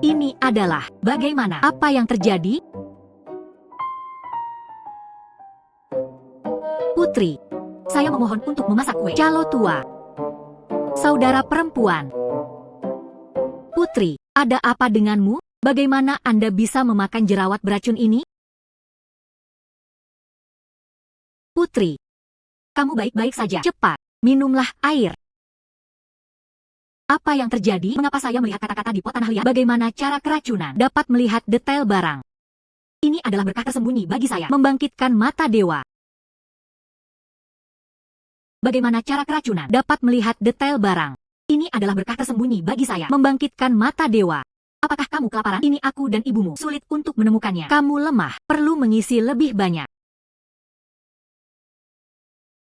Ini adalah bagaimana? Apa yang terjadi? Putri, saya memohon untuk memasak kue. Calo tua. Saudara perempuan. Putri, ada apa denganmu? Bagaimana Anda bisa memakan jerawat beracun ini? Putri, kamu baik-baik saja. Cepat, minumlah air. Apa yang terjadi? Mengapa saya melihat kata-kata di pot tanah liat? Bagaimana cara keracunan dapat melihat detail barang? Ini adalah berkah tersembunyi bagi saya. Membangkitkan mata dewa. Bagaimana cara keracunan dapat melihat detail barang? Ini adalah berkah tersembunyi bagi saya. Membangkitkan mata dewa. Apakah kamu kelaparan? Ini aku dan ibumu. Sulit untuk menemukannya. Kamu lemah. Perlu mengisi lebih banyak.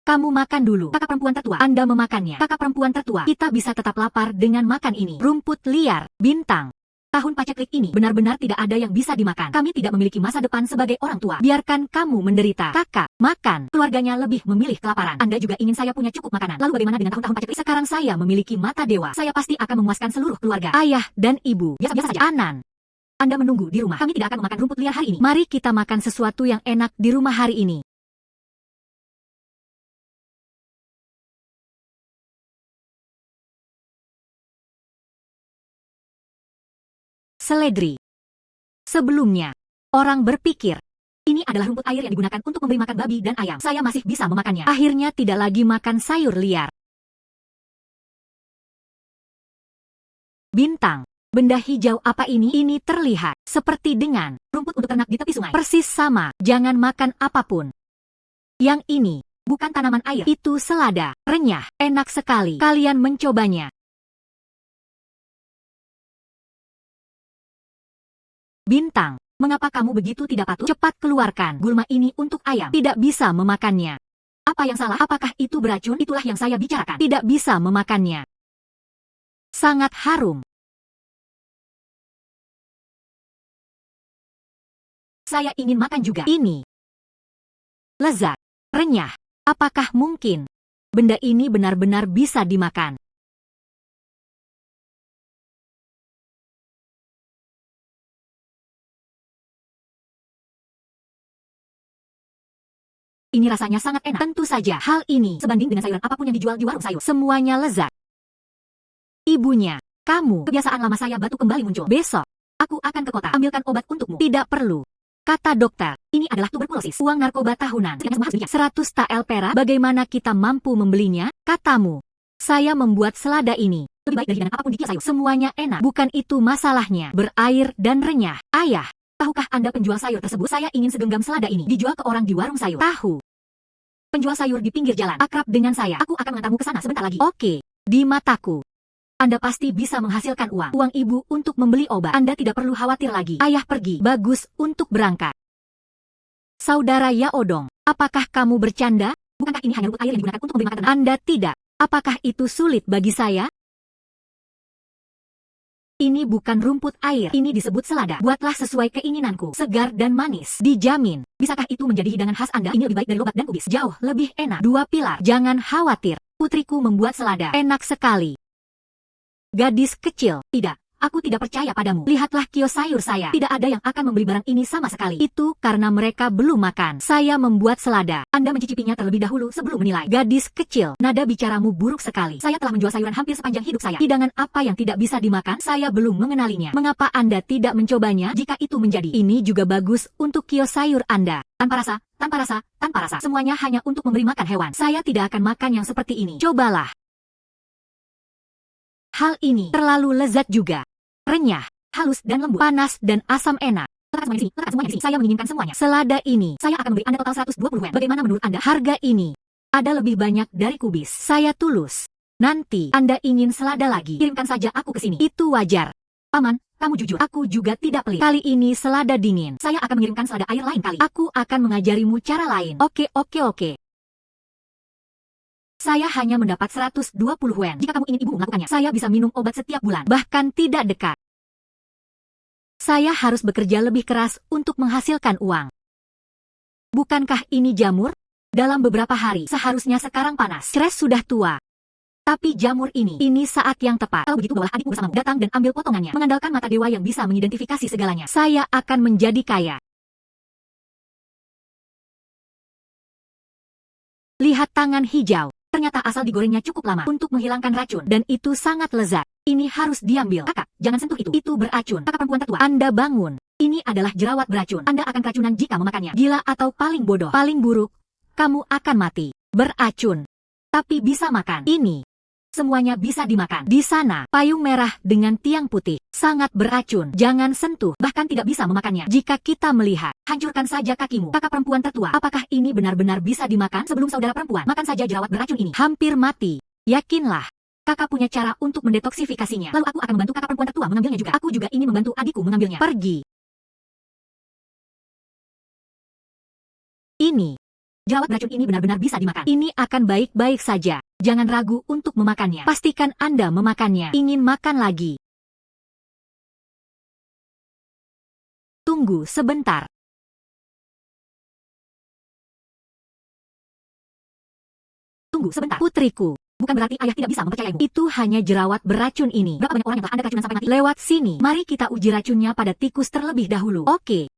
Kamu makan dulu. Kakak perempuan tertua. Anda memakannya. Kakak perempuan tertua. Kita bisa tetap lapar dengan makan ini. Rumput liar. Bintang. Tahun paceklik ini benar-benar tidak ada yang bisa dimakan. Kami tidak memiliki masa depan sebagai orang tua. Biarkan kamu menderita. Kakak, makan. Keluarganya lebih memilih kelaparan. Anda juga ingin saya punya cukup makanan. Lalu bagaimana dengan tahun-tahun paceklik? Sekarang saya memiliki mata dewa. Saya pasti akan memuaskan seluruh keluarga. Ayah dan ibu. Biasa-biasa saja. Anan. Anda menunggu di rumah. Kami tidak akan memakan rumput liar hari ini. Mari kita makan sesuatu yang enak di rumah hari ini. Seledri. Sebelumnya, orang berpikir, ini adalah rumput air yang digunakan untuk memberi makan babi dan ayam. Saya masih bisa memakannya. Akhirnya tidak lagi makan sayur liar. Bintang. Benda hijau apa ini? Ini terlihat seperti dengan rumput untuk ternak di tepi sungai. Persis sama. Jangan makan apapun. Yang ini bukan tanaman air. Itu selada. Renyah. Enak sekali. Kalian mencobanya. Bintang, mengapa kamu begitu tidak patuh? Cepat keluarkan gulma ini untuk ayam. Tidak bisa memakannya. Apa yang salah? Apakah itu beracun? Itulah yang saya bicarakan. Tidak bisa memakannya. Sangat harum. Saya ingin makan juga. Ini lezat, renyah. Apakah mungkin benda ini benar-benar bisa dimakan? Ini rasanya sangat enak. Tentu saja hal ini sebanding dengan sayuran apapun yang dijual di warung sayur. Semuanya lezat. Ibunya, kamu, kebiasaan lama saya batuk kembali muncul. Besok, aku akan ke kota. Ambilkan obat untukmu. Tidak perlu. Kata dokter, ini adalah tuberkulosis. Uang narkoba tahunan. 100 tael perak. Bagaimana kita mampu membelinya? Katamu. Saya membuat selada ini. Lebih baik dari hidangan apapun di kios sayur. Semuanya enak. Bukan itu masalahnya. Berair dan renyah. Ayah. Tahukah Anda penjual sayur tersebut? Saya ingin segenggam selada ini dijual ke orang di warung sayur. Tahu. Penjual sayur di pinggir jalan. Akrab dengan saya. Aku akan mengantarmu ke sana sebentar lagi. Oke. Di mataku. Anda pasti bisa menghasilkan uang. Uang ibu untuk membeli obat. Anda tidak perlu khawatir lagi. Ayah pergi. Bagus untuk berangkat. Saudara Yaodong. Apakah kamu bercanda? Bukankah ini hanya rumput air yang digunakan untuk memberi makan? Anda tidak. Apakah itu sulit bagi saya? Ini bukan rumput air, ini disebut selada. Buatlah sesuai keinginanku, segar dan manis. Dijamin. Bisakah itu menjadi hidangan khas Anda? Ini lebih baik dari lobak dan kubis. Jauh lebih enak. 2 pilar. Jangan khawatir. Putriku membuat selada. Enak sekali. Gadis kecil. Tidak. Aku tidak percaya padamu. Lihatlah kios sayur saya. Tidak ada yang akan membeli barang ini sama sekali. Itu karena mereka belum makan. Saya membuat selada. Anda mencicipinya terlebih dahulu sebelum menilai. Gadis kecil. Nada bicaramu buruk sekali. Saya telah menjual sayuran hampir sepanjang hidup saya. Hidangan apa yang tidak bisa dimakan? Saya belum mengenalinya. Mengapa Anda tidak mencobanya? Jika itu menjadi. Ini juga bagus untuk kios sayur Anda. Tanpa rasa, tanpa rasa, tanpa rasa. Semuanya hanya untuk memberi makan hewan. Saya tidak akan makan yang seperti ini. Cobalah. Hal ini terlalu lezat juga. Renyah, halus dan lembut, panas dan asam enak. Letakkan semuanya di sini, Saya menginginkan semuanya. Selada ini, saya akan memberi Anda total 120 yen. Bagaimana menurut Anda? Harga ini ada lebih banyak dari kubis. Saya tulus. Nanti Anda ingin selada lagi, kirimkan saja aku ke sini. Itu wajar. Paman, kamu jujur. Aku juga tidak pelit. Kali ini selada dingin. Saya akan mengirimkan selada air lain kali. Aku akan mengajarimu cara lain. Oke. Saya hanya mendapat 120 yen. Jika kamu ingin ibu melakukannya, saya bisa minum obat setiap bulan. Bahkan tidak dekat. Saya harus bekerja lebih keras untuk menghasilkan uang. Bukankah ini jamur? Dalam beberapa hari, seharusnya sekarang panas. Cres sudah tua. Tapi jamur ini saat yang tepat. Kalau begitu bawalah adikmu bersamamu. Datang dan ambil potongannya. Mengandalkan mata dewa yang bisa mengidentifikasi segalanya. Saya akan menjadi kaya. Lihat tangan hijau. Ternyata asal digorengnya cukup lama untuk menghilangkan racun. Dan itu sangat lezat. Ini harus diambil. Kakak, jangan sentuh itu. Itu beracun. Kakak perempuan tertua. Anda bangun. Ini adalah jerawat beracun. Anda akan keracunan jika memakannya. Gila atau paling bodoh. Paling buruk. Kamu akan mati. Beracun. Tapi bisa makan. Ini. Semuanya bisa dimakan. Di sana, payung merah dengan tiang putih. Sangat beracun. Jangan sentuh. Bahkan tidak bisa memakannya. Jika kita melihat, hancurkan saja kakimu. Kakak perempuan tertua. Apakah ini benar-benar bisa dimakan? Sebelum saudara perempuan, makan saja jerawat beracun ini. Hampir mati. Yakinlah. Kakak punya cara untuk mendetoksifikasinya. Lalu aku akan membantu kakak perempuan tertua mengambilnya juga. Aku juga ingin membantu adikku mengambilnya. Pergi. Ini. Jerawat beracun ini benar-benar bisa dimakan. Ini akan baik-baik saja. Jangan ragu untuk memakannya. Pastikan Anda memakannya. Ingin makan lagi. Tunggu sebentar. Tunggu sebentar. Putriku. Bukan berarti ayah tidak bisa mempercayaimu. Itu hanya jerawat beracun ini. Berapa banyak orang yang telah Anda keracunan sampai mati? Lewat sini. Mari kita uji racunnya pada tikus terlebih dahulu. Oke.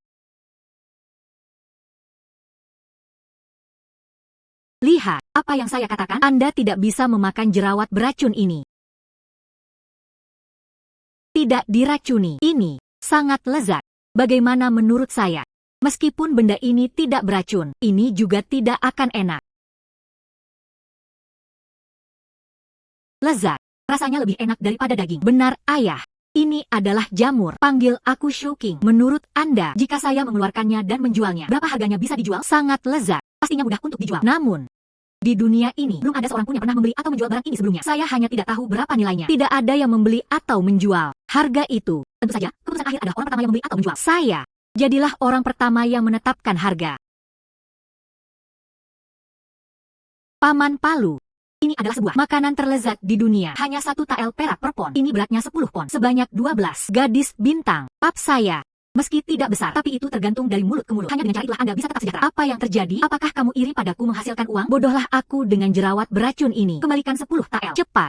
Lihat, apa yang saya katakan? Anda tidak bisa memakan jerawat beracun ini. Tidak diracuni. Ini sangat lezat. Bagaimana menurut saya? Meskipun benda ini tidak beracun, ini juga tidak akan enak. Lezat. Rasanya lebih enak daripada daging. Benar, ayah. Ini adalah jamur. Panggil aku Shouking. Menurut Anda, jika saya mengeluarkannya dan menjualnya, berapa harganya bisa dijual? Sangat lezat. Pastinya mudah untuk dijual. Namun, di dunia ini, belum ada seorang pun yang pernah membeli atau menjual barang ini sebelumnya. Saya hanya tidak tahu berapa nilainya. Tidak ada yang membeli atau menjual. Harga itu, tentu saja, keputusan akhir adalah orang pertama yang membeli atau menjual. Saya. Jadilah orang pertama yang menetapkan harga. Paman Palu. Ini adalah sebuah makanan terlezat di dunia. Hanya 1 tael perak per pon. Ini beratnya 10 pon. Sebanyak 12. Gadis bintang. Pap saya. Meski tidak besar, tapi itu tergantung dari mulut ke mulut. Hanya dengan cara itulah Anda bisa tetap sejahtera. Apa yang terjadi? Apakah kamu iri padaku menghasilkan uang? Bodohlah aku dengan jerawat beracun ini. Kembalikan 10 tael. Cepat.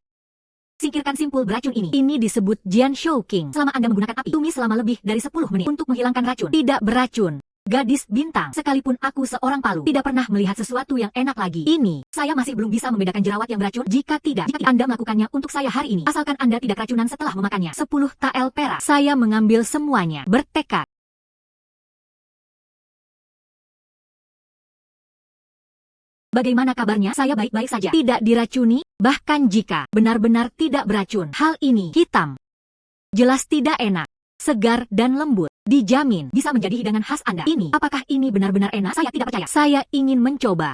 Singkirkan simpul beracun ini. Ini disebut Jian Shouking. Selama Anda menggunakan api, tumis selama lebih dari 10 menit untuk menghilangkan racun. Tidak beracun. Gadis bintang, sekalipun aku seorang Palu, tidak pernah melihat sesuatu yang enak lagi. Ini, saya masih belum bisa membedakan jerawat yang beracun. Jika tidak Anda melakukannya untuk saya hari ini, asalkan Anda tidak keracunan setelah memakannya. 10 tael perak. Saya mengambil semuanya. Bertekad. Bagaimana kabarnya? Saya baik-baik saja. Tidak diracuni, bahkan jika benar-benar tidak beracun. Hal ini hitam. Jelas tidak enak. Segar dan lembut. Dijamin bisa menjadi hidangan khas Anda. Ini, apakah ini benar-benar enak? Saya tidak percaya. Saya ingin mencoba.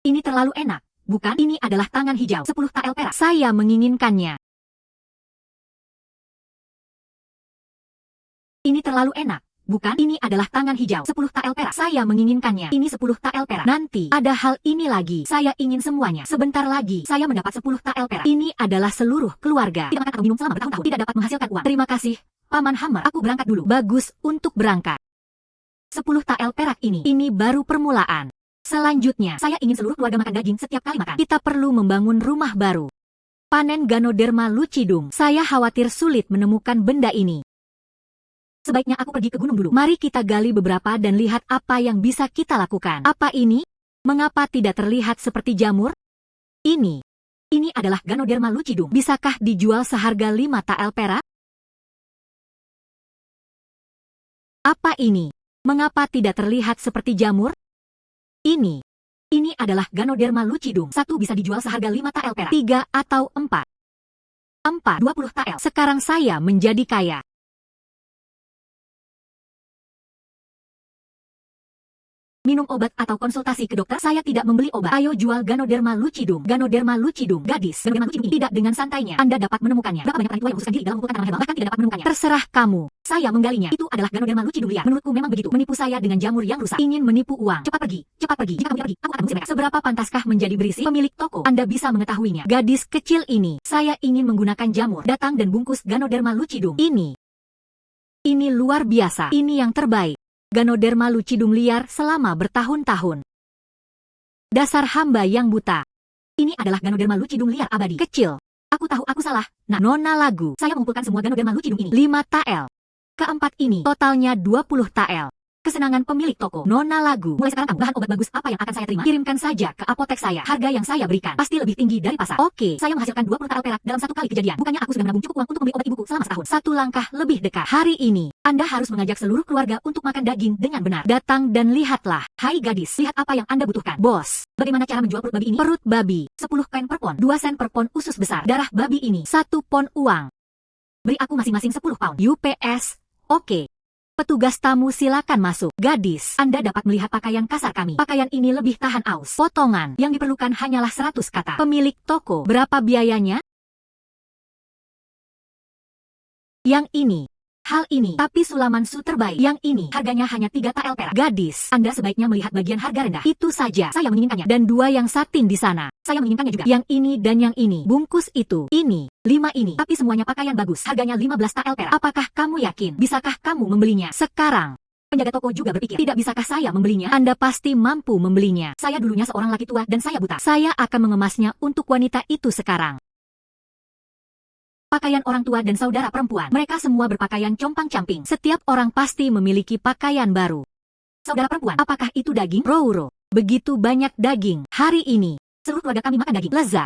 Ini terlalu enak. Bukan, ini adalah tangan hijau. 10 tael perak. Saya menginginkannya. Ini terlalu enak. Bukan, ini adalah tangan hijau. 10 tael perak. Saya menginginkannya. Ini 10 tael perak. Nanti, ada hal ini lagi. Saya ingin semuanya. Sebentar lagi, saya mendapat 10 tael perak. Ini adalah seluruh keluarga. Tidak makan atau minum selama bertahun-tahun. Tidak dapat menghasilkan uang. Terima kasih, Paman Hammer. Aku berangkat dulu. Bagus untuk berangkat. 10 tael perak ini baru permulaan. Selanjutnya, saya ingin seluruh keluarga makan daging setiap kali makan. Kita perlu membangun rumah baru. Panen Ganoderma lucidum. Saya khawatir sulit menemukan benda ini. Sebaiknya aku pergi ke gunung dulu. Mari kita gali beberapa dan lihat apa yang bisa kita lakukan. Apa ini? Mengapa tidak terlihat seperti jamur? Ini adalah Ganoderma lucidum. Bisakah dijual seharga 5 tael perak? Apa ini? Mengapa tidak terlihat seperti jamur? Ini adalah Ganoderma lucidum. 1 bisa dijual seharga 5 tael perak. 3 atau 4. 20 tael. Sekarang saya menjadi kaya. Minum obat atau konsultasi ke dokter? Saya tidak membeli obat. Ayo jual Ganoderma lucidum. Ganoderma lucidum. Gadis, Ganoderma lucidum ini tidak dengan santainya. Anda dapat menemukannya. Berapa banyak orang tua yang mengusirkan diri dalam mengumpulkan tanaman herbal, bahkan tidak dapat menemukannya. Terserah kamu. Saya menggalinya. Itu adalah Ganoderma lucidum liar. Menurutku memang begitu. Menipu saya dengan jamur yang rusak. Ingin menipu uang. Cepat pergi. Cepat pergi. Jika kamu tidak pergi, aku akan mengusir mereka. Seberapa pantaskah menjadi berisi? Pemilik toko, Anda bisa mengetahuinya. Gadis kecil ini, saya ingin menggunakan jamur. Datang dan bungkus Ganoderma lucidum. Ini luar biasa. Ini yang terbaik. Ganoderma lucidum liar selama bertahun-tahun. Dasar hamba yang buta. Ini adalah Ganoderma lucidum liar abadi. Kecil. Aku tahu aku salah. Nah, nona lagu. Saya mengumpulkan semua Ganoderma lucidum ini. 5 tael. Keempat ini, totalnya 20 tael. Kesenangan pemilik toko. Nona lagu. Mulai sekarang kamu, bahan obat bagus apa yang akan saya terima? Kirimkan saja ke apotek saya. Harga yang saya berikan pasti lebih tinggi dari pasar. Oke, saya menghasilkan 20 tael perak dalam satu kali kejadian. Bukannya aku sudah menabung cukup uang untuk membeli obat ibuku selama setahun. Satu langkah lebih dekat. Hari ini, Anda harus mengajak seluruh keluarga untuk makan daging dengan benar. Datang dan lihatlah. Hai gadis, lihat apa yang Anda butuhkan. Bos, bagaimana cara menjual perut babi ini? Perut babi, 10 koin per pon, 2 sen per pon usus besar. Darah babi ini, 1 pon uang. Beri aku masing-masing 10 pound. UPS, oke. Petugas tamu silakan masuk. Gadis, Anda dapat melihat pakaian kasar kami. Pakaian ini lebih tahan aus. Potongan yang diperlukan hanyalah 100 kata. Pemilik toko, berapa biayanya? Yang ini. Hal ini, tapi Sulaman Su terbaik. Yang ini, harganya hanya 3 tael perak. Gadis, Anda sebaiknya melihat bagian harga rendah. Itu saja, saya menginginkannya. Dan 2 yang satin di sana. Saya menginginkannya juga. Yang ini dan yang ini. Bungkus itu. Ini. 5 ini. Tapi semuanya pakaian bagus. Harganya 15 tael perak. Apakah kamu yakin? Bisakah kamu membelinya? Sekarang. Penjaga toko juga berpikir, tidak bisakah saya membelinya? Anda pasti mampu membelinya. Saya dulunya seorang laki tua dan saya buta. Saya akan mengemasnya untuk wanita itu sekarang. Pakaian orang tua dan saudara perempuan. Mereka semua berpakaian compang-camping. Setiap orang pasti memiliki pakaian baru. Saudara perempuan, apakah itu daging? Rouro. Begitu banyak daging. Hari ini, seluruh keluarga kami makan daging. Lezat.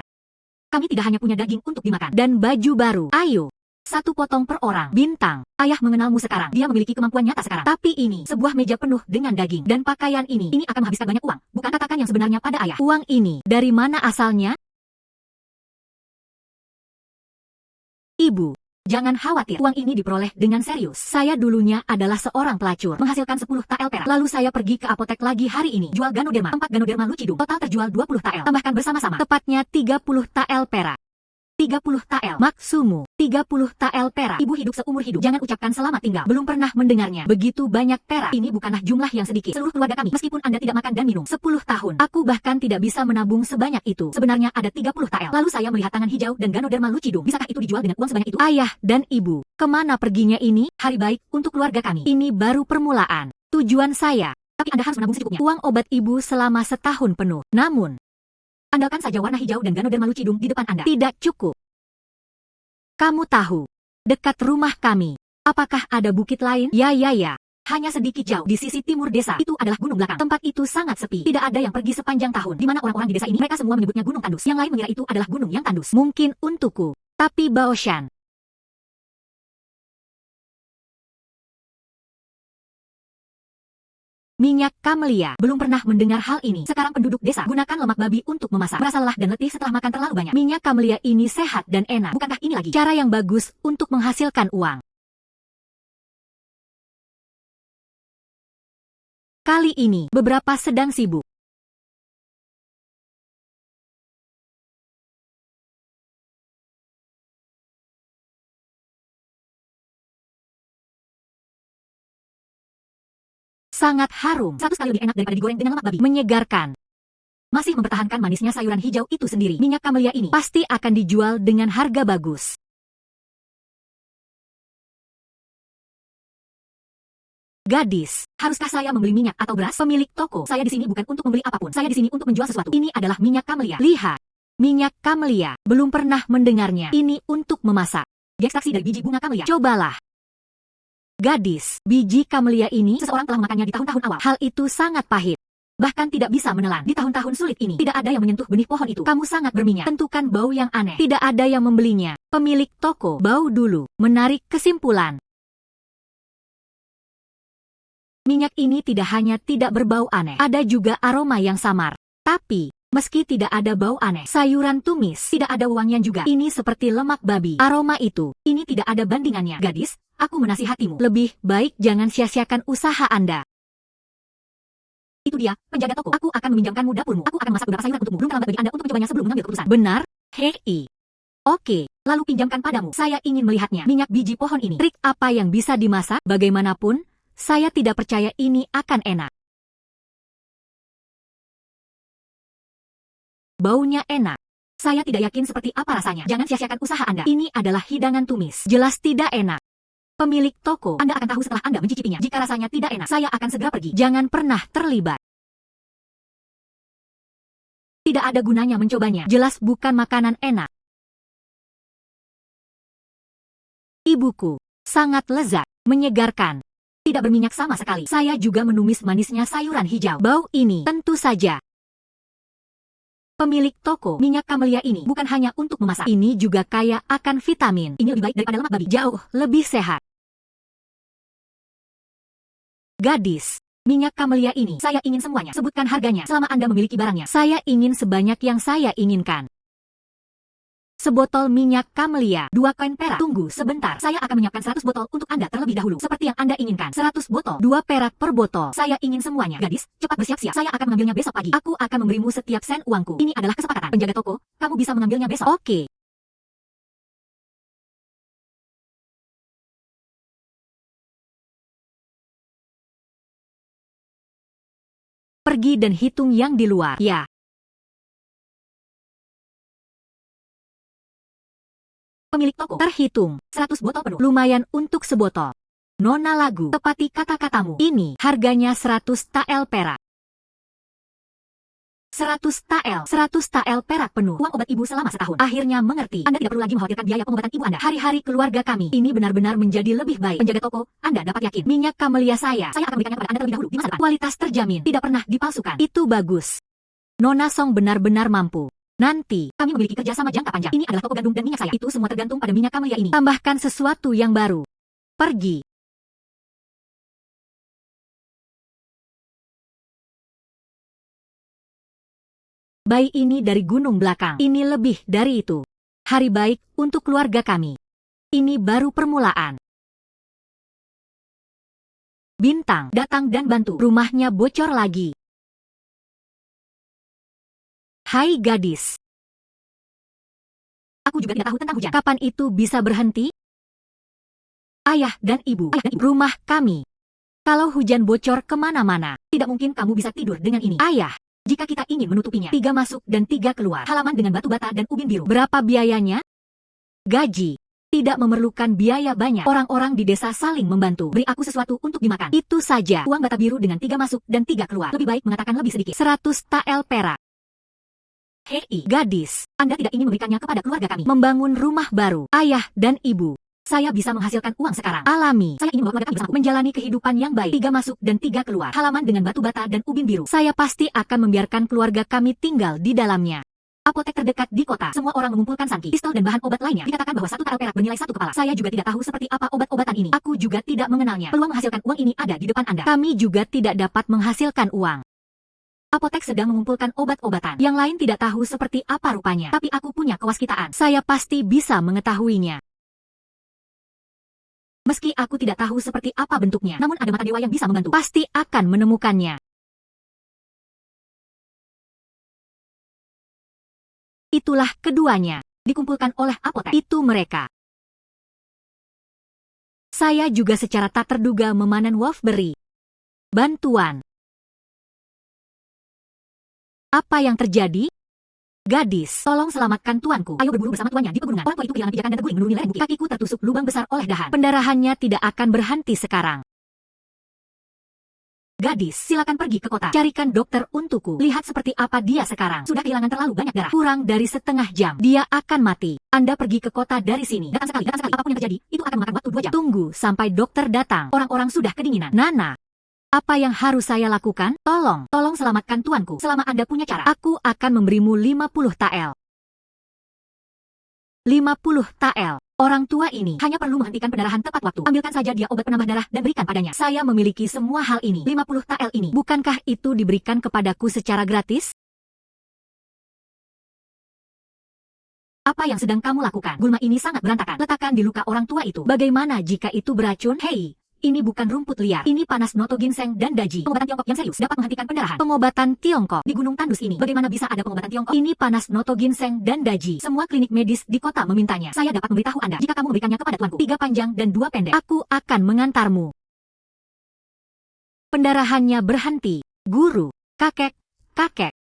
Kami tidak hanya punya daging untuk dimakan. Dan baju baru. Ayo. 1 potong per orang. Bintang. Ayah mengenalmu sekarang. Dia memiliki kemampuan nyata sekarang. Tapi ini, sebuah meja penuh dengan daging. Dan pakaian ini akan menghabiskan banyak uang. Bukan katakan yang sebenarnya pada ayah. Uang ini, dari mana asalnya? Ibu, jangan khawatir. Uang ini diperoleh dengan serius. Saya dulunya adalah seorang pelacur. Menghasilkan 10 tael perak. Lalu saya pergi ke apotek lagi hari ini. Jual Ganoderma. 4 Ganoderma lucidum. Total terjual 20 tael. Tambahkan bersama-sama. Tepatnya 30 tael perak. 30 tael. Maksumu. 30 tael perak. Ibu hidup seumur hidup. Jangan ucapkan selamat tinggal. Belum pernah mendengarnya. Begitu banyak perak. Ini bukanlah jumlah yang sedikit. Seluruh keluarga kami, meskipun Anda tidak makan dan minum 10 tahun. Aku bahkan tidak bisa menabung sebanyak itu. Sebenarnya ada 30 tael. Lalu saya melihat tangan hijau dan Ganoderma lucidum. Bisakah itu dijual dengan uang sebanyak itu? Ayah dan ibu, kemana perginya ini? Hari baik untuk keluarga kami. Ini baru permulaan. Tujuan saya. Tapi Anda harus menabung secukupnya. Uang obat ibu selama setahun penuh. Namun, andalkan saja warna hijau dan Ganoderma lucidum di depan Anda. Tidak cukup. Kamu tahu, dekat rumah kami, apakah ada bukit lain? Ya. Hanya sedikit jauh di sisi timur desa. Itu adalah gunung belakang. Tempat itu sangat sepi. Tidak ada yang pergi sepanjang tahun. Di mana orang-orang di desa ini, mereka semua menyebutnya gunung tandus. Yang lain mengira itu adalah gunung yang tandus. Mungkin untukku. Tapi Baoshan. Minyak kamelia. Belum pernah mendengar hal ini. Sekarang penduduk desa gunakan lemak babi untuk memasak. Merasa lelah dan letih setelah makan terlalu banyak. Minyak kamelia ini sehat dan enak. Bukankah ini lagi cara yang bagus untuk menghasilkan uang? Kali ini, beberapa sedang sibuk. Sangat harum. 100 kali lebih enak daripada digoreng dengan lemak babi. Menyegarkan. Masih mempertahankan manisnya sayuran hijau itu sendiri. Minyak kamelia ini pasti akan dijual dengan harga bagus. Gadis, haruskah saya membeli minyak atau beras? Pemilik toko, saya di sini bukan untuk membeli apapun. Saya di sini untuk menjual sesuatu. Ini adalah minyak kamelia. Lihat. Minyak kamelia. Belum pernah mendengarnya. Ini untuk memasak. Diekstraksi dari biji bunga kamelia. Cobalah. Gadis, biji kamelia ini seseorang telah memakannya di tahun-tahun awal. Hal itu sangat pahit. Bahkan tidak bisa menelan. Di tahun-tahun sulit ini, tidak ada yang menyentuh benih pohon itu. Kamu sangat berminyak. Tentukan bau yang aneh. Tidak ada yang membelinya. Pemilik toko, bau dulu. Menarik kesimpulan. Minyak ini tidak hanya tidak berbau aneh. Ada juga aroma yang samar. Tapi, meski tidak ada bau aneh, sayuran tumis, tidak ada wangian juga. Ini seperti lemak babi. Aroma itu, ini tidak ada bandingannya. Gadis, aku menasihatimu. Lebih baik jangan sia-siakan usaha Anda. Itu dia, penjaga toko. Aku akan meminjamkanmu dapurmu. Aku akan masak beberapa sayuran untukmu. Belum terlambat bagi Anda untuk mencobanya sebelum mengambil keputusan. Benar? Hei. Oke, lalu pinjamkan padamu. Saya ingin melihatnya. Minyak biji pohon ini. Trik apa yang bisa dimasak? Bagaimanapun, saya tidak percaya ini akan enak. Baunya enak. Saya tidak yakin seperti apa rasanya. Jangan sia-siakan usaha Anda. Ini adalah hidangan tumis. Jelas tidak enak. Pemilik toko, Anda akan tahu setelah Anda mencicipinya. Jika rasanya tidak enak, saya akan segera pergi. Jangan pernah terlibat. Tidak ada gunanya mencobanya. Jelas bukan makanan enak. Ibuku, sangat lezat, menyegarkan. Tidak berminyak sama sekali. Saya juga menumis manisnya sayuran hijau. Bau ini, tentu saja. Pemilik toko minyak kamelia ini bukan hanya untuk memasak. Ini juga kaya akan vitamin. Ini lebih baik daripada lemak babi. Jauh lebih sehat. Gadis, minyak kamelia ini, saya ingin semuanya. Sebutkan harganya selama Anda memiliki barangnya. Saya ingin sebanyak yang saya inginkan. Sebotol minyak kamelia, 2 koin perak. Tunggu sebentar, saya akan menyiapkan 100 botol untuk Anda terlebih dahulu. Seperti yang Anda inginkan. 100 botol, 2 perak per botol. Saya ingin semuanya. Gadis, cepat bersiap-siap. Saya akan mengambilnya besok pagi. Aku akan memberimu setiap sen uangku. Ini adalah kesepakatan. Penjaga toko, kamu bisa mengambilnya besok. Oke. Pergi dan hitung yang di luar. Ya. Pemilik toko, terhitung, 100 botol penuh. Lumayan untuk sebotol. Nona Lagu, tepati kata-katamu. Ini harganya 100 tael perak. 100 tael perak penuh. Uang obat ibu selama setahun. Akhirnya mengerti. Anda tidak perlu lagi mengkhawatirkan biaya pengobatan ibu Anda. Hari-hari keluarga kami ini benar-benar menjadi lebih baik. Penjaga toko, Anda dapat yakin. Minyak kamelia saya akan memberikannya kepada Anda terlebih dahulu di masa depan. Kualitas terjamin, tidak pernah dipalsukan. Itu bagus. Nona Song benar-benar mampu. Nanti, kami memiliki kerjasama jangka panjang. Ini adalah toko gandum dan minyak saya. Itu semua tergantung pada minyak kamelia ini. Tambahkan sesuatu yang baru. Pergi. Bayi ini dari gunung belakang. Ini lebih dari itu. Hari baik untuk keluarga kami. Ini baru permulaan. Bintang, datang dan bantu. Rumahnya bocor lagi. Hai gadis. Aku juga tidak tahu tentang hujan. Kapan itu bisa berhenti? Ayah dan ibu. Rumah kami. Kalau hujan bocor kemana-mana, tidak mungkin kamu bisa tidur dengan ini. Ayah, jika kita ingin menutupinya, 3 masuk dan 3 keluar. Halaman dengan batu bata dan ubin biru. Berapa biayanya? Gaji. Tidak memerlukan biaya banyak. Orang-orang di desa saling membantu. Beri aku sesuatu untuk dimakan. Itu saja. Uang bata biru dengan 3 masuk dan 3 keluar. Lebih baik mengatakan lebih sedikit. 100 tael perak. Hei, gadis, Anda tidak ingin memberikannya kepada keluarga kami. Membangun rumah baru. Ayah dan ibu. Saya bisa menghasilkan uang sekarang. Alami. Saya ingin membawa keluarga kami bersamaku. Menjalani kehidupan yang baik. 3 masuk dan 3 keluar. Halaman dengan batu bata dan ubin biru. Saya pasti akan membiarkan keluarga kami tinggal di dalamnya. Apotek terdekat di kota. Semua orang mengumpulkan sangki, pistol dan bahan obat lainnya. Dikatakan bahwa 1 tael perak bernilai 1 kepala. Saya juga tidak tahu seperti apa obat-obatan ini. Aku juga tidak mengenalnya. Peluang menghasilkan uang ini ada di depan Anda. Kami juga tidak dapat menghasilkan uang. Apotek sedang mengumpulkan obat-obatan. Yang lain tidak tahu seperti apa rupanya. Tapi aku punya kewaskitaan. Saya pasti bisa mengetahuinya. Meski aku tidak tahu seperti apa bentuknya, namun ada mata dewa yang bisa membantu. Pasti akan menemukannya. Itulah keduanya. Dikumpulkan oleh apotek. Itu mereka. Saya juga secara tak terduga memanen wolfberry. Bantuan. Apa yang terjadi? Gadis, tolong selamatkan tuanku. Ayo berburu bersama tuannya di pegunungan. Orang tua itu kehilangan pijakan dan terguling menuruni lereng bukit. Kakiku tertusuk lubang besar oleh dahan. Pendarahannya tidak akan berhenti sekarang. Gadis, silakan pergi ke kota. Carikan dokter untukku. Lihat seperti apa dia sekarang. Sudah kehilangan terlalu banyak darah. Kurang dari setengah jam. Dia akan mati. Anda pergi ke kota dari sini. Datang sekali. Apapun yang terjadi, itu akan memakan waktu 2 jam. Tunggu sampai dokter datang. Orang-orang sudah kedinginan. Nana. Apa yang harus saya lakukan? Tolong selamatkan tuanku. Selama Anda punya cara, aku akan memberimu 50 tael. 50 tael. Orang tua ini hanya perlu menghentikan pendarahan tepat waktu. Ambilkan saja dia obat penambah darah dan berikan padanya. Saya memiliki semua hal ini. 50 tael ini. Bukankah itu diberikan kepadaku secara gratis? Apa yang sedang kamu lakukan? Gulma ini sangat berantakan. Letakkan di luka orang tua itu. Bagaimana jika itu beracun? Hei! Ini bukan rumput liar. Ini panas noto ginseng dan daji. Pengobatan Tiongkok yang serius dapat menghentikan pendarahan. Pengobatan Tiongkok di Gunung Tandus ini. Bagaimana bisa ada pengobatan Tiongkok? Ini panas noto ginseng dan daji. Semua klinik medis di kota memintanya. Saya dapat memberitahu Anda jika kamu memberikannya kepada tuanku. 3 panjang dan 2 pendek. Aku akan mengantarmu. Pendarahannya berhenti. Guru, kakek.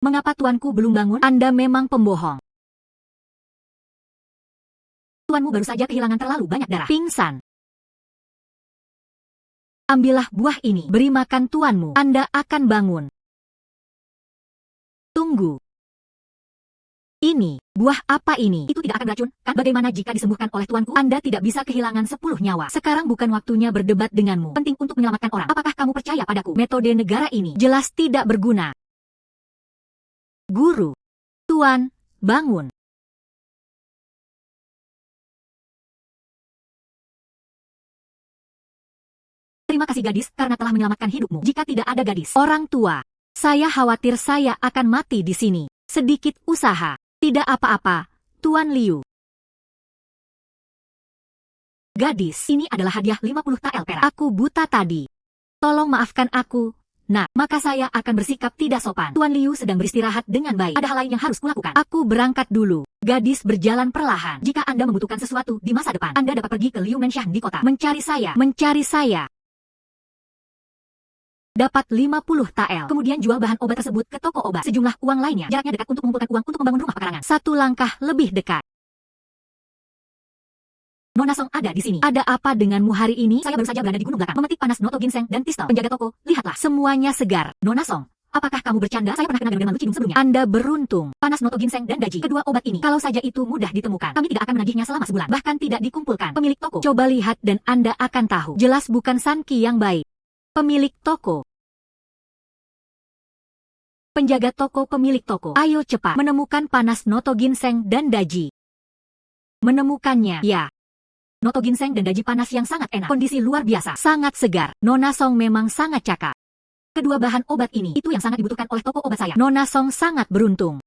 Mengapa tuanku belum bangun? Anda memang pembohong. Tuanmu baru saja kehilangan terlalu banyak darah. Pingsan. Ambillah buah ini, beri makan tuanmu, Anda akan bangun. Tunggu. Ini, buah apa ini? Itu tidak akan beracun, kan? Bagaimana jika disembuhkan oleh tuanku? Anda tidak bisa kehilangan 10 nyawa. Sekarang bukan waktunya berdebat denganmu. Penting untuk menyelamatkan orang. Apakah kamu percaya padaku? Metode negara ini jelas tidak berguna. Guru. Tuan, bangun. Terima kasih gadis, karena telah menyelamatkan hidupmu. Jika tidak ada gadis, orang tua, saya khawatir saya akan mati di sini. Sedikit usaha. Tidak apa-apa, Tuan Liu. Gadis, ini adalah hadiah 50 tael perak. Aku buta tadi. Tolong maafkan aku. Nah, maka saya akan bersikap tidak sopan. Tuan Liu sedang beristirahat dengan baik. Ada hal lain yang harus kulakukan. Aku berangkat dulu. Gadis berjalan perlahan. Jika Anda membutuhkan sesuatu di masa depan, Anda dapat pergi ke Liu Mansion di kota. Mencari saya. Mencari saya. Dapat 50 tael. Kemudian jual bahan obat tersebut ke toko obat. Sejumlah uang lainnya. Jaraknya dekat untuk mengumpulkan uang untuk membangun rumah pekarangan. Satu langkah lebih dekat. Nona Song ada di sini. Ada apa denganmu hari ini? Saya baru saja berada di gunung belakang, memetik panas noto ginseng dan pistol. Penjaga toko, lihatlah. Semuanya segar. Nona Song, apakah kamu bercanda? Saya pernah kenal dengan Lu Cidung sebelumnya. Anda beruntung. Panas noto ginseng dan daji. Kedua obat ini, kalau saja itu mudah ditemukan, kami tidak akan menagihnya selama sebulan. Bahkan tidak dikumpulkan. Pemilik toko, coba lihat dan Anda akan tahu. Jelas bukan Sanki yang baik. Pemilik toko. Penjaga toko, pemilik toko. Ayo cepat menemukan panas noto ginseng dan daji. Menemukannya, ya. Noto ginseng dan daji panas yang sangat enak. Kondisi luar biasa, sangat segar. Nona Song memang sangat cakap. Kedua bahan obat ini, itu yang sangat dibutuhkan oleh toko obat saya. Nona Song sangat beruntung.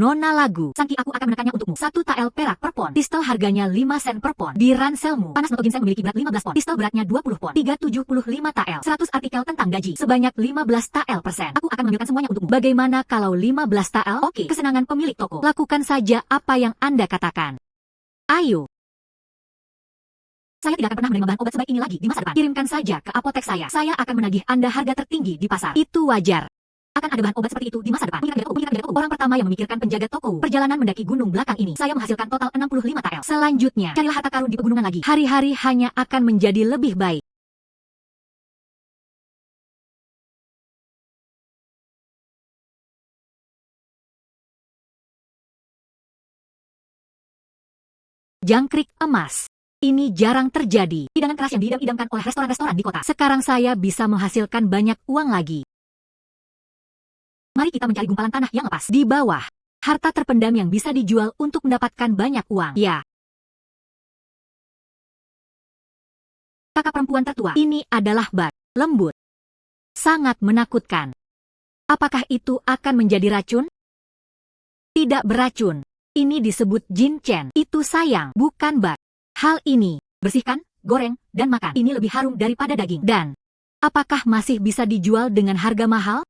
Nona Lagu, Sanki aku akan menekannya untukmu. 1 tael perak per pon. Pistol harganya 5 sen per pon. Di ranselmu, panas noto ginseng memiliki berat 15 pon. Pistol beratnya 20 pon. 375 tael. 100 artikel tentang daji. Sebanyak 15 tael persen. Aku akan mengambilkan semuanya untukmu. Bagaimana kalau 15 tael? Oke, kesenangan pemilik toko. Lakukan saja apa yang Anda katakan. Ayo. Saya tidak akan pernah menerima bahan obat sebaik ini lagi di masa depan. Kirimkan saja ke apotek saya. Saya akan menagih Anda harga tertinggi di pasar. Itu wajar. Akan ada bahan obat seperti itu di masa depan. Orang pertama yang memikirkan penjaga toko. Perjalanan mendaki gunung belakang ini, saya menghasilkan total 65 tael. Selanjutnya, carilah harta karun di pegunungan lagi. Hari-hari hanya akan menjadi lebih baik. Jangkrik emas. Ini jarang terjadi. Hidangan keras yang diidam-idamkan oleh restoran-restoran di kota. Sekarang saya bisa menghasilkan banyak uang lagi. Mari kita mencari gumpalan tanah yang lepas. Di bawah, harta terpendam yang bisa dijual untuk mendapatkan banyak uang. Ya. Kakak perempuan tertua. Ini adalah bat. Lembut. Sangat menakutkan. Apakah itu akan menjadi racun? Tidak beracun. Ini disebut Jin Chen. Itu sayang, bukan bat. Hal ini, bersihkan, goreng, dan makan. Ini lebih harum daripada daging. Dan, apakah masih bisa dijual dengan harga mahal?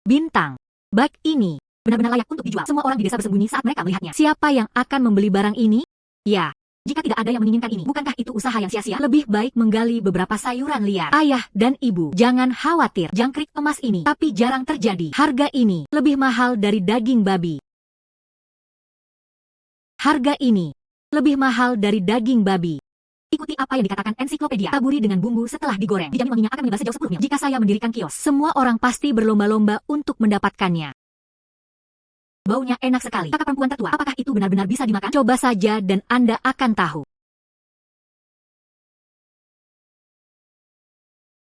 Bintang. Bag ini benar-benar layak untuk dijual. Semua orang di desa bersembunyi saat mereka melihatnya. Siapa yang akan membeli barang ini? Ya, jika tidak ada yang menginginkan ini, bukankah itu usaha yang sia-sia? Lebih baik menggali beberapa sayuran liar. Ayah dan ibu, jangan khawatir. Jangkrik emas ini, tapi jarang terjadi. Harga ini lebih mahal dari daging babi. Harga ini lebih mahal dari daging babi. Ikuti apa yang dikatakan ensiklopedia. Taburi dengan bumbu setelah digoreng. Dijamin wanginya akan menyebar sejauh 10 mil. Jika saya mendirikan kios, semua orang pasti berlomba-lomba untuk mendapatkannya. Baunya enak sekali. Kakak perempuan tertua, apakah itu benar-benar bisa dimakan? Coba saja dan Anda akan tahu.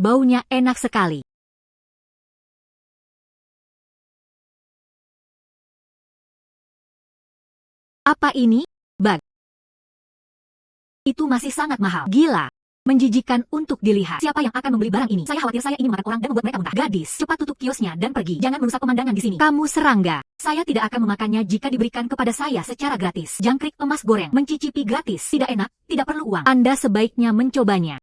Baunya enak sekali. Apa ini? Bag. Itu masih sangat mahal. Gila. Menjijikan untuk dilihat. Siapa yang akan membeli barang ini? Saya khawatir saya ingin memakan orang dan membuat mereka muntah. Gadis, cepat tutup kiosnya dan pergi. Jangan merusak pemandangan di sini. Kamu serangga. Saya tidak akan memakannya jika diberikan kepada saya secara gratis. Jangkrik emas goreng. Mencicipi gratis. Tidak enak, tidak perlu uang. Anda sebaiknya mencobanya.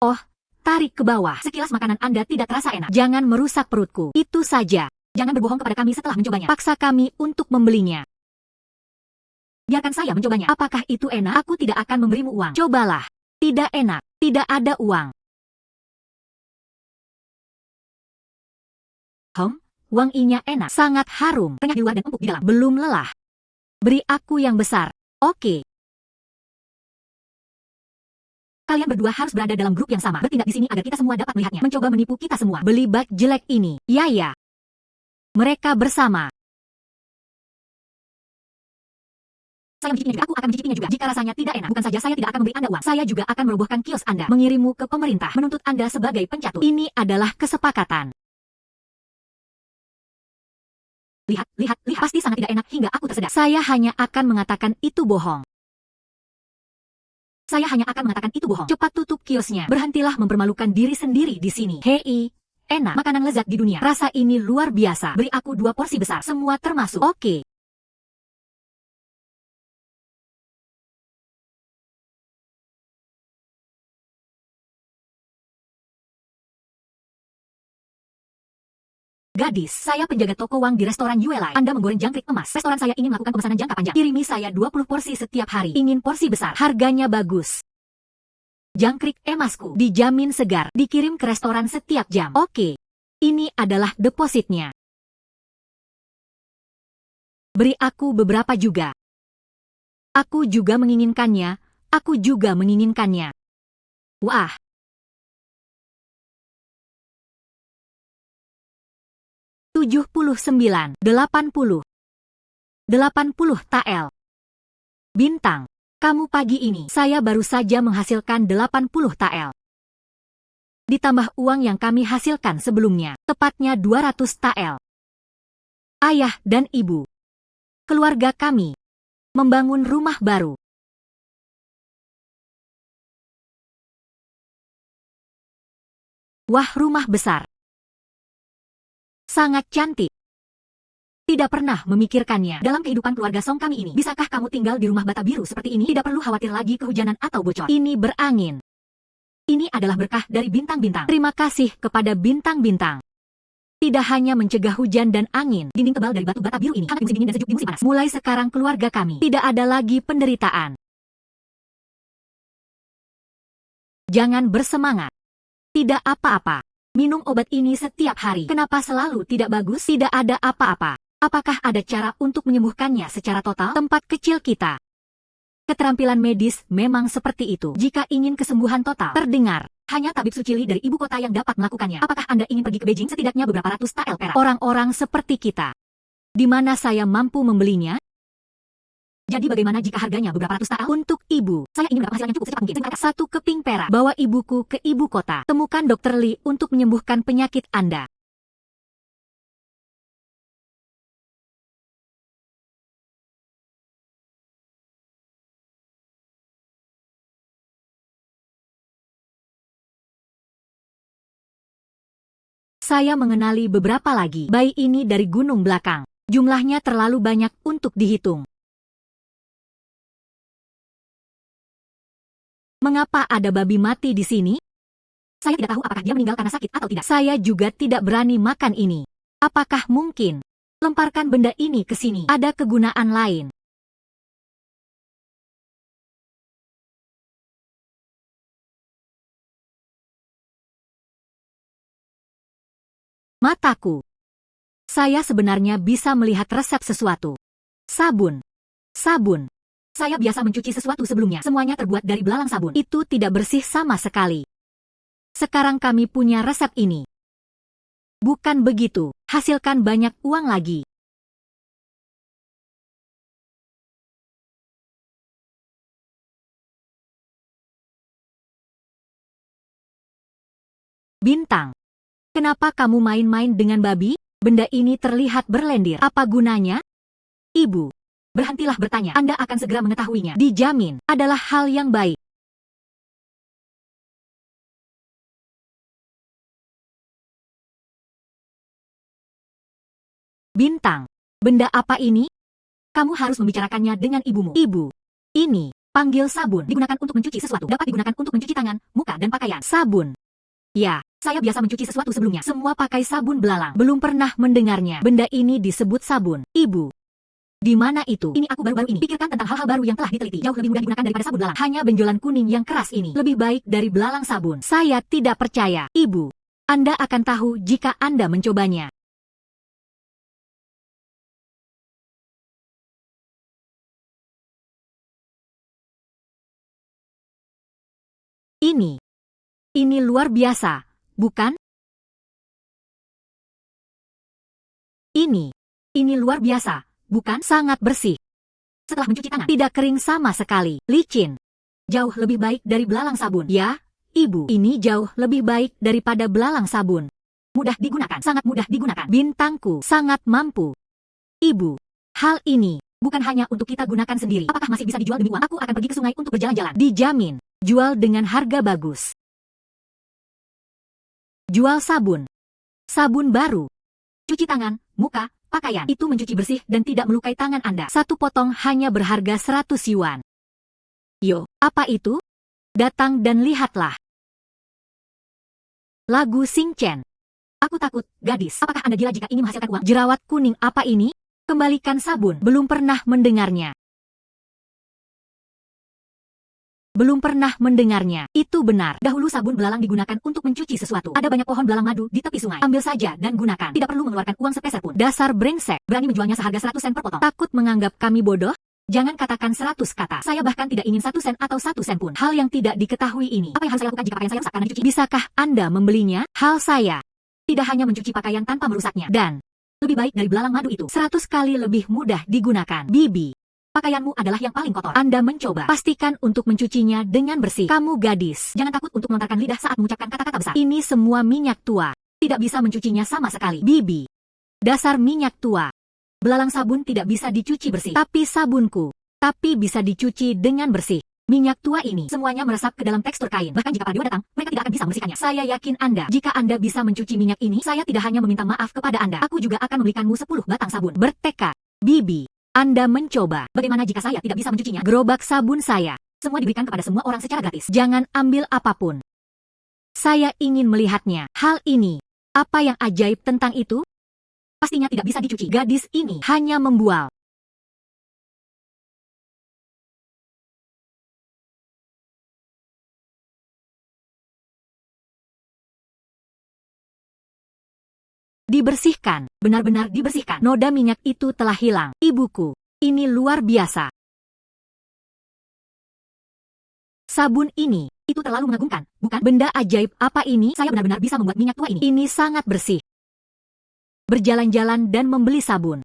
Oh, tarik ke bawah. Sekilas makanan Anda tidak terasa enak. Jangan merusak perutku. Itu saja. Jangan berbohong kepada kami setelah mencobanya. Paksa kami untuk membelinya. Biarkan saya mencobanya. Apakah itu enak? Aku tidak akan memberimu uang. Cobalah. Tidak enak. Tidak ada uang. Wanginya enak. Sangat harum. Renyah di luar dan empuk di dalam. Belum lelah. Beri aku yang besar. Oke. Kalian berdua harus berada dalam grup yang sama. Bertindak di sini agar kita semua dapat melihatnya. Mencoba menipu kita semua. Beli bag jelek ini. Ya. Mereka bersama. Saya mencicipinya juga. Aku akan mencicipinya juga. Jika rasanya tidak enak, bukan saja saya tidak akan memberi Anda uang, saya juga akan merobohkan kios Anda, mengirimmu ke pemerintah, menuntut Anda sebagai pencatut. Ini adalah kesepakatan. Lihat, pasti sangat tidak enak hingga aku tersedak. Saya hanya akan mengatakan itu bohong. Cepat tutup kiosnya. Berhentilah mempermalukan diri sendiri di sini. Hei, enak, makanan lezat di dunia. Rasa ini luar biasa. Beri aku 2 porsi besar, semua termasuk. Oke. Gadis, saya penjaga toko Wang di restoran Yuelai. Anda menggoreng jangkrik emas. Restoran saya ingin melakukan pemesanan jangka panjang. Kirimi saya 20 porsi setiap hari. Ingin porsi besar. Harganya bagus. Jangkrik emasku dijamin segar. Dikirim ke restoran setiap jam. Oke. Ini adalah depositnya. Beri aku beberapa juga. Aku juga menginginkannya. Wah. 79, 80 TL. Bintang, kamu pagi ini, saya baru saja menghasilkan 80 TL. Ditambah uang yang kami hasilkan sebelumnya, tepatnya 200 TL. Ayah dan ibu, keluarga kami, membangun rumah baru. Wah, rumah besar. Sangat cantik. Tidak pernah memikirkannya dalam kehidupan keluarga Song kami ini. Bisakah kamu tinggal di rumah bata biru seperti ini? Tidak perlu khawatir lagi kehujanan atau bocor. Ini berangin. Ini adalah berkah dari bintang-bintang. Terima kasih kepada bintang-bintang. Tidak hanya mencegah hujan dan angin, dinding tebal dari batu bata biru ini hangat di musim dingin dan sejuk di musim panas. Mulai sekarang keluarga kami tidak ada lagi penderitaan. Jangan bersemangat. Tidak apa-apa. Minum obat ini setiap hari. Kenapa selalu tidak bagus? Tidak ada apa-apa. Apakah ada cara untuk menyembuhkannya secara total? Tempat kecil kita. Keterampilan medis memang seperti itu. Jika ingin kesembuhan total, terdengar. Hanya tabib Sucili dari ibu kota yang dapat melakukannya. Apakah Anda ingin pergi ke Beijing? Setidaknya beberapa ratus TL perak. Orang-orang seperti kita. Di mana saya mampu membelinya? Jadi bagaimana jika harganya beberapa ratus TL? Untuk ibu, saya ingin mendapat hasil yang cukup secepat mungkin. Satu keping perak. Bawa ibuku ke ibu kota. Temukan Dr. Lee untuk menyembuhkan penyakit Anda. Saya mengenali beberapa lagi. Bayi ini dari gunung belakang. Jumlahnya terlalu banyak untuk dihitung. Mengapa ada babi mati di sini? Saya tidak tahu apakah dia meninggal karena sakit atau tidak. Saya juga tidak berani makan ini. Apakah mungkin? Lemparkan benda ini ke sini. Ada kegunaan lain. Mataku. Saya sebenarnya bisa melihat resep sesuatu. Sabun. Sabun. Saya biasa mencuci sesuatu sebelumnya. Semuanya terbuat dari belalang sabun. Itu tidak bersih sama sekali. Sekarang kami punya resep ini. Bukan begitu. Hasilkan banyak uang lagi. Bintang. Kenapa kamu main-main dengan babi? Benda ini terlihat berlendir. Apa gunanya? Ibu. Berhentilah bertanya. Anda akan segera mengetahuinya. Dijamin. Adalah hal yang baik. Bintang. Benda apa ini? Kamu harus membicarakannya dengan ibumu. Ibu. Ini. Panggil sabun. Digunakan untuk mencuci sesuatu. Dapat digunakan untuk mencuci tangan, muka, dan pakaian. Sabun. Ya, saya biasa mencuci sesuatu sebelumnya. Semua pakai sabun belalang. Belum pernah mendengarnya. Benda ini disebut sabun. Ibu. Di mana itu? Ini aku baru-baru ini. Pikirkan tentang hal-hal baru yang telah diteliti. Jauh lebih mudah digunakan daripada sabun belalang. Hanya benjolan kuning yang keras ini. Lebih baik dari belalang sabun. Saya tidak percaya. Ibu. Anda akan tahu jika Anda mencobanya. Ini luar biasa, bukan? Ini luar biasa, bukan? Sangat bersih. Setelah mencuci tangan, tidak kering sama sekali. Licin. Jauh lebih baik dari belalang sabun. Ya, Ibu, ini jauh lebih baik daripada belalang sabun. Mudah digunakan, sangat mudah digunakan. Bintangku sangat mampu. Ibu, hal ini bukan hanya untuk kita gunakan sendiri. Apakah masih bisa dijual demi uang? Aku akan pergi ke sungai untuk berjalan-jalan. Dijamin. Jual dengan harga bagus. Jual sabun. Sabun baru. Cuci tangan, muka, pakaian. Itu mencuci bersih dan tidak melukai tangan Anda. Satu potong hanya berharga 100 yuan. Yo, apa itu? Datang dan lihatlah. Lagu Xing Chen. Aku takut, gadis. Apakah Anda gila jika ini menghasilkan uang? Jerawat kuning apa ini? Kembalikan sabun. Belum pernah mendengarnya. Belum pernah mendengarnya. Itu benar. Dahulu sabun belalang digunakan untuk mencuci sesuatu. Ada banyak pohon belalang madu di tepi sungai. Ambil saja dan gunakan. Tidak perlu mengeluarkan uang sepeser pun. Dasar brengsek. Berani menjualnya seharga 100 sen per potong. Takut menganggap kami bodoh? Jangan katakan 100 kata. Saya bahkan tidak ingin 1 sen atau 1 sen pun. Hal yang tidak diketahui ini. Apa yang harus saya lakukan jika pakaian saya rusak karena dicuci? Bisakah Anda membelinya? Hal saya tidak hanya mencuci pakaian tanpa merusaknya. Dan lebih baik dari belalang madu itu. 100 kali lebih mudah digunakan. Bibi. Pakaianmu adalah yang paling kotor. Anda mencoba. Pastikan untuk mencucinya dengan bersih. Kamu gadis. Jangan takut untuk melontarkan lidah saat mengucapkan kata-kata besar. Ini semua minyak tua. Tidak bisa mencucinya sama sekali. Bibi. Dasar minyak tua. Belalang sabun tidak bisa dicuci bersih. Tapi sabunku. Tapi bisa dicuci dengan bersih. Minyak tua ini semuanya meresap ke dalam tekstur kain. Bahkan jika para dewa datang, mereka tidak akan bisa membersihkannya. Saya yakin Anda. Jika Anda bisa mencuci minyak ini, saya tidak hanya meminta maaf kepada Anda. Aku juga akan membelikanmu 10 batang sabun. Bertekad. Bibi. Anda mencoba. Bagaimana jika saya tidak bisa mencucinya? Gerobak sabun saya. Semua diberikan kepada semua orang secara gratis. Jangan ambil apapun. Saya ingin melihatnya. Hal ini. Apa yang ajaib tentang itu? Pastinya tidak bisa dicuci. Gadis ini hanya membual. Dibersihkan. Benar-benar dibersihkan. Noda minyak itu telah hilang. Ibuku. Ini luar biasa. Sabun ini, itu terlalu mengagumkan, bukan? Benda ajaib apa ini? Saya benar-benar bisa membuat minyak tua ini. Ini sangat bersih. Berjalan-jalan dan membeli sabun.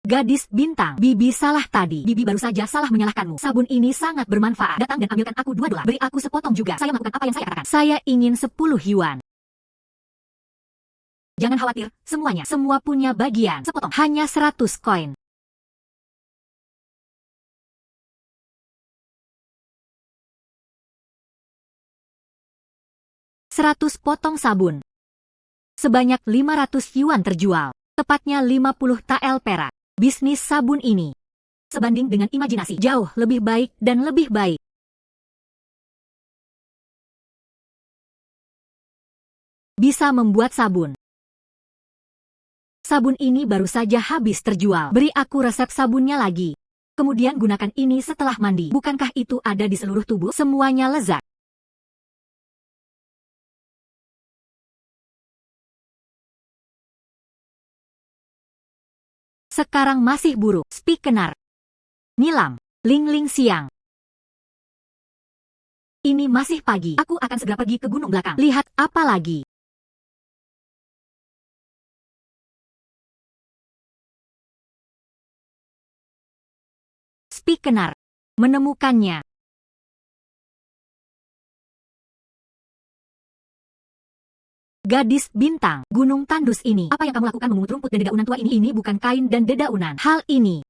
Gadis bintang, Bibi salah tadi. Bibi baru saja salah menyalahkanmu. Sabun ini sangat bermanfaat. Datang dan ambilkan aku 2 dolar. Beri aku sepotong juga. Saya melakukan apa yang saya katakan. Saya ingin 10 yuan. Jangan khawatir, semuanya. Semua punya bagian. Sepotong. Hanya 100 koin. Seratus potong sabun. Sebanyak 500 yuan terjual. Tepatnya 50 tael perak. Bisnis sabun ini sebanding dengan imajinasi. Jauh lebih baik dan lebih baik. Bisa membuat sabun. Sabun ini baru saja habis terjual. Beri aku resep sabunnya lagi. Kemudian gunakan ini setelah mandi. Bukankah itu ada di seluruh tubuh? Semuanya lezat. Sekarang masih buruk. Spikenar. Nilam. Ling-ling siang. Ini masih pagi. Aku akan segera pergi ke gunung belakang. Lihat apa lagi. Spikenar. Menemukannya. Gadis bintang, gunung tandus ini. Apa yang kamu lakukan memungut rumput dan dedaunan tua ini? Ini bukan kain dan dedaunan. Hal ini.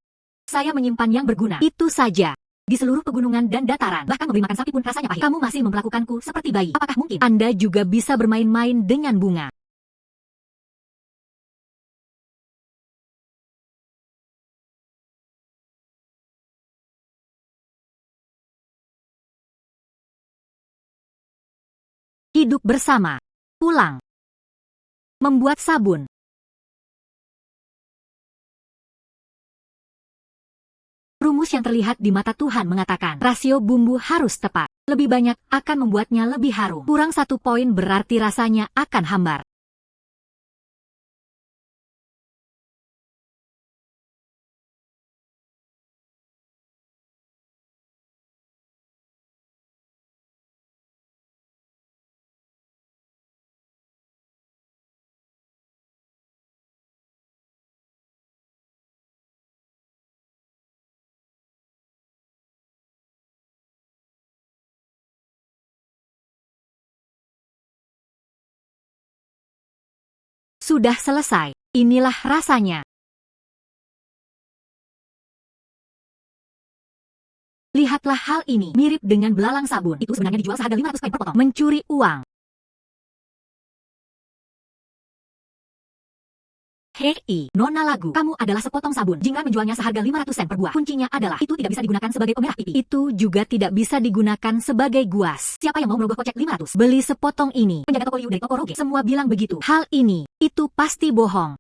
Saya menyimpan yang berguna. Itu saja. Di seluruh pegunungan dan dataran. Bahkan memberi makan sapi pun rasanya pahit. Kamu masih memperlakukanku seperti bayi. Apakah mungkin Anda juga bisa bermain-main dengan bunga? Hidup bersama. Pulang. Membuat sabun. Rumus yang terlihat di mata Tuhan mengatakan, rasio bumbu harus tepat. Lebih banyak akan membuatnya lebih harum. Kurang 1 poin berarti rasanya akan hambar. Sudah selesai. Inilah rasanya. Lihatlah hal ini. Mirip dengan belalang sabun. Itu sebenarnya dijual seharga 500 koin per potong. Mencuri uang. Hei, Nona Lagu, kamu adalah sepotong sabun. Jingga menjualnya seharga 500 sen per buah. Kuncinya adalah, itu tidak bisa digunakan sebagai pemerah pipi. Itu juga tidak bisa digunakan sebagai guas. Siapa yang mau merogoh kocek 500? Beli sepotong ini. Penjaga toko Liu dari toko Roge. Semua bilang begitu. Hal ini, itu pasti bohong.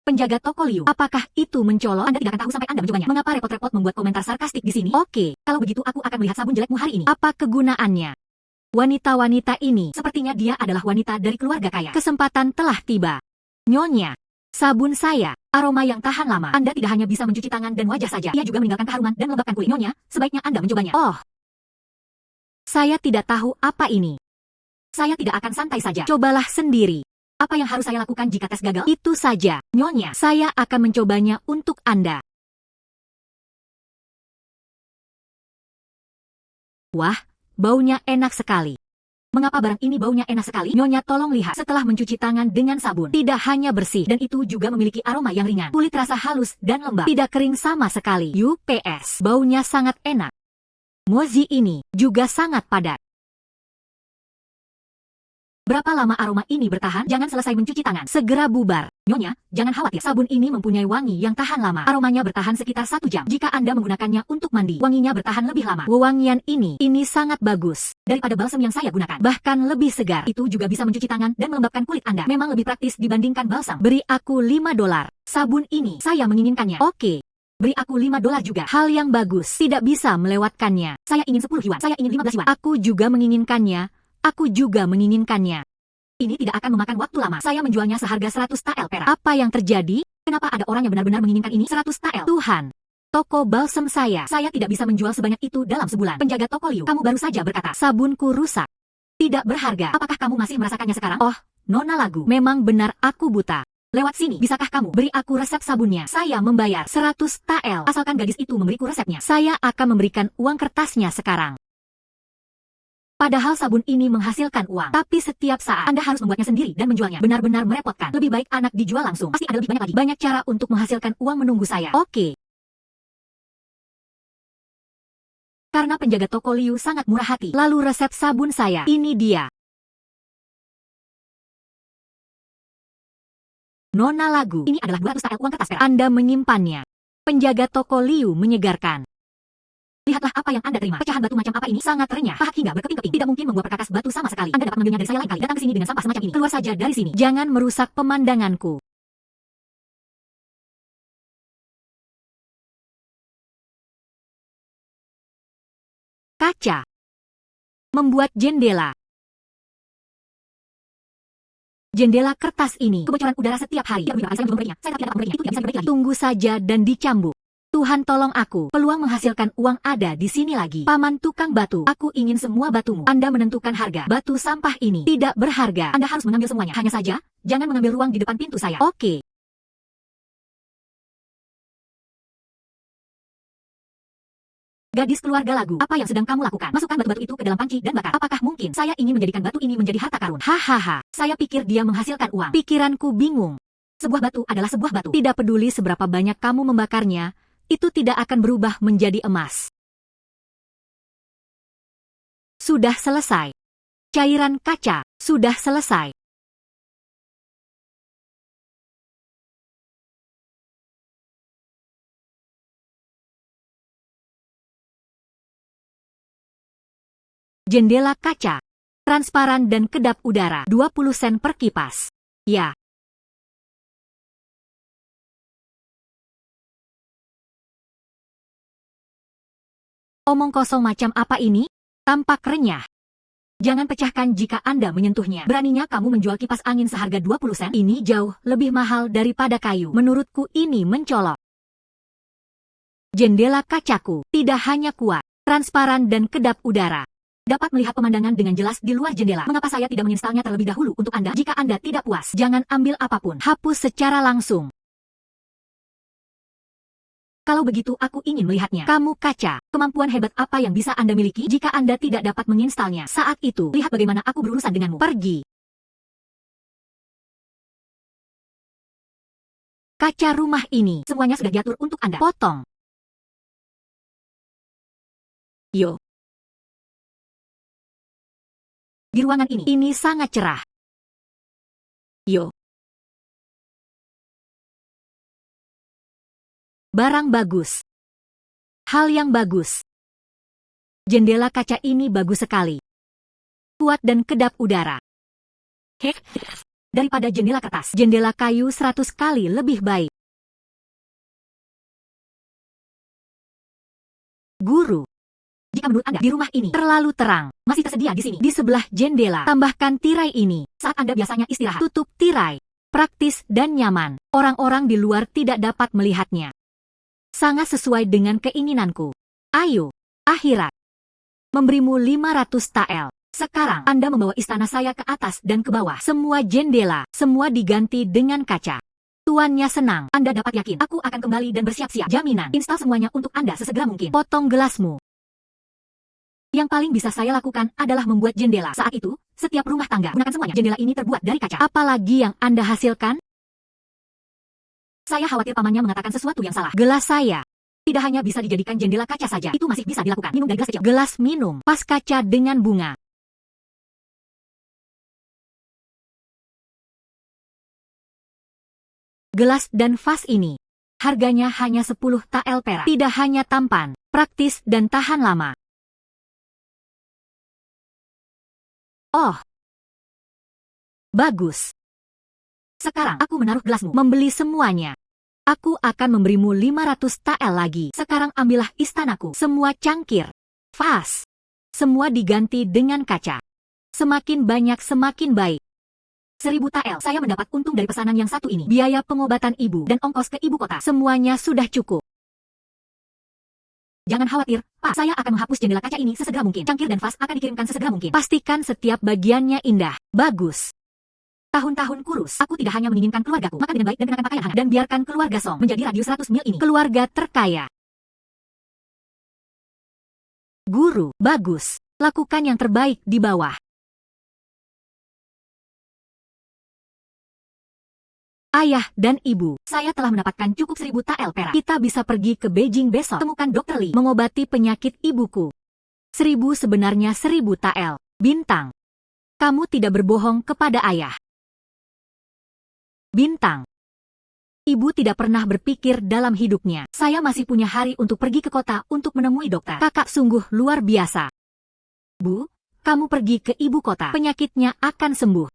Penjaga toko Liu, apakah itu mencolok? Anda tidak akan tahu sampai Anda mencobanya. Mengapa repot-repot membuat komentar sarkastik di sini? Oke, kalau begitu aku akan melihat sabun jelekmu hari ini. Apa kegunaannya? Wanita-wanita ini, sepertinya dia adalah wanita dari keluarga kaya. Kesempatan telah tiba. Nyonya, sabun saya, aroma yang tahan lama. Anda tidak hanya bisa mencuci tangan dan wajah saja, ia juga meninggalkan keharuman dan melembabkan kulit. Nyonya, sebaiknya Anda mencobanya. Oh, saya tidak tahu apa ini. Saya tidak akan santai saja. Cobalah sendiri. Apa yang harus saya lakukan jika tes gagal? Itu saja. Nyonya, saya akan mencobanya untuk Anda. Wah, baunya enak sekali. Mengapa barang ini baunya enak sekali? Nyonya, tolong lihat. Setelah mencuci tangan dengan sabun, tidak hanya bersih, dan itu juga memiliki aroma yang ringan. Kulit terasa halus dan lembab, tidak kering sama sekali. UPS, baunya sangat enak. Mozi ini juga sangat padat. Berapa lama aroma ini bertahan? Jangan selesai mencuci tangan segera bubar. Nyonya, jangan khawatir. Sabun ini mempunyai wangi yang tahan lama. Aromanya bertahan sekitar 1 jam. Jika Anda menggunakannya untuk mandi, wanginya bertahan lebih lama. Wewangian ini sangat bagus. Daripada balsam yang saya gunakan. Bahkan lebih segar. Itu juga bisa mencuci tangan dan melembabkan kulit Anda. Memang lebih praktis dibandingkan balsam. Beri aku $5. Sabun ini, saya menginginkannya. Oke. Beri aku $5 juga. Hal yang bagus. Tidak bisa melewatkannya. Saya ingin 10 yuan. Saya ingin 15 yuan. Aku juga menginginkannya. Aku juga menginginkannya. Ini tidak akan memakan waktu lama. Saya menjualnya seharga 100 tael perak. Apa yang terjadi? Kenapa ada orang yang benar-benar menginginkan ini? 100 tael. Tuhan. Toko balsam saya tidak bisa menjual sebanyak itu dalam sebulan. Penjaga toko Liu, kamu baru saja berkata, sabunku rusak. Tidak berharga. Apakah kamu masih merasakannya sekarang? Oh, Nona Lagu, memang benar aku buta. Lewat sini, bisakah kamu beri aku resep sabunnya? Saya membayar 100 tael. Asalkan gadis itu memberiku resepnya. Saya akan memberikan uang kertasnya sekarang. Padahal sabun ini menghasilkan uang. Tapi setiap saat Anda harus membuatnya sendiri dan menjualnya. Benar-benar merepotkan. Lebih baik anak dijual langsung. Pasti ada lebih banyak lagi. Banyak cara untuk menghasilkan uang menunggu saya. Oke. Karena penjaga toko Liu sangat murah hati. Lalu resep sabun saya. Ini dia. Nona Lagu. Ini adalah 200 tael uang kertas perak. Anda menyimpannya. Penjaga toko Liu menyegarkan. Lihatlah apa yang Anda terima. Pecahan batu macam apa ini? Sangat renyah. Pahak hingga berkeping-keping. Tidak mungkin membuat perkakas batu sama sekali. Anda dapat mengambilnya dari saya lain kali. Datang ke sini dengan sampah semacam ini. Keluar saja dari sini. Jangan merusak pemandanganku. Kaca. Membuat jendela. Jendela kertas ini. Kebocoran udara setiap hari. Saya belum memberinya. Saya tidak dapat memberinya. Itu tidak bisa dibalik lagi. Tunggu saja dan dicambuk. Tuhan tolong aku. Peluang menghasilkan uang ada di sini lagi. Paman tukang batu. Aku ingin semua batumu. Anda menentukan harga. Batu sampah ini tidak berharga. Anda harus mengambil semuanya. Hanya saja, jangan mengambil ruang di depan pintu saya. Oke. Gadis keluarga Lagu, apa yang sedang kamu lakukan? Masukkan batu-batu itu ke dalam panci dan bakar. Apakah mungkin saya ingin menjadikan batu ini menjadi harta karun? Hahaha. Saya pikir dia menghasilkan uang. Pikiranku bingung. Sebuah batu adalah sebuah batu. Tidak peduli seberapa banyak kamu membakarnya, itu tidak akan berubah menjadi emas. Sudah selesai. Cairan kaca sudah selesai. Jendela kaca, transparan dan kedap udara, 20 sen per kipas. Ya. Omong kosong macam apa ini? Tampak renyah. Jangan pecahkan jika Anda menyentuhnya. Beraninya kamu menjual kipas angin seharga 20 sen? Ini jauh lebih mahal daripada kayu. Menurutku ini mencolok. Jendela kacaku tidak hanya kuat, transparan dan kedap udara. Dapat melihat pemandangan dengan jelas di luar jendela. Mengapa saya tidak menginstalnya terlebih dahulu untuk Anda? Jika Anda tidak puas, jangan ambil apapun. Hapus secara langsung. Kalau begitu aku ingin melihatnya. Kamu kaca, kemampuan hebat apa yang bisa Anda miliki jika Anda tidak dapat menginstalnya? Saat itu, lihat bagaimana aku berurusan denganmu. Pergi. Kaca rumah ini, semuanya sudah diatur untuk Anda. Potong. Yo. Di ruangan ini sangat cerah. Yo. Barang bagus. Hal yang bagus. Jendela kaca ini bagus sekali. Kuat dan kedap udara. Heh, daripada jendela kertas. Jendela kayu 100 kali lebih baik. Guru. Jika menurut Anda di rumah ini terlalu terang, masih tersedia di sini, di sebelah jendela. Tambahkan tirai ini. Saat Anda biasanya istirahat, tutup tirai. Praktis dan nyaman. Orang-orang di luar tidak dapat melihatnya. Sangat sesuai dengan keinginanku. Ayo, akhirat. Memberimu 500 tael. Sekarang Anda membawa istana saya ke atas dan ke bawah. Semua jendela, semua diganti dengan kaca. Tuannya senang. Anda dapat yakin, aku akan kembali dan bersiap-siap. Jaminan, install semuanya untuk Anda sesegera mungkin. Potong gelasmu. Yang paling bisa saya lakukan adalah membuat jendela. Saat itu, setiap rumah tangga gunakan semuanya. Jendela ini terbuat dari kaca. Apalagi yang Anda hasilkan? Saya khawatir pamannya mengatakan sesuatu yang salah. Gelas saya tidak hanya bisa dijadikan jendela kaca saja. Itu masih bisa dilakukan. Minum dari gelas kecil. Gelas minum, vas kaca dengan bunga. Gelas dan vas ini, harganya hanya 10 tael perak. Tidak hanya tampan, praktis dan tahan lama. Oh, bagus. Sekarang aku menaruh gelasmu, membeli semuanya. Aku akan memberimu 500 tael lagi. Sekarang ambillah istanaku. Semua cangkir, vas, semua diganti dengan kaca. Semakin banyak semakin baik. 1000 tael saya mendapat untung dari pesanan yang satu ini. Biaya pengobatan ibu dan ongkos ke ibu kota. Semuanya sudah cukup. Jangan khawatir, Pak. Saya akan menghapus jendela kaca ini sesegera mungkin. Cangkir dan vas akan dikirimkan sesegera mungkin. Pastikan setiap bagiannya indah. Bagus. Tahun-tahun kurus, aku tidak hanya menginginkan keluargaku makan dengan baik dan kenakan pakaian hangat, dan biarkan keluarga Song menjadi radius 100 mil ini keluarga terkaya. Guru, bagus. Lakukan yang terbaik di bawah. Ayah dan ibu, saya telah mendapatkan cukup 1000 tael perak. Kita bisa pergi ke Beijing besok. Temukan Dr. Li, mengobati penyakit ibuku. 1000 sebenarnya 1000 tael. Bintang. Kamu tidak berbohong kepada ayah. Bintang. Ibu tidak pernah berpikir dalam hidupnya. Saya masih punya hari untuk pergi ke kota untuk menemui dokter. Kakak sungguh luar biasa. Bu, kamu pergi ke ibu kota. Penyakitnya akan sembuh.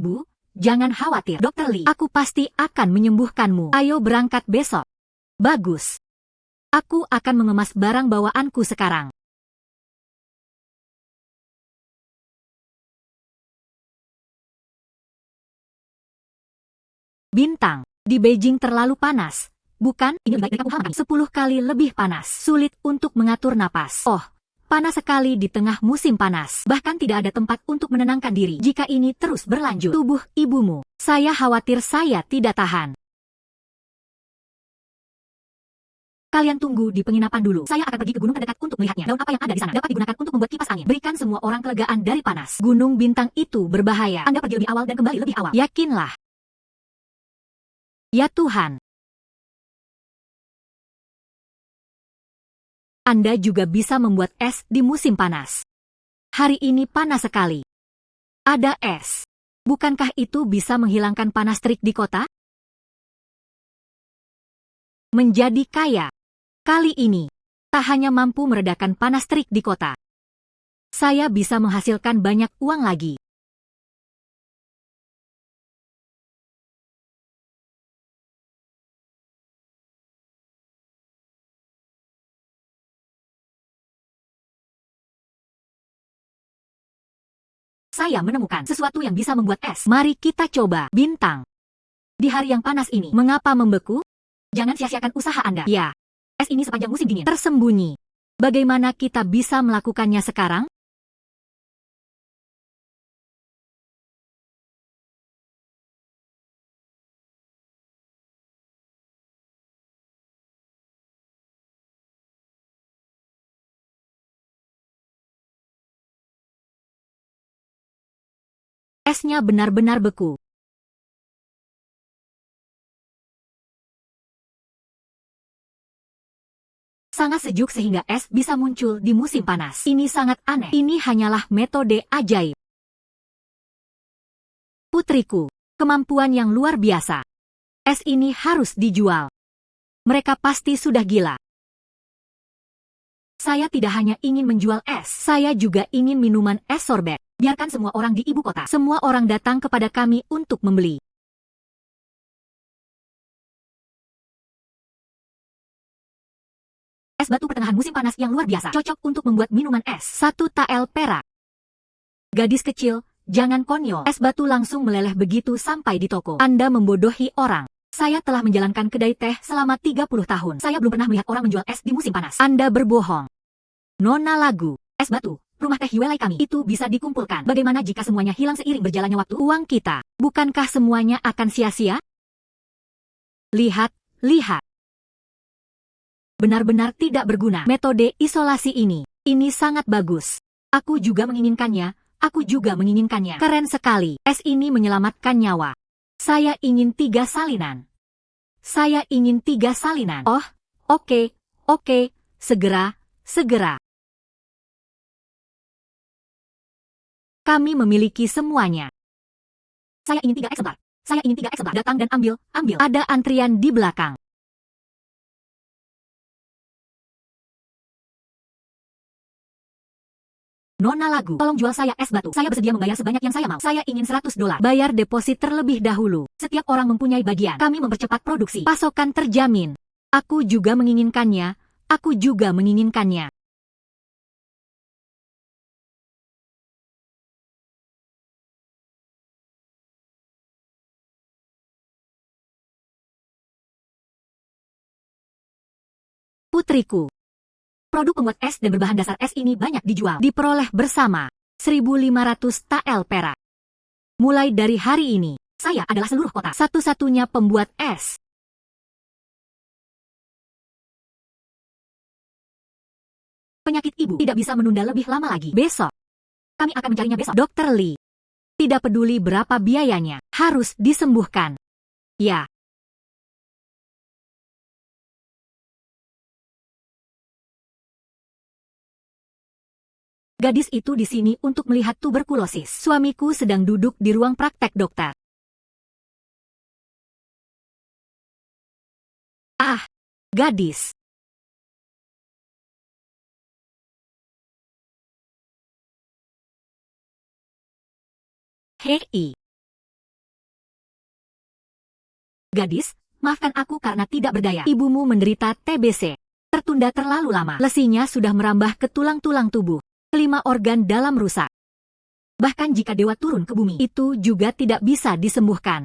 Bu, jangan khawatir. Dokter Li, aku pasti akan menyembuhkanmu. Ayo berangkat besok. Bagus. Aku akan mengemas barang bawaanku sekarang. Bintang, di Beijing terlalu panas. Bukan, ini lebih baik dari kamu makan. 10 kali lebih panas. Sulit untuk mengatur napas. Oh, panas sekali di tengah musim panas. Bahkan tidak ada tempat untuk menenangkan diri. Jika ini terus berlanjut, tubuh ibumu, saya khawatir saya tidak tahan. Kalian tunggu di penginapan dulu. Saya akan pergi ke gunung terdekat untuk melihatnya. Daun apa yang ada di sana dapat digunakan untuk membuat kipas angin. Berikan semua orang kelegaan dari panas. Gunung bintang itu berbahaya. Anda pergi lebih awal dan kembali lebih awal. Yakinlah. Ya Tuhan. Anda juga bisa membuat es di musim panas. Hari ini panas sekali. Ada es. Bukankah itu bisa menghilangkan panas terik di kota? Menjadi kaya. Kali ini, tak hanya mampu meredakan panas terik di kota. Saya bisa menghasilkan banyak uang lagi. Saya menemukan sesuatu yang bisa membuat es. Mari kita coba. Bintang. Di hari yang panas ini, mengapa membeku? Jangan sia-siakan usaha Anda. Ya, es ini sepanjang musim dingin. Tersembunyi. Bagaimana kita bisa melakukannya sekarang? Esnya benar-benar beku. Sangat sejuk sehingga es bisa muncul di musim panas. Ini sangat aneh. Ini hanyalah metode ajaib. Putriku, kemampuan yang luar biasa. Es ini harus dijual. Mereka pasti sudah gila. Saya tidak hanya ingin menjual es, saya juga ingin minuman es sorbet. Biarkan semua orang di ibu kota. Semua orang datang kepada kami untuk membeli. Es batu pertengahan musim panas yang luar biasa. Cocok untuk membuat minuman es. 1 tael perak. Gadis kecil, jangan konyol. Es batu langsung meleleh begitu sampai di toko. Anda membodohi orang. Saya telah menjalankan kedai teh selama 30 tahun. Saya belum pernah melihat orang menjual es di musim panas. Anda berbohong. Nona Lagu, es batu, rumah teh Yuelai kami, itu bisa dikumpulkan. Bagaimana jika semuanya hilang seiring berjalannya waktu? Uang kita, bukankah semuanya akan sia-sia? Lihat, lihat. Benar-benar tidak berguna. Metode isolasi ini sangat bagus. Aku juga menginginkannya, aku juga menginginkannya. Keren sekali, es ini menyelamatkan nyawa. Saya ingin 3 salinan. Saya ingin 3 salinan. Oh, oke, segera. Kami memiliki semuanya. Saya ingin 3 eksemplar. Saya ingin 3 eksemplar. Datang dan ambil. Ada antrian di belakang. Nona Lagu, tolong jual saya es batu. Saya bersedia membayar sebanyak yang saya mau. Saya ingin $100. Bayar deposit terlebih dahulu. Setiap orang mempunyai bagian. Kami mempercepat produksi. Pasokan terjamin. Aku juga menginginkannya. Aku juga menginginkannya. Putriku. Produk pembuat es dan berbahan dasar es ini banyak dijual. Diperoleh bersama 1.500 tael perak. Mulai dari hari ini, saya adalah seluruh kota satu-satunya pembuat es. Penyakit ibu tidak bisa menunda lebih lama lagi. Besok. Kami akan mencarinya besok. Dr. Lee. Tidak peduli berapa biayanya, harus disembuhkan. Ya. Gadis itu di sini untuk melihat tuberkulosis. Suamiku sedang duduk di ruang praktek dokter. Ah, gadis. Hei. Gadis, maafkan aku karena tidak berdaya. Ibumu menderita TBC. Tertunda terlalu lama. Lesinya sudah merambah ke tulang-tulang tubuh. 5 organ dalam rusak. Bahkan jika dewa turun ke bumi, itu juga tidak bisa disembuhkan.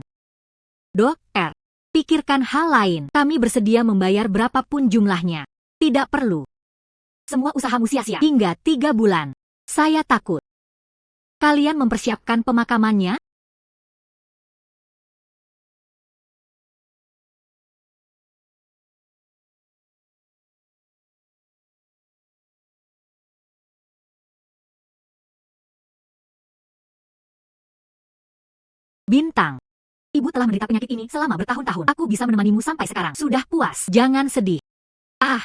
Dokter, pikirkan hal lain. Kami bersedia membayar berapapun jumlahnya. Tidak perlu. Semua usahamu sia-sia. Hingga 3 bulan. Saya takut. Kalian mempersiapkan pemakamannya? Bintang. Ibu telah menderita penyakit ini selama bertahun-tahun. Aku bisa menemanimu sampai sekarang. Sudah puas. Jangan sedih. Ah.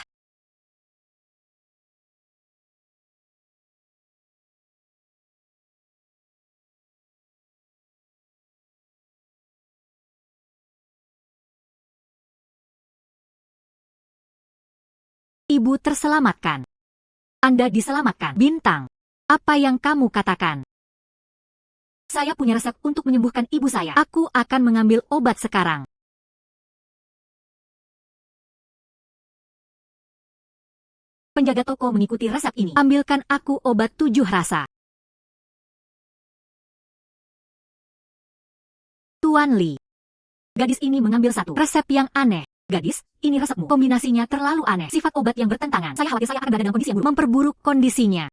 Ibu terselamatkan. Anda diselamatkan. Bintang. Apa yang kamu katakan? Saya punya resep untuk menyembuhkan ibu saya. Aku akan mengambil obat sekarang. Penjaga toko mengikuti resep ini. Ambilkan aku obat 7 rasa. Tuan Lee. Gadis ini mengambil 1 resep yang aneh. Gadis, ini resepmu. Kombinasinya terlalu aneh. Sifat obat yang bertentangan. Saya khawatir saya akan berada dalam kondisi yang buruk. Memperburuk kondisinya.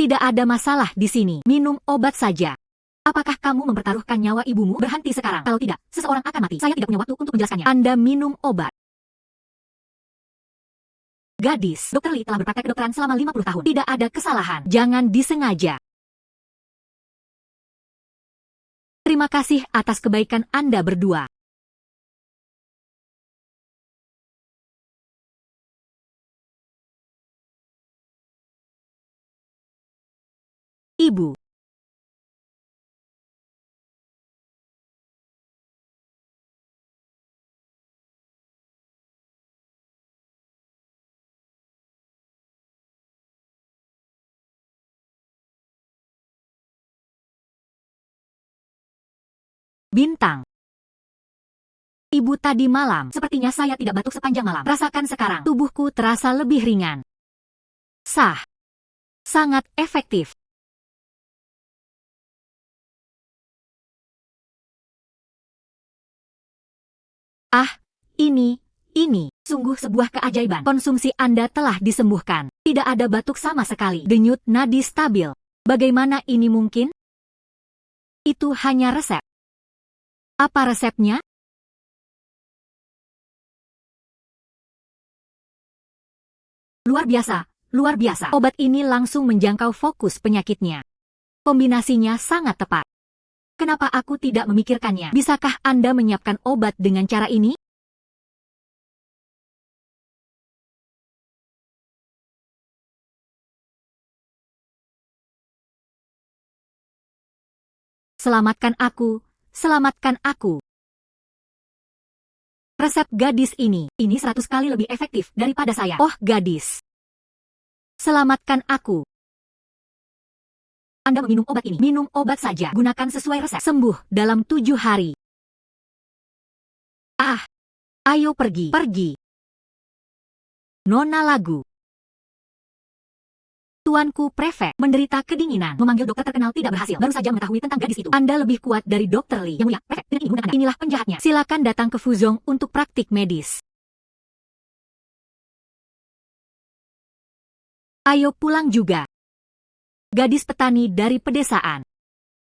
Tidak ada masalah di sini. Minum obat saja. Apakah kamu mempertaruhkan nyawa ibumu? Berhenti sekarang. Kalau tidak, seseorang akan mati. Saya tidak punya waktu untuk menjelaskannya. Anda minum obat. Gadis, Dr. Lee telah berpraktek kedokteran selama 50 tahun. Tidak ada kesalahan. Jangan disengaja. Terima kasih atas kebaikan Anda berdua. Ibu. Bintang. Ibu, tadi malam, sepertinya saya tidak batuk sepanjang malam. Rasakan sekarang, tubuhku terasa lebih ringan. Sah. Sangat efektif. Ah, ini, sungguh sebuah keajaiban. Konsumsi Anda telah disembuhkan. Tidak ada batuk sama sekali. Denyut nadi stabil. Bagaimana ini mungkin? Itu hanya resep. Apa resepnya? Luar biasa, luar biasa. Obat ini langsung menjangkau fokus penyakitnya. Kombinasinya sangat tepat. Kenapa aku tidak memikirkannya? Bisakah Anda menyiapkan obat dengan cara ini? Selamatkan aku, selamatkan aku. Resep gadis ini 100 kali lebih efektif daripada saya. Oh gadis. Selamatkan aku. Anda meminum obat ini. Minum obat saja. Gunakan sesuai resep. Sembuh dalam 7 hari. Ah, ayo pergi. Pergi. Nona lagu. Tuanku prefek menderita kedinginan. Memanggil dokter terkenal tidak berhasil. Baru saja mengetahui tentang gadis itu. Anda lebih kuat dari Dokter Lee. Yang mulia, prefek, tidak ingin menggunakan Anda. Inilah penjahatnya. Silakan datang ke Fuzhong untuk praktik medis. Ayo pulang juga. Gadis petani dari pedesaan.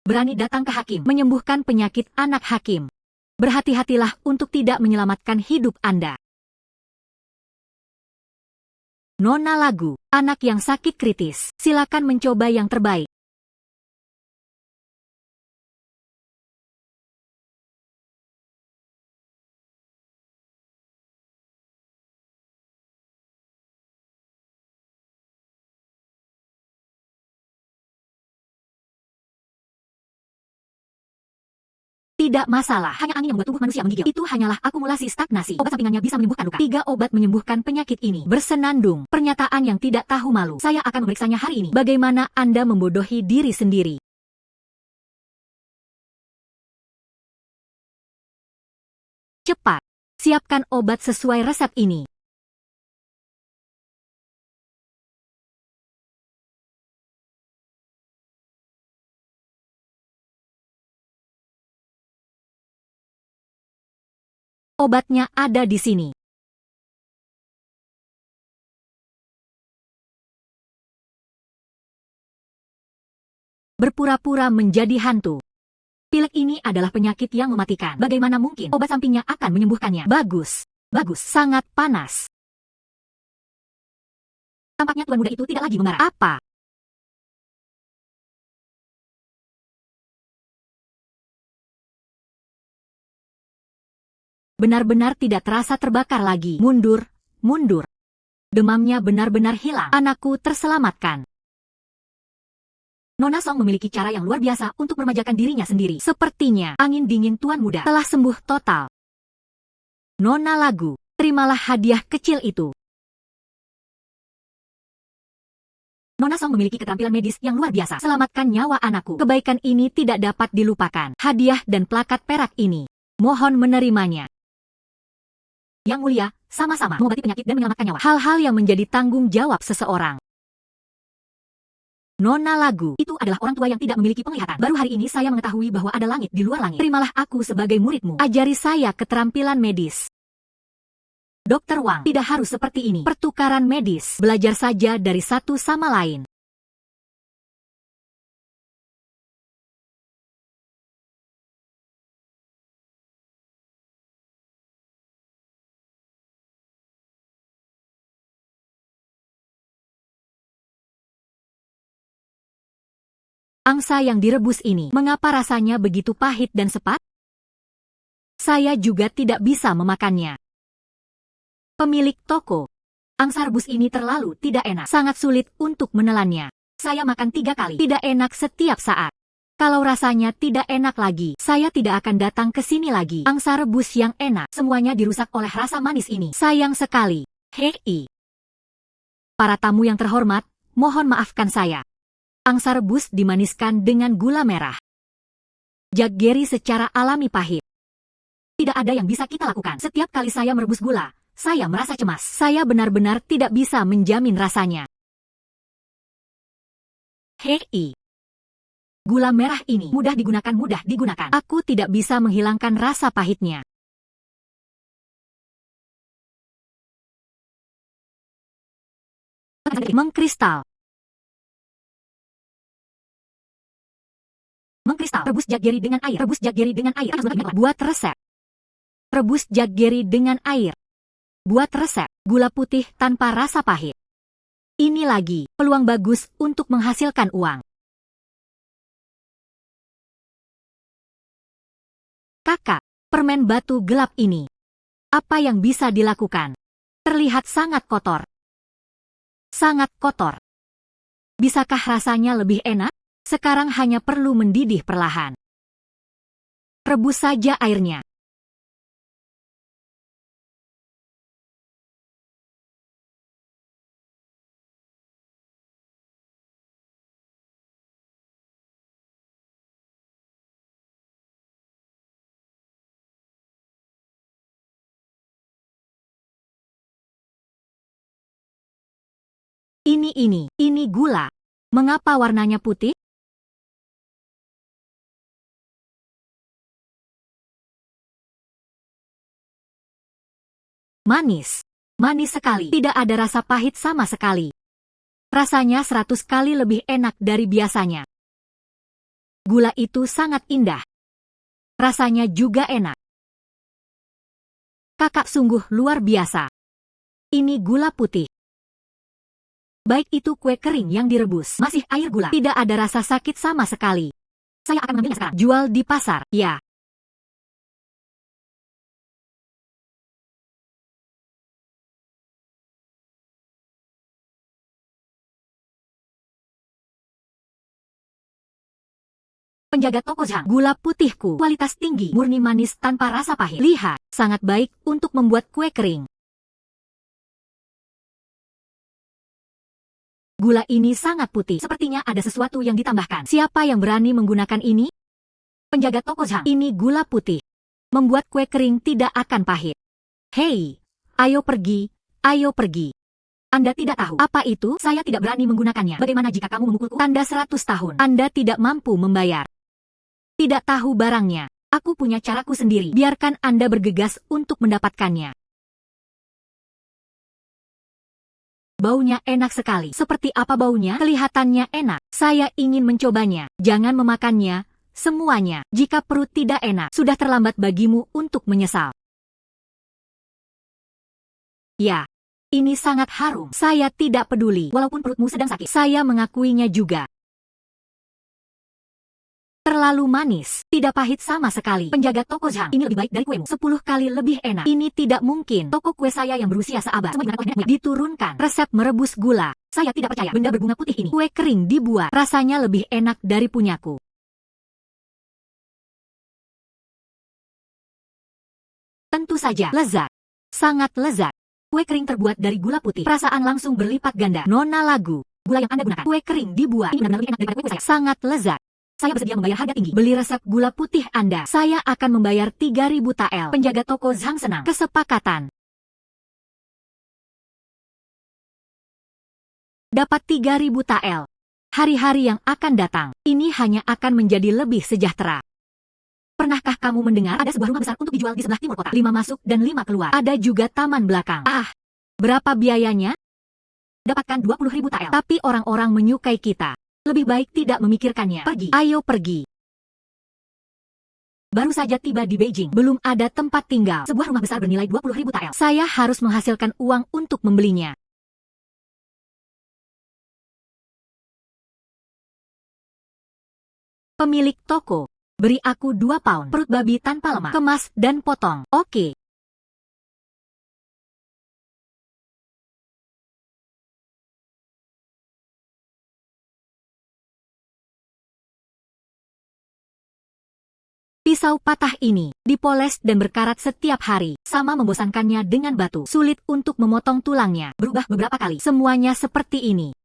Berani datang ke hakim, menyembuhkan penyakit anak hakim. Berhati-hatilah untuk tidak menyelamatkan hidup Anda. Nona lagu, anak yang sakit kritis. Silakan mencoba yang terbaik. Tidak masalah, hanya angin yang membuat tubuh manusia menggigil. Itu hanyalah akumulasi stagnasi. Obat sampingannya bisa menyembuhkan luka. 3 obat menyembuhkan penyakit ini. Bersenandung, pernyataan yang tidak tahu malu. Saya akan memeriksanya hari ini. Bagaimana Anda membodohi diri sendiri? Cepat, siapkan obat sesuai resep ini. Obatnya ada di sini. Berpura-pura menjadi hantu. Pilek ini adalah penyakit yang mematikan. Bagaimana mungkin obat sampingnya akan menyembuhkannya? Bagus. Bagus. Sangat panas. Tampaknya tuan muda itu tidak lagi memarah. Apa? Benar-benar tidak terasa terbakar lagi. Mundur, mundur. Demamnya benar-benar hilang. Anakku terselamatkan. Nona Song memiliki cara yang luar biasa untuk meremajakan dirinya sendiri. Sepertinya angin dingin tuan muda telah sembuh total. Nona lagu, terimalah hadiah kecil itu. Nona Song memiliki keterampilan medis yang luar biasa. Selamatkan nyawa anakku. Kebaikan ini tidak dapat dilupakan. Hadiah dan plakat perak ini. Mohon menerimanya. Yang mulia, sama-sama mengobati penyakit dan menyelamatkan nyawa. Hal-hal yang menjadi tanggung jawab seseorang. Nona lagu, itu adalah orang tua yang tidak memiliki penglihatan. Baru hari ini saya mengetahui bahwa ada langit di luar langit. Terimalah aku sebagai muridmu. Ajari saya keterampilan medis. Dokter Wang, tidak harus seperti ini. Pertukaran medis. Belajar saja dari satu sama lain. Angsa yang direbus ini, mengapa rasanya begitu pahit dan sepat? Saya juga tidak bisa memakannya. Pemilik toko, angsa rebus ini terlalu tidak enak. Sangat sulit untuk menelannya. Saya makan 3 kali. Tidak enak setiap saat. Kalau rasanya tidak enak lagi, saya tidak akan datang ke sini lagi. Angsa rebus yang enak, semuanya dirusak oleh rasa manis ini. Sayang sekali. Hei. Para tamu yang terhormat, mohon maafkan saya. Angsa rebus dimaniskan dengan gula merah. Jack Gary secara alami pahit. Tidak ada yang bisa kita lakukan. Setiap kali saya merebus gula, saya merasa cemas. Saya benar-benar tidak bisa menjamin rasanya. Hei. Gula merah ini mudah digunakan. Aku tidak bisa menghilangkan rasa pahitnya. Mengkristal. Rebus Jack Gary dengan air. Buat resep. Rebus Jack Gary dengan air. Buat resep gula putih tanpa rasa pahit. Ini lagi peluang bagus untuk menghasilkan uang. Kakak, permen batu gelap ini. Apa yang bisa dilakukan? Terlihat sangat kotor. Sangat kotor. Bisakah rasanya lebih enak? Sekarang hanya perlu mendidih perlahan. Rebus saja airnya. Ini gula. Mengapa warnanya putih? Manis. Manis sekali. Tidak ada rasa pahit sama sekali. Rasanya 100 kali lebih enak dari biasanya. Gula itu sangat indah. Rasanya juga enak. Kakak sungguh luar biasa. Ini gula putih. Baik itu kue kering yang direbus, masih air gula. Tidak ada rasa sakit sama sekali. Saya akan mengambilnya sekarang. Jual di pasar, ya. Penjaga toko Zhang, gula putihku, kualitas tinggi, murni manis tanpa rasa pahit. Lihat, sangat baik untuk membuat kue kering. Gula ini sangat putih, sepertinya ada sesuatu yang ditambahkan. Siapa yang berani menggunakan ini? Penjaga toko Zhang, ini gula putih. Membuat kue kering tidak akan pahit. Hei, ayo pergi, ayo pergi. Anda tidak tahu apa itu? Saya tidak berani menggunakannya. Bagaimana jika kamu memukulku? Tanda 100 tahun. Anda tidak mampu membayar. Tidak tahu barangnya. Aku punya caraku sendiri. Biarkan Anda bergegas untuk mendapatkannya. Baunya enak sekali. Seperti apa baunya? Kelihatannya enak. Saya ingin mencobanya. Jangan memakannya, semuanya. Jika perut tidak enak, sudah terlambat bagimu untuk menyesal. Ya, ini sangat harum. Saya tidak peduli. Walaupun perutmu sedang sakit, saya mengakuinya juga. Terlalu manis, tidak pahit sama sekali. Penjaga toko Zhang, ini lebih baik dari kuemu. 10 kali lebih enak. Ini tidak mungkin. Toko kue saya yang berusia seabad. Diturunkan resep merebus gula. Saya tidak percaya benda berbunga putih ini. Kue kering dibuat. Rasanya lebih enak dari punyaku. Tentu saja, lezat. Sangat lezat. Kue kering terbuat dari gula putih. Perasaan langsung berlipat ganda. Nona lagu. Gula yang Anda gunakan. Kue kering dibuat. Ini benar-benar lebih enak daripada kue saya. Sangat lezat. Saya bersedia membayar harga tinggi. Beli resep gula putih Anda. Saya akan membayar 3.000 tael. Penjaga toko Zhang senang. Kesepakatan. Dapat 3.000 tael. Hari-hari yang akan datang, ini hanya akan menjadi lebih sejahtera. Pernahkah kamu mendengar ada sebuah rumah besar untuk dijual di sebelah timur kota? 5 masuk dan 5 keluar. Ada juga taman belakang. Berapa biayanya? Dapatkan 20.000 tael. Tapi orang-orang menyukai kita. Lebih baik tidak memikirkannya. Pergi. Ayo pergi. Baru saja tiba di Beijing. Belum ada tempat tinggal. Sebuah rumah besar bernilai 20.000 tael. Saya harus menghasilkan uang untuk membelinya. Pemilik toko, beri aku 2 pound perut babi tanpa lemak, kemas dan potong. Oke. Pisau patah ini dipoles dan berkarat setiap hari, sama membosankannya dengan batu. Sulit untuk memotong tulangnya, berubah beberapa kali. Semuanya seperti ini.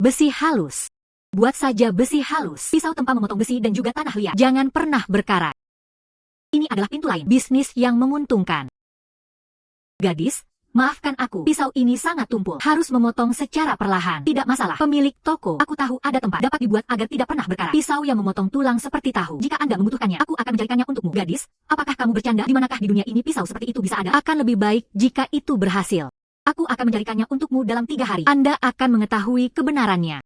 Besi halus. Buat saja besi halus. Pisau tempa memotong besi dan juga tanah liat. Jangan pernah berkarat. Ini adalah pintu lain, bisnis yang menguntungkan. Gadis, maafkan aku, pisau ini sangat tumpul. Harus memotong secara perlahan. Tidak masalah. Pemilik toko, aku tahu ada tempat dapat dibuat agar tidak pernah berkarat. Pisau yang memotong tulang seperti tahu. Jika Anda membutuhkannya, aku akan mencarikannya untukmu. Gadis, apakah kamu bercanda? Di manakah di dunia ini pisau seperti itu bisa ada? Akan lebih baik jika itu berhasil. Aku akan mencarikannya untukmu dalam 3 hari. Anda akan mengetahui kebenarannya.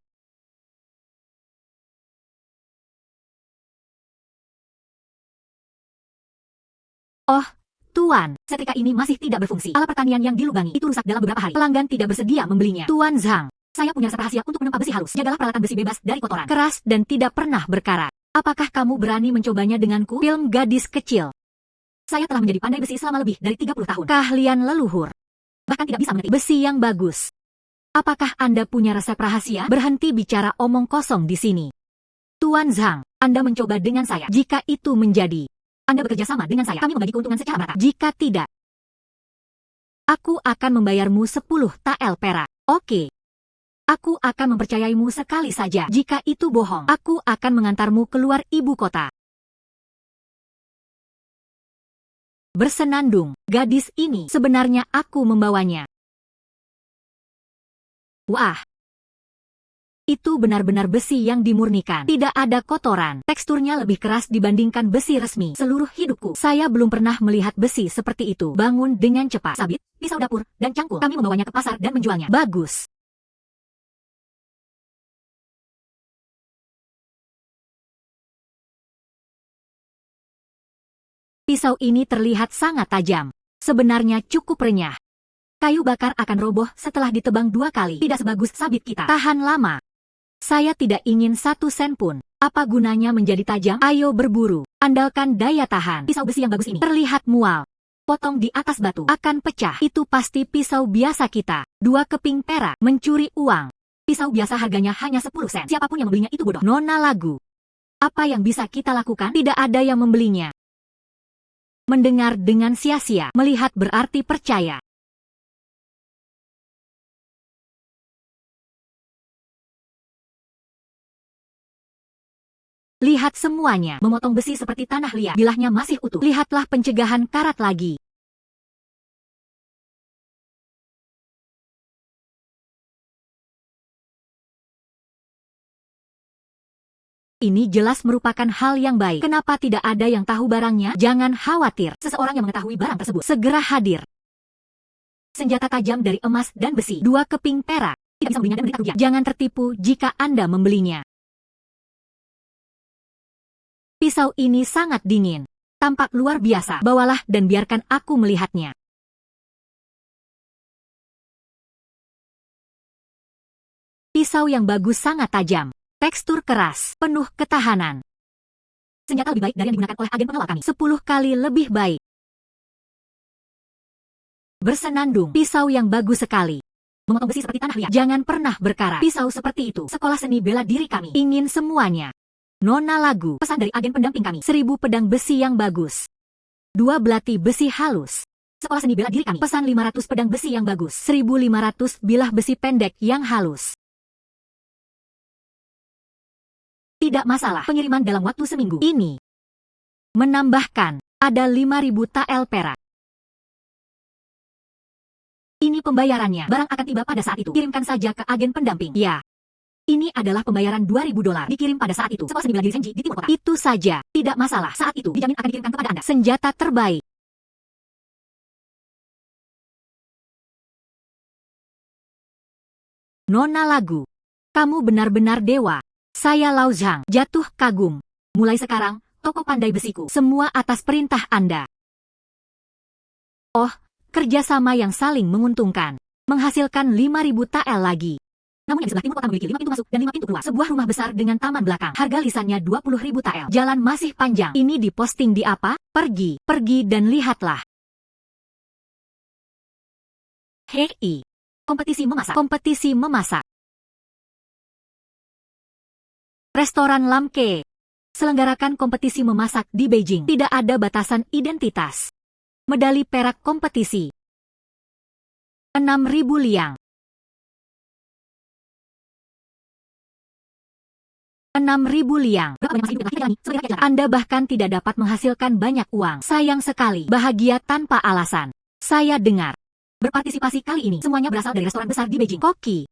Oh, Tuan, setrika ini masih tidak berfungsi. Alat pertanian yang dilubangi itu rusak dalam beberapa hari. Pelanggan tidak bersedia membelinya. Tuan Zhang, saya punya resep rahasia untuk menempa besi halus. Jagalah peralatan besi bebas dari kotoran. Keras dan tidak pernah berkarat. Apakah kamu berani mencobanya denganku? Film gadis kecil. Saya telah menjadi pandai besi selama lebih dari 30 tahun. Keahlian leluhur. Bahkan tidak bisa mengerti besi yang bagus. Apakah Anda punya resep rahasia? Berhenti bicara omong kosong di sini. Tuan Zhang, Anda mencoba dengan saya. Jika itu menjadi, Anda bekerja sama dengan saya. Kami membagi keuntungan secara merata. Jika tidak, aku akan membayarmu 10 tael perak. Oke. Aku akan mempercayaimu sekali saja. Jika itu bohong, aku akan mengantarmu keluar ibu kota. Bersenandung, gadis ini sebenarnya aku membawanya. Wah. Itu benar-benar besi yang dimurnikan. Tidak ada kotoran. Teksturnya lebih keras dibandingkan besi resmi. Seluruh hidupku, saya belum pernah melihat besi seperti itu. Bangun dengan cepat. Sabit, pisau dapur, dan cangkul. Kami membawanya ke pasar dan menjualnya. Bagus. Pisau ini terlihat sangat tajam. Sebenarnya cukup renyah. Kayu bakar akan roboh setelah ditebang 2 kali. Tidak sebagus sabit kita. Tahan lama. Saya tidak ingin 1 sen pun. Apa gunanya menjadi tajam? Ayo berburu. Andalkan daya tahan. Pisau besi yang bagus ini terlihat mual. Potong di atas batu. Akan pecah. Itu pasti pisau biasa kita. 2 keping perak. Mencuri uang. Pisau biasa harganya hanya 10 sen. Siapapun yang membelinya itu bodoh. Nona lagu. Apa yang bisa kita lakukan? Tidak ada yang membelinya. Mendengar dengan sia-sia. Melihat berarti percaya. Lihat semuanya. Memotong besi seperti tanah liat. Bilahnya masih utuh. Lihatlah pencegahan karat lagi. Ini jelas merupakan hal yang baik. Kenapa tidak ada yang tahu barangnya? Jangan khawatir. Seseorang yang mengetahui barang tersebut segera hadir. Senjata tajam dari emas dan besi. 2 keping perak. Tidak bisa membelinya dan menderita kerugian. Jangan tertipu jika Anda membelinya. Pisau ini sangat dingin. Tampak luar biasa. Bawalah dan biarkan aku melihatnya. Pisau yang bagus sangat tajam. Tekstur keras, penuh ketahanan. Senjata lebih baik dari yang digunakan oleh agen pengawal kami. 10 kali lebih baik. Bersenandung, pisau yang bagus sekali. Memotong besi seperti tanah liat. Jangan pernah berkarat. Pisau seperti itu. Sekolah seni bela diri kami. Ingin semuanya. Nona lagu. Pesan dari agen pendamping kami. 1000 pedang besi yang bagus. 2 belati besi halus. Sekolah seni bela diri kami. Pesan 500 pedang besi yang bagus. 1500 bilah besi pendek yang halus. Tidak masalah. Pengiriman dalam waktu seminggu. Ini menambahkan ada 5000 tael perak. Ini pembayarannya. Barang akan tiba pada saat itu. Kirimkan saja ke agen pendamping. Ya. Ini adalah pembayaran 2000 dolar. Dikirim pada saat itu. Sekolah seni bela diri Senji di timur kota. Itu saja. Tidak masalah. Saat itu dijamin akan dikirimkan kepada Anda. Senjata terbaik. Nona lagu. Kamu benar-benar dewa. Saya Lao Zhang. Jatuh kagum. Mulai sekarang, toko pandai besiku. Semua atas perintah Anda. Oh, kerjasama yang saling menguntungkan. Menghasilkan 5.000 TL lagi. Namun yang di sebelah timur kota memiliki 5 pintu masuk dan 5 pintu keluar. Sebuah rumah besar dengan taman belakang. Harga lisannya 20.000 TL. Jalan masih panjang. Ini diposting di apa? Pergi dan lihatlah. Hei, kompetisi memasak. Kompetisi memasak. Restoran Lamke selenggarakan kompetisi memasak di Beijing. Tidak ada batasan identitas. Medali perak kompetisi 6.000 liang. 6.000 liang. Anda bahkan tidak dapat menghasilkan banyak uang. Sayang sekali. Bahagia tanpa alasan. Saya dengar. Berpartisipasi kali ini semuanya berasal dari restoran besar di Beijing. Koki.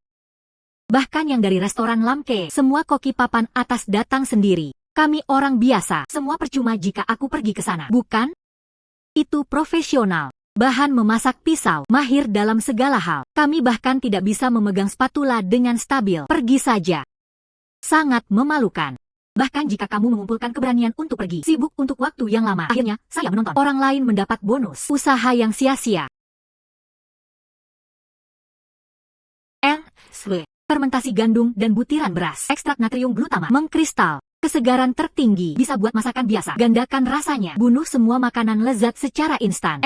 Bahkan yang dari restoran Lamke. Semua koki papan atas datang sendiri. Kami orang biasa. Semua percuma jika aku pergi ke sana. Bukan? Itu profesional. Bahan memasak pisau. Mahir dalam segala hal. Kami bahkan tidak bisa memegang spatula dengan stabil. Pergi saja. Sangat memalukan. Bahkan jika kamu mengumpulkan keberanian untuk pergi, sibuk untuk waktu yang lama. Akhirnya, saya menonton orang lain mendapat bonus. Usaha yang sia-sia. Fermentasi gandum dan butiran beras. Ekstrak natrium glutama. Mengkristal. Kesegaran tertinggi. Bisa buat masakan biasa. Gandakan rasanya. Bunuh semua makanan lezat secara instan.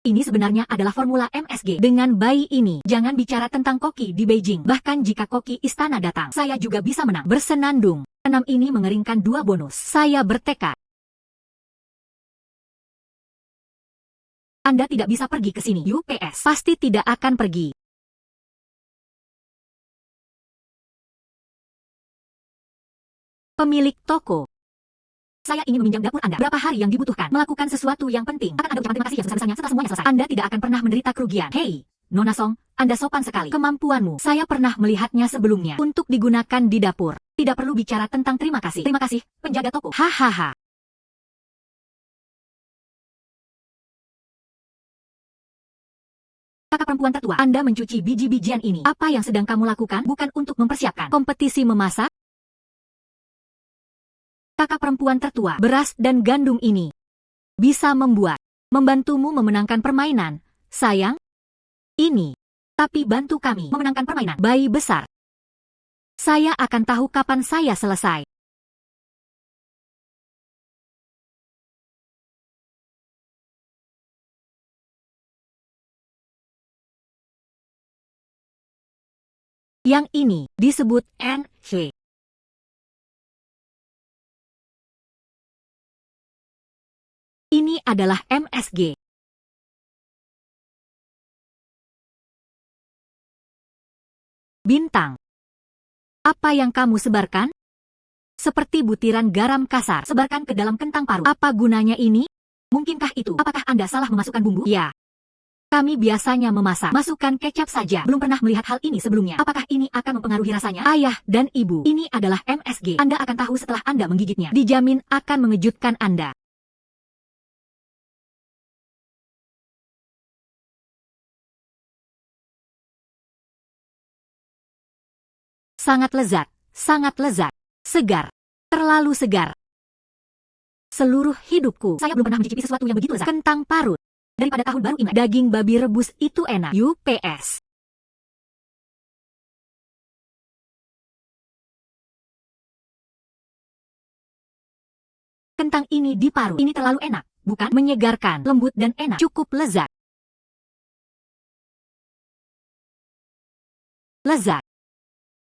Ini sebenarnya adalah formula MSG. Dengan bayi ini, jangan bicara tentang koki di Beijing. Bahkan jika koki istana datang, saya juga bisa menang. Bersenandung. 6 ini mengeringkan 2 bonus. Saya bertekad. Anda tidak bisa pergi ke sini. UPS pasti tidak akan pergi. Pemilik toko. Saya ingin meminjam dapur Anda. Berapa hari yang dibutuhkan? Melakukan sesuatu yang penting. Akan ada ucapan terima kasih yang sebesar-besarnya setelah semuanya selesai. Anda tidak akan pernah menderita kerugian. Hei, Nona Song, Anda sopan sekali. Kemampuanmu, saya pernah melihatnya sebelumnya. Untuk digunakan di dapur. Tidak perlu bicara tentang terima kasih. Terima kasih, penjaga toko. Hahaha. Kakak perempuan tertua, Anda mencuci biji-bijian ini. Apa yang sedang kamu lakukan? Bukan untuk mempersiapkan kompetisi memasak? Kakak perempuan tertua, beras dan gandum ini bisa membantumu memenangkan permainan, sayang. Ini, tapi bantu kami memenangkan permainan. Bayi besar. Saya akan tahu kapan saya selesai. Yang ini disebut NC. Ini adalah MSG. Bintang. Apa yang kamu sebarkan? Seperti butiran garam kasar. Sebarkan ke dalam kentang parut. Apa gunanya ini? Mungkinkah itu? Apakah Anda salah memasukkan bumbu? Ya. Kami biasanya memasak. Masukkan kecap saja. Belum pernah melihat hal ini sebelumnya. Apakah ini akan mempengaruhi rasanya? Ayah dan ibu. Ini adalah MSG. Anda akan tahu setelah Anda menggigitnya. Dijamin akan mengejutkan Anda. Sangat lezat, segar, terlalu segar. Seluruh hidupku, saya belum pernah mencicipi sesuatu yang begitu lezat. Kentang parut. Daripada tahun baru Imlek, daging babi rebus itu enak. UPS. Kentang ini diparut. Ini terlalu enak, bukan? Menyegarkan, lembut dan enak. Cukup lezat. Lezat.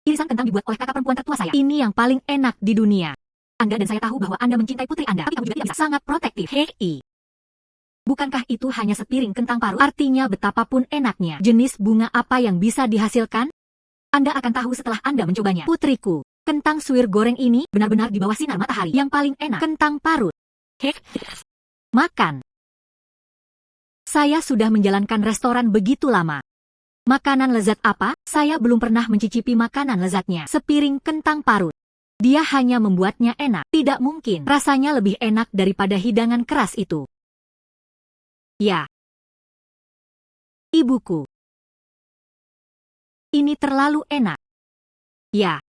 Irisan kentang dibuat oleh kakak perempuan tertua saya. Ini yang paling enak di dunia. Anda dan saya tahu bahwa Anda mencintai putri Anda, tapi kamu juga tidak bisa. Sangat protektif. Hei. Bukankah itu hanya sepiring kentang parut? Artinya betapapun enaknya. Jenis bunga apa yang bisa dihasilkan? Anda akan tahu setelah Anda mencobanya. Putriku, kentang suwir goreng ini benar-benar di bawah sinar matahari. Yang paling enak, kentang parut. Hei. Makan. Saya sudah menjalankan restoran begitu lama. Makanan lezat apa? Saya belum pernah mencicipi makanan lezatnya. Sepiring kentang parut. Dia hanya membuatnya enak. Tidak mungkin. Rasanya lebih enak daripada hidangan keras itu. Ya. Ibuku. Ini terlalu enak. Ya.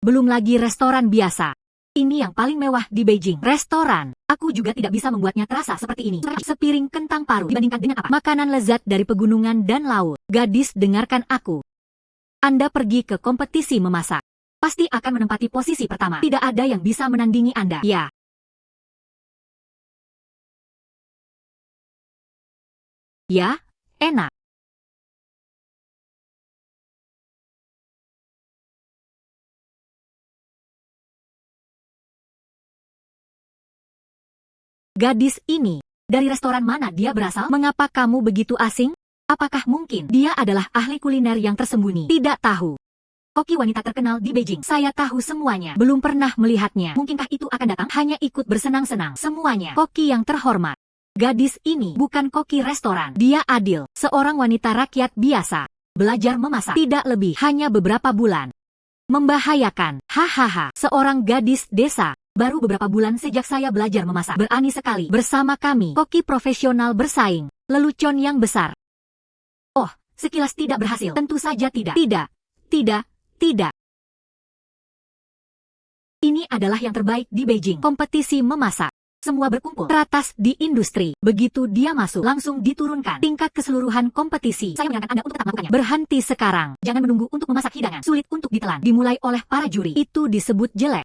Belum lagi restoran biasa. ini yang paling mewah di Beijing. Restoran. Aku juga tidak bisa membuatnya terasa seperti ini. Sepiring kentang parut dibandingkan dengan apa? Makanan lezat dari pegunungan dan laut. Gadis, dengarkan aku. Anda pergi ke kompetisi memasak. Pasti akan menempati posisi pertama. Tidak ada yang bisa menandingi Anda. Ya. Ya, enak. Gadis ini, dari restoran mana dia berasal? Mengapa kamu begitu asing? Apakah mungkin dia adalah ahli kuliner yang tersembunyi? Tidak tahu. Koki wanita terkenal di Beijing. Saya tahu semuanya. Belum pernah melihatnya. Mungkinkah itu akan datang? Hanya ikut bersenang-senang. Semuanya. Koki yang terhormat. Gadis ini bukan koki restoran. Dia adil. Seorang wanita rakyat biasa. Belajar memasak. Tidak lebih. Hanya beberapa bulan. Membahayakan. Hahaha. Seorang gadis desa. Baru beberapa bulan sejak saya belajar memasak. Berani sekali. Bersama kami. Koki profesional bersaing. Lelucon yang besar. Oh, sekilas tidak berhasil. Tentu saja tidak. Tidak. Ini adalah yang terbaik di Beijing. Kompetisi memasak. Semua berkumpul teratas di industri. Begitu dia masuk, langsung diturunkan tingkat keseluruhan kompetisi. Saya menyarankan Anda untuk tetap melakukannya. Berhenti sekarang. Jangan menunggu untuk memasak hidangan. Sulit untuk ditelan. Dimulai oleh para juri. Itu disebut jelek.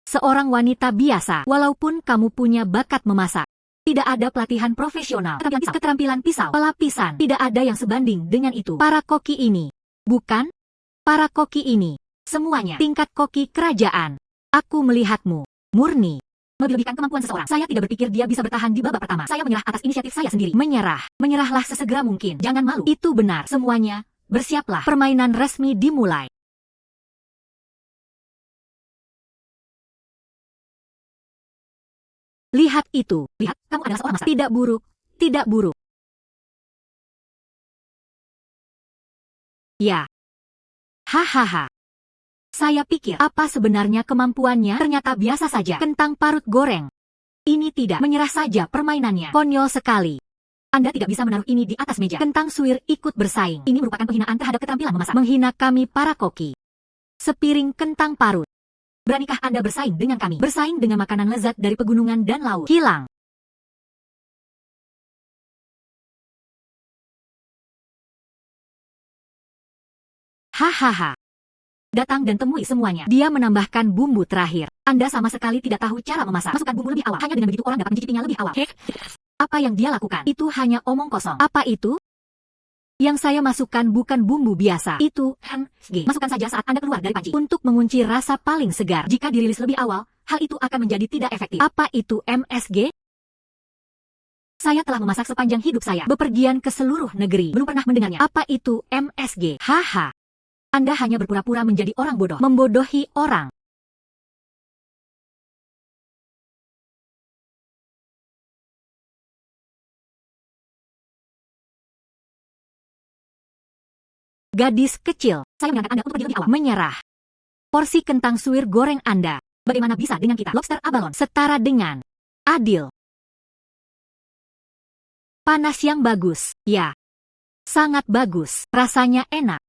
Seorang wanita biasa, walaupun kamu punya bakat memasak. Tidak ada pelatihan profesional. Keterampilan pisau, pelapisan. Tidak ada yang sebanding dengan itu. Para koki ini. Bukan? Para koki ini. Semuanya. Tingkat koki kerajaan. Aku melihatmu. Murni. Melebih-lebihkan kemampuan seseorang. Saya tidak berpikir dia bisa bertahan di babak pertama. Saya menyerah atas inisiatif saya sendiri. Menyerah. Menyerahlah sesegera mungkin. Jangan malu. Itu benar. Semuanya. Bersiaplah. Permainan resmi dimulai. Lihat itu. Lihat, kamu adalah seorang masak. Tidak buruk. Tidak buruk. Ya. Hahaha. Saya pikir apa sebenarnya kemampuannya? Ternyata biasa saja. Kentang parut goreng. Ini tidak. Menyerah saja permainannya. Konyol sekali. Anda tidak bisa menaruh ini di atas meja. Kentang suwir ikut bersaing. Ini merupakan penghinaan terhadap keterampilan memasak. Menghina kami para koki. Sepiring kentang parut. Beranikah Anda bersaing dengan kami? Bersaing dengan makanan lezat dari pegunungan dan laut. Hilang. Hahaha. Datang dan temui semuanya. Dia menambahkan bumbu terakhir. Anda sama sekali tidak tahu cara memasak. Masukkan bumbu lebih awal. Hanya dengan begitu orang dapat mencicipinya lebih awal. Apa yang dia lakukan? Itu hanya omong kosong. Apa itu? Yang saya masukkan bukan bumbu biasa. Itu MSG. Masukkan saja saat Anda keluar dari panci. Untuk mengunci rasa paling segar. Jika dirilis lebih awal, hal itu akan menjadi tidak efektif. Apa itu MSG? Saya telah memasak sepanjang hidup saya. Bepergian ke seluruh negeri. Belum pernah mendengarnya. Apa itu MSG? Haha. Anda hanya berpura-pura menjadi orang bodoh. Membodohi orang. Gadis kecil, saya menyarankan Anda untuk pergi lebih awal. Menyerah. Porsi kentang suwir goreng Anda. Bagaimana bisa dengan kita? Lobster abalon. Setara dengan. Adil. Panas yang bagus. Ya. Sangat bagus. Rasanya enak.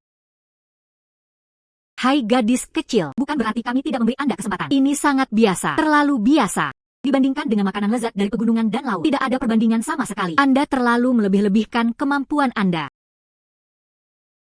Hai gadis kecil, bukan berarti kami tidak memberi Anda kesempatan. Ini sangat biasa. Terlalu biasa. Dibandingkan dengan makanan lezat dari pegunungan dan laut. Tidak ada perbandingan sama sekali. Anda terlalu melebih-lebihkan kemampuan Anda.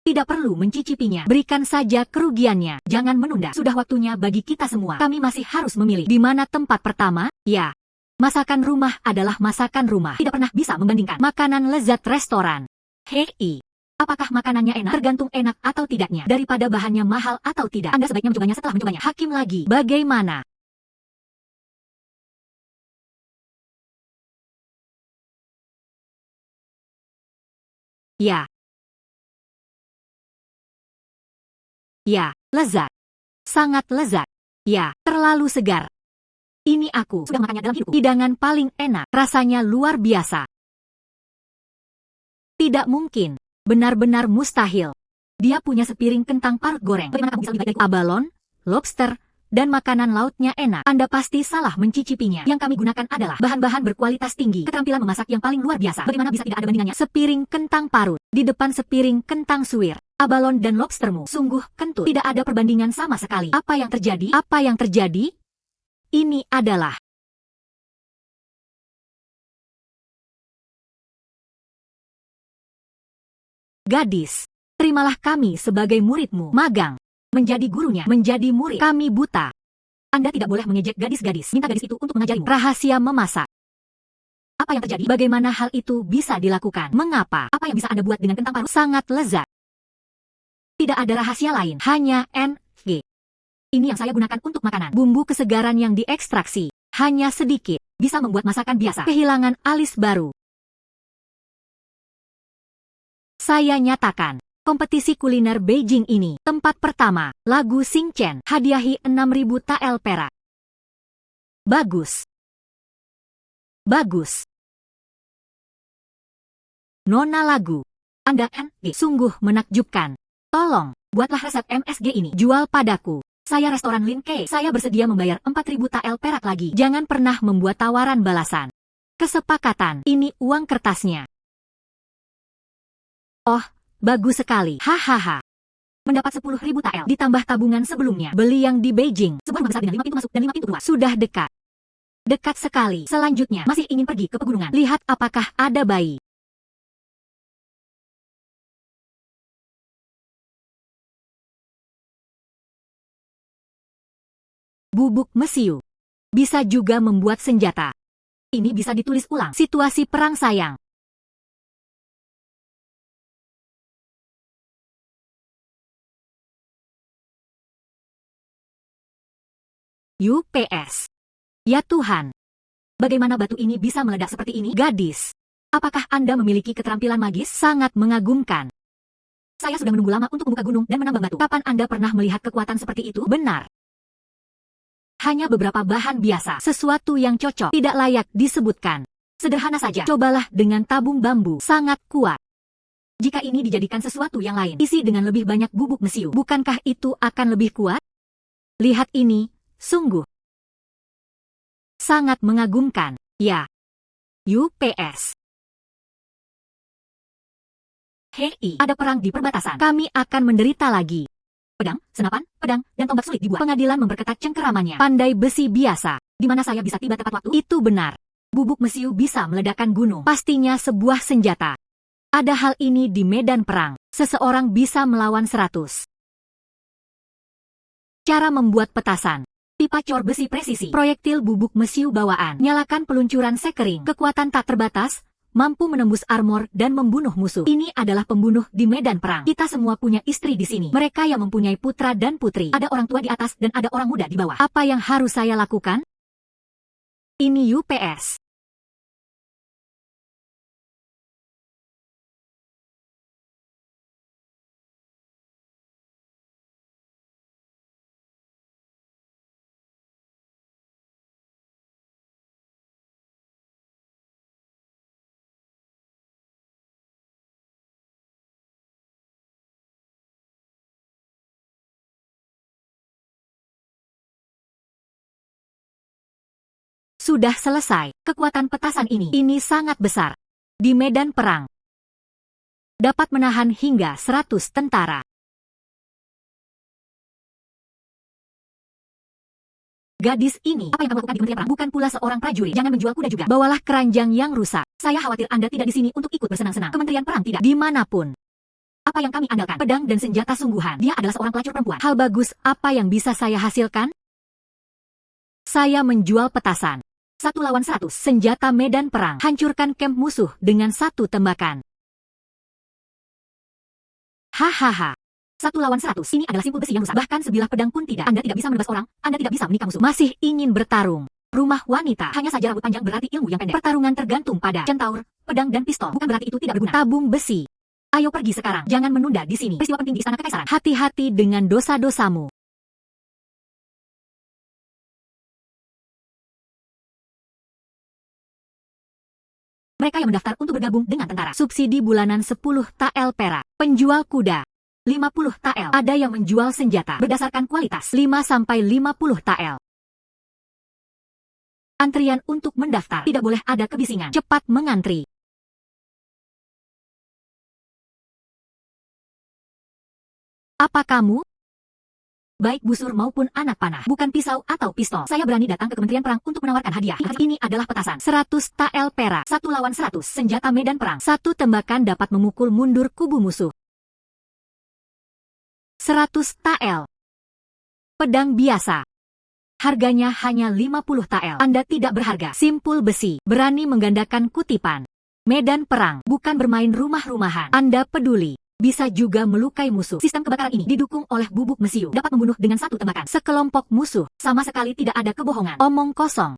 Tidak perlu mencicipinya. Berikan saja kerugiannya. Jangan menunda. Sudah waktunya bagi kita semua. Kami masih harus memilih. Di mana tempat pertama? Ya. Masakan rumah adalah masakan rumah. Tidak pernah bisa membandingkan. Makanan lezat restoran. Hei. Apakah makanannya enak? Tergantung enak atau tidaknya. Daripada bahannya mahal atau tidak. Anda sebaiknya mencobanya setelah mencobanya. Hakim lagi. Bagaimana? Ya. Ya, lezat. Sangat lezat. Ya, terlalu segar. Ini aku sudah makannya dalam hidupku. Hidangan paling enak. Rasanya luar biasa. Tidak mungkin. Benar-benar mustahil. Dia punya sepiring kentang parut goreng. Bagaimana kamu bisa lebih baik dari abalon, lobster, dan makanan lautnya enak? Anda pasti salah mencicipinya. Yang kami gunakan adalah bahan-bahan berkualitas tinggi. Keterampilan memasak yang paling luar biasa. Bagaimana bisa tidak ada bandingannya? Sepiring kentang parut. Di depan sepiring kentang suwir. Abalon dan lobstermu sungguh kentut. Tidak ada perbandingan sama sekali. Apa yang terjadi? Apa yang terjadi? Ini adalah gadis. Terimalah kami sebagai muridmu. Magang. Menjadi gurunya. Menjadi murid. Kami buta. Anda tidak boleh mengejek gadis-gadis. Minta gadis itu untuk mengajarimu. Rahasia memasak. Apa yang terjadi? Bagaimana hal itu bisa dilakukan? Mengapa? Apa yang bisa Anda buat dengan kentang paru? Sangat lezat. Tidak ada rahasia lain, hanya NG. Ini yang saya gunakan untuk makanan. Bumbu kesegaran yang diekstraksi, hanya sedikit, bisa membuat masakan biasa kehilangan alis baru. Saya nyatakan, kompetisi kuliner Beijing ini, tempat pertama, lagu Xing Chen, hadiahi 6.000 tael perak. Bagus. Bagus. Nona lagu. Anda NG sungguh menakjubkan. Tolong, buatlah resep MSG ini. Jual padaku. Saya restoran Lin Kei. Saya bersedia membayar 4.000 tael perak lagi. Jangan pernah membuat tawaran balasan. Kesepakatan. Ini uang kertasnya. Oh, bagus sekali. Hahaha. Mendapat 10.000 tael. Ditambah tabungan sebelumnya. Beli yang di Beijing. Sebuah rumah besar dengan 5 pintu masuk dan 5 pintu keluar. Sudah dekat. Dekat sekali. Selanjutnya, masih ingin pergi ke pegunungan. Lihat apakah ada bayi. Bubuk mesiu. Bisa juga membuat senjata. Ini bisa ditulis ulang. Situasi perang sayang. UPS. Ya Tuhan. Bagaimana batu ini bisa meledak seperti ini? Gadis. Apakah Anda memiliki keterampilan magis? Sangat mengagumkan. Saya sudah menunggu lama untuk membuka gunung dan menambang batu. Kapan Anda pernah melihat kekuatan seperti itu? Benar. Hanya beberapa bahan biasa, sesuatu yang cocok, tidak layak disebutkan. Sederhana saja, cobalah dengan tabung bambu, sangat kuat. Jika ini dijadikan sesuatu yang lain, isi dengan lebih banyak bubuk mesiu, bukankah itu akan lebih kuat? Lihat ini, sungguh sangat mengagumkan, ya. UPS. Hei, ada perang di perbatasan, kami akan menderita lagi. Pedang, senapan, pedang, dan tombak sulit dibuat. Pengadilan memperketat cengkeramannya. Pandai besi biasa. Di mana saya bisa tiba tepat waktu? Itu benar. Bubuk mesiu bisa meledakkan gunung. Pastinya sebuah senjata. Ada hal ini di medan perang. Seseorang bisa melawan 100. Cara membuat petasan. Pipa cor besi presisi. Proyektil bubuk mesiu bawaan. Nyalakan peluncuran sekering. Kekuatan tak terbatas. Mampu menembus armor dan membunuh musuh. Ini adalah pembunuh di medan perang. Kita semua punya istri di sini. Mereka yang mempunyai putra dan putri. Ada orang tua di atas dan ada orang muda di bawah. Apa yang harus saya lakukan? Ini UPS. Sudah selesai. Kekuatan petasan ini sangat besar. Di medan perang. Dapat menahan hingga 100 tentara. Gadis ini, apa yang kamu lakukan di Kementerian Perang? Bukan pula seorang prajurit. Jangan menjual kuda juga. Bawalah keranjang yang rusak. Saya khawatir Anda tidak di sini untuk ikut bersenang-senang. Kementerian Perang tidak. Dimanapun. Apa yang kami andalkan? Pedang dan senjata sungguhan. Dia adalah seorang pelacur perempuan. Hal bagus, apa yang bisa saya hasilkan? Saya menjual petasan. 1 lawan 100. Senjata medan perang. Hancurkan kamp musuh dengan 1 tembakan. Hahaha. 1 lawan 100. Ini adalah simpul besi yang rusak. Bahkan sebilah pedang pun tidak. Anda tidak bisa menebas orang. Anda tidak bisa menikah musuh. Masih ingin bertarung. Rumah wanita. Hanya saja rambut panjang berarti ilmu yang pendek. Pertarungan tergantung pada centaur, pedang dan pistol. Bukan berarti itu tidak berguna. Tabung besi. Ayo pergi sekarang. Jangan menunda di sini. Peristiwa penting di Istana Kekaisaran. Hati-hati dengan dosa-dosamu. Mereka yang mendaftar untuk bergabung dengan tentara. Subsidi bulanan 10 tael perak. Penjual kuda. 50 tael. Ada yang menjual senjata. Berdasarkan kualitas. 5-50 tael. Antrian untuk mendaftar. Tidak boleh ada kebisingan. Cepat mengantri. Apa kamu? Baik busur maupun anak panah, bukan pisau atau pistol. Saya berani datang ke Kementerian Perang untuk menawarkan hadiah. Ini adalah petasan. 100 tael perak. 1 lawan 100. Senjata medan perang. 1 tembakan dapat memukul mundur kubu musuh. 100 tael. Pedang biasa. Harganya hanya 50 tael. Anda tidak berharga. Simpul besi. Berani menggandakan kutipan. Medan perang. Bukan bermain rumah-rumahan. Anda peduli. Bisa juga melukai musuh. Sistem kebakaran ini didukung oleh bubuk mesiu. Dapat membunuh dengan 1 tembakan. Sekelompok musuh. Sama sekali tidak ada kebohongan. Omong kosong.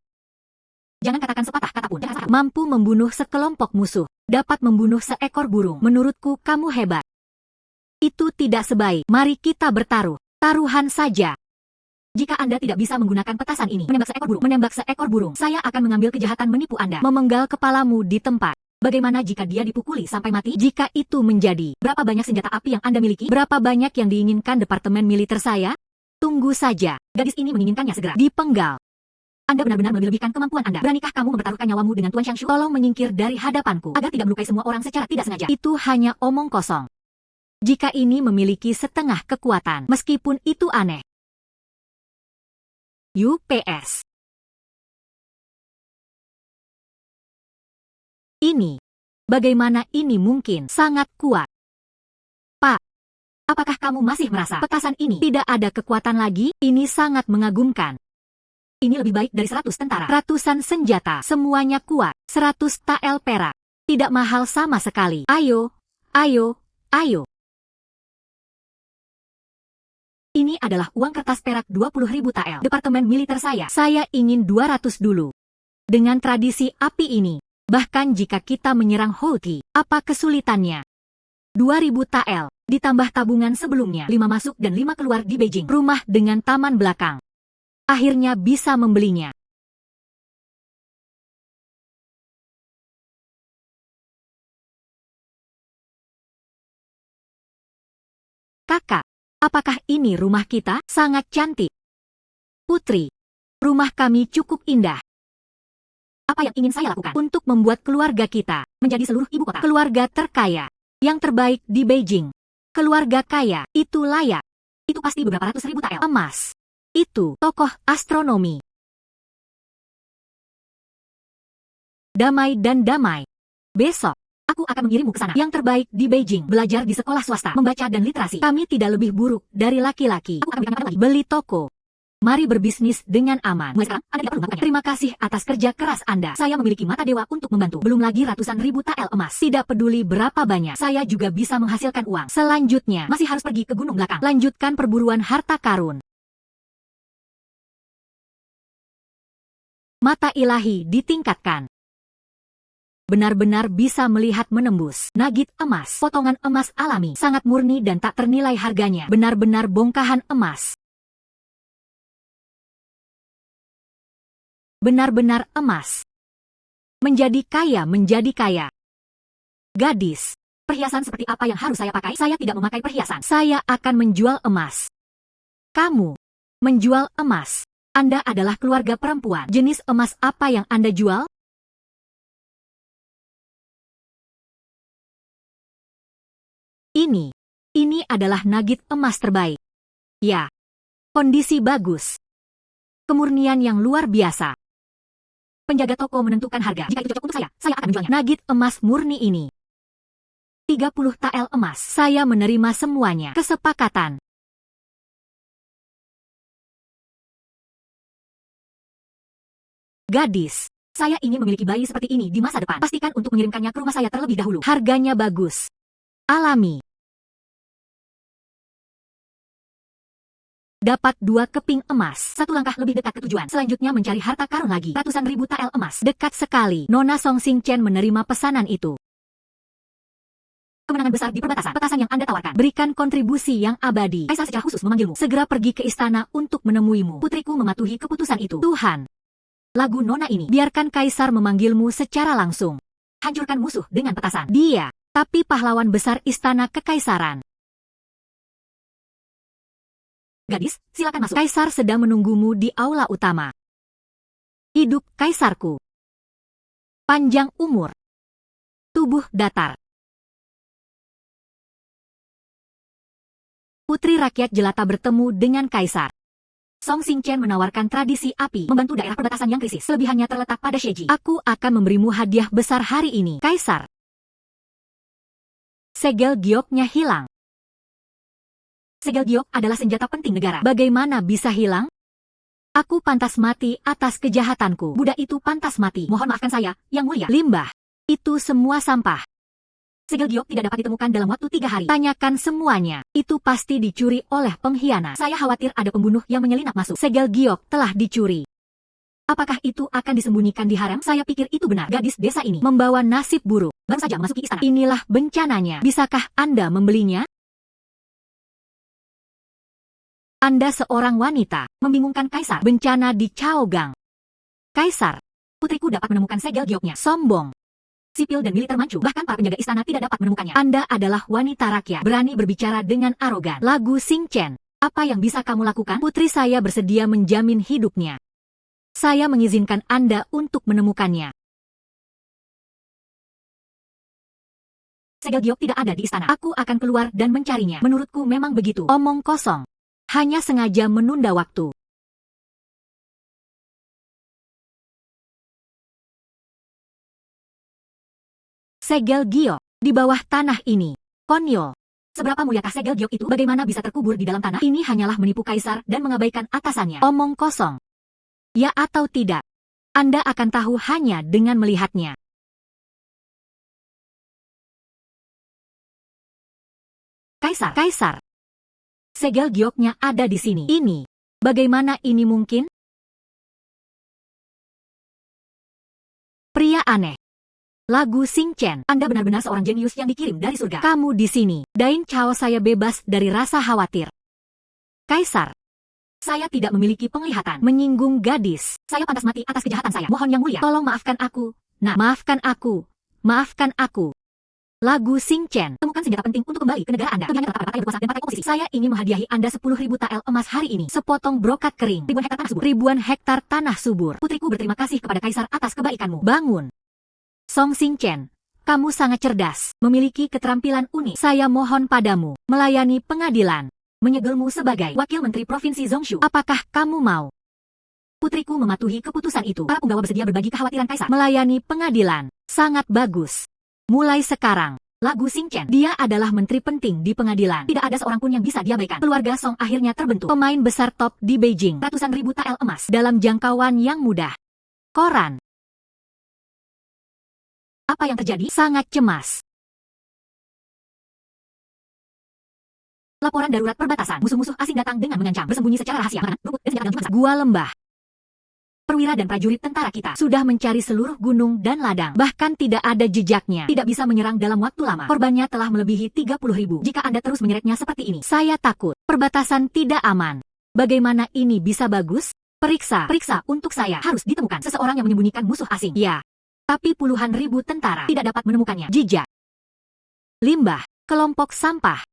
Jangan katakan sepatah kata pun. Mampu membunuh sekelompok musuh. Dapat membunuh seekor burung. Menurutku kamu hebat. Itu tidak sebaik. Mari kita bertaruh. Taruhan saja. Jika Anda tidak bisa menggunakan petasan ini, menembak seekor burung, saya akan mengambil kejahatan menipu Anda, memenggal kepalamu di tempat. Bagaimana jika dia dipukuli sampai mati? Jika itu menjadi, berapa banyak senjata api yang Anda miliki? Berapa banyak yang diinginkan Departemen Militer saya? Tunggu saja. Gadis ini menginginkannya segera dipenggal. Anda benar-benar melebihkan kemampuan Anda. Beranikah kamu mempertaruhkan nyawamu dengan Tuan Xiangshu? Tolong menyingkir dari hadapanku, agar tidak melukai semua orang secara tidak sengaja. Itu hanya omong kosong. Jika ini memiliki setengah kekuatan, meskipun itu aneh. UPS. Ini. Bagaimana ini mungkin? Sangat kuat. Pak, apakah kamu masih merasa petasan ini tidak ada kekuatan lagi? Ini sangat mengagumkan. Ini lebih baik dari 100 tentara. Ratusan senjata, semuanya kuat. 100 tael perak. Tidak mahal sama sekali. Ayo, ayo, ayo. Ini adalah uang kertas perak 20.000 tael. Departemen Militer saya ingin 200 dulu. Dengan tradisi api ini. Bahkan jika kita menyerang Houthi, apa kesulitannya? 2.000 tael, ditambah tabungan sebelumnya, 5 masuk dan 5 keluar di Beijing. Rumah dengan taman belakang. Akhirnya bisa membelinya. Kakak, apakah ini rumah kita? Sangat cantik. Putri, rumah kami cukup indah. Apa yang ingin saya lakukan untuk membuat keluarga kita menjadi seluruh ibu kota keluarga terkaya yang terbaik di Beijing? Keluarga kaya itu layak. Itu pasti beberapa ratus ribu tael emas. Itu tokoh astronomi. Damai dan damai. Besok aku akan mengirimmu ke sana. Yang terbaik di Beijing, belajar di sekolah swasta, membaca dan literasi. Kami tidak lebih buruk dari laki-laki. Aku akan lagi beli toko. Mari berbisnis dengan aman. Mulai sekarang, Anda tidak perlu melakukannya. Terima kasih atas kerja keras Anda. Saya memiliki mata dewa untuk membantu. Belum lagi ratusan ribu tael emas. Tidak peduli berapa banyak, saya juga bisa menghasilkan uang. Selanjutnya, masih harus pergi ke gunung belakang. Lanjutkan perburuan harta karun. Mata ilahi ditingkatkan. Benar-benar bisa melihat menembus. Nugget emas, potongan emas alami, sangat murni dan tak ternilai harganya. Benar-benar bongkahan emas. Benar-benar emas. Menjadi kaya. Gadis, perhiasan seperti apa yang harus saya pakai? Saya tidak memakai perhiasan. Saya akan menjual emas. Kamu menjual emas. Anda adalah keluarga perempuan. Jenis emas apa yang Anda jual? Ini adalah nugget emas terbaik. Ya, kondisi bagus. Kemurnian yang luar biasa. Penjaga toko menentukan harga. Jika itu cocok untuk saya akan menjualnya. Nugget emas murni ini. 30 tael emas. Saya menerima semuanya. Kesepakatan. Gadis, saya ingin memiliki bayi seperti ini di masa depan. Pastikan untuk mengirimkannya ke rumah saya terlebih dahulu. Harganya bagus. Alami. Dapat 2 keping emas. 1 langkah lebih dekat ke tujuan. Selanjutnya mencari harta karun lagi. Ratusan ribu tael emas. Dekat sekali. Nona Song Xing Chen menerima pesanan itu. Kemenangan besar di perbatasan. Petasan yang Anda tawarkan. Berikan kontribusi yang abadi. Kaisar secara khusus memanggilmu. Segera pergi ke istana untuk menemuimu. Putriku mematuhi keputusan itu. Tuhan. Lagu Nona ini. Biarkan Kaisar memanggilmu secara langsung. Hancurkan musuh dengan petasan. Dia. Tapi pahlawan besar istana kekaisaran. Gadis, silakan masuk. Kaisar sedang menunggumu di aula utama. Hidup kaisarku. Panjang umur. Tubuh datar. Putri rakyat jelata bertemu dengan kaisar. Song Xingchen menawarkan tradisi api membantu daerah perbatasan yang krisis. Kelebihannya terletak pada Sheji. Aku akan memberimu hadiah besar hari ini, kaisar. Segel gioknya hilang. Segel giok adalah senjata penting negara. Bagaimana bisa hilang? Aku pantas mati atas kejahatanku. Budak itu pantas mati. Mohon maafkan saya, Yang Mulia. Limbah. Itu semua sampah. Segel giok tidak dapat ditemukan dalam waktu 3 hari. Tanyakan semuanya. Itu pasti dicuri oleh pengkhianat. Saya khawatir ada pembunuh yang menyelinap masuk. Segel giok telah dicuri. Apakah itu akan disembunyikan di harem? Saya pikir itu benar. Gadis desa ini membawa nasib buruk. Baru saja memasuki istana. Inilah bencananya. Bisakah Anda membelinya? Anda seorang wanita. Membingungkan kaisar. Bencana di Chaogang. Kaisar. Putriku dapat menemukan segel gioknya. Sombong. Sipil dan militer Manchu, bahkan para penjaga istana tidak dapat menemukannya. Anda adalah wanita rakyat, berani berbicara dengan arogan. Lagu Xingchen, apa yang bisa kamu lakukan? Putri saya bersedia menjamin hidupnya. Saya mengizinkan Anda untuk menemukannya. Segel giok tidak ada di istana. Aku akan keluar dan mencarinya. Menurutku memang begitu. Omong kosong. Hanya sengaja menunda waktu. Segel giok di bawah tanah ini. Konyol. Seberapa muliakah segel giok itu? Bagaimana bisa terkubur di dalam tanah? Ini hanyalah menipu kaisar dan mengabaikan atasannya. Omong kosong. Ya atau tidak? Anda akan tahu hanya dengan melihatnya. Kaisar, kaisar. Segel gioknya ada di sini. Ini. Bagaimana ini mungkin? Pria aneh. Lagu Xingchen, Anda benar-benar seorang jenius yang dikirim dari surga. Kamu di sini. Dain Chao, saya bebas dari rasa khawatir. Kaisar. Saya tidak memiliki penglihatan. Menyinggung gadis. Saya pantas mati atas kejahatan saya. Mohon Yang Mulia, tolong maafkan aku. Nah, maafkan aku. Maafkan aku. Lagu Xingchen, temukan senjata penting untuk kembali ke negara Anda. Kelebihannya terletak pada partai berkuasa dan partai oposisi. Saya ingin menghadiahi Anda 10.000 tael emas hari ini. Sepotong brokat kering. Ribuan hektar tanah subur. Ribuan hektar tanah subur. Putriku berterima kasih kepada kaisar atas kebaikanmu. Bangun. Song Xingchen, kamu sangat cerdas, memiliki keterampilan unik. Saya mohon padamu, melayani pengadilan, menyegelmu sebagai wakil menteri provinsi Zhongshu. Apakah kamu mau? Putriku mematuhi keputusan itu. Para punggawa bersedia berbagi kekhawatiran kaisar. Melayani pengadilan, sangat bagus. Mulai sekarang, Lagu Xingchen, dia adalah menteri penting di pengadilan. Tidak ada seorang pun yang bisa diabaikan. Keluarga Song akhirnya terbentuk. Pemain besar top di Beijing. Ratusan ribu tael emas dalam jangkauan yang mudah. Koran. Apa yang terjadi? Sangat cemas. Laporan darurat perbatasan. Musuh-musuh asing datang dengan mengancam. Bersembunyi secara rahasia. Rumput dan senjata dalam Gua lembah. Perwira dan prajurit tentara kita sudah mencari seluruh gunung dan ladang. Bahkan tidak ada jejaknya. Tidak bisa menyerang dalam waktu lama. Korbannya telah melebihi 30.000. Jika Anda terus menyeretnya seperti ini, saya takut. Perbatasan tidak aman. Bagaimana ini bisa bagus? Periksa untuk saya. Harus ditemukan seseorang yang menyembunyikan musuh asing. Ya. Tapi puluhan ribu tentara tidak dapat menemukannya. Jejak. Limbah. Kelompok sampah.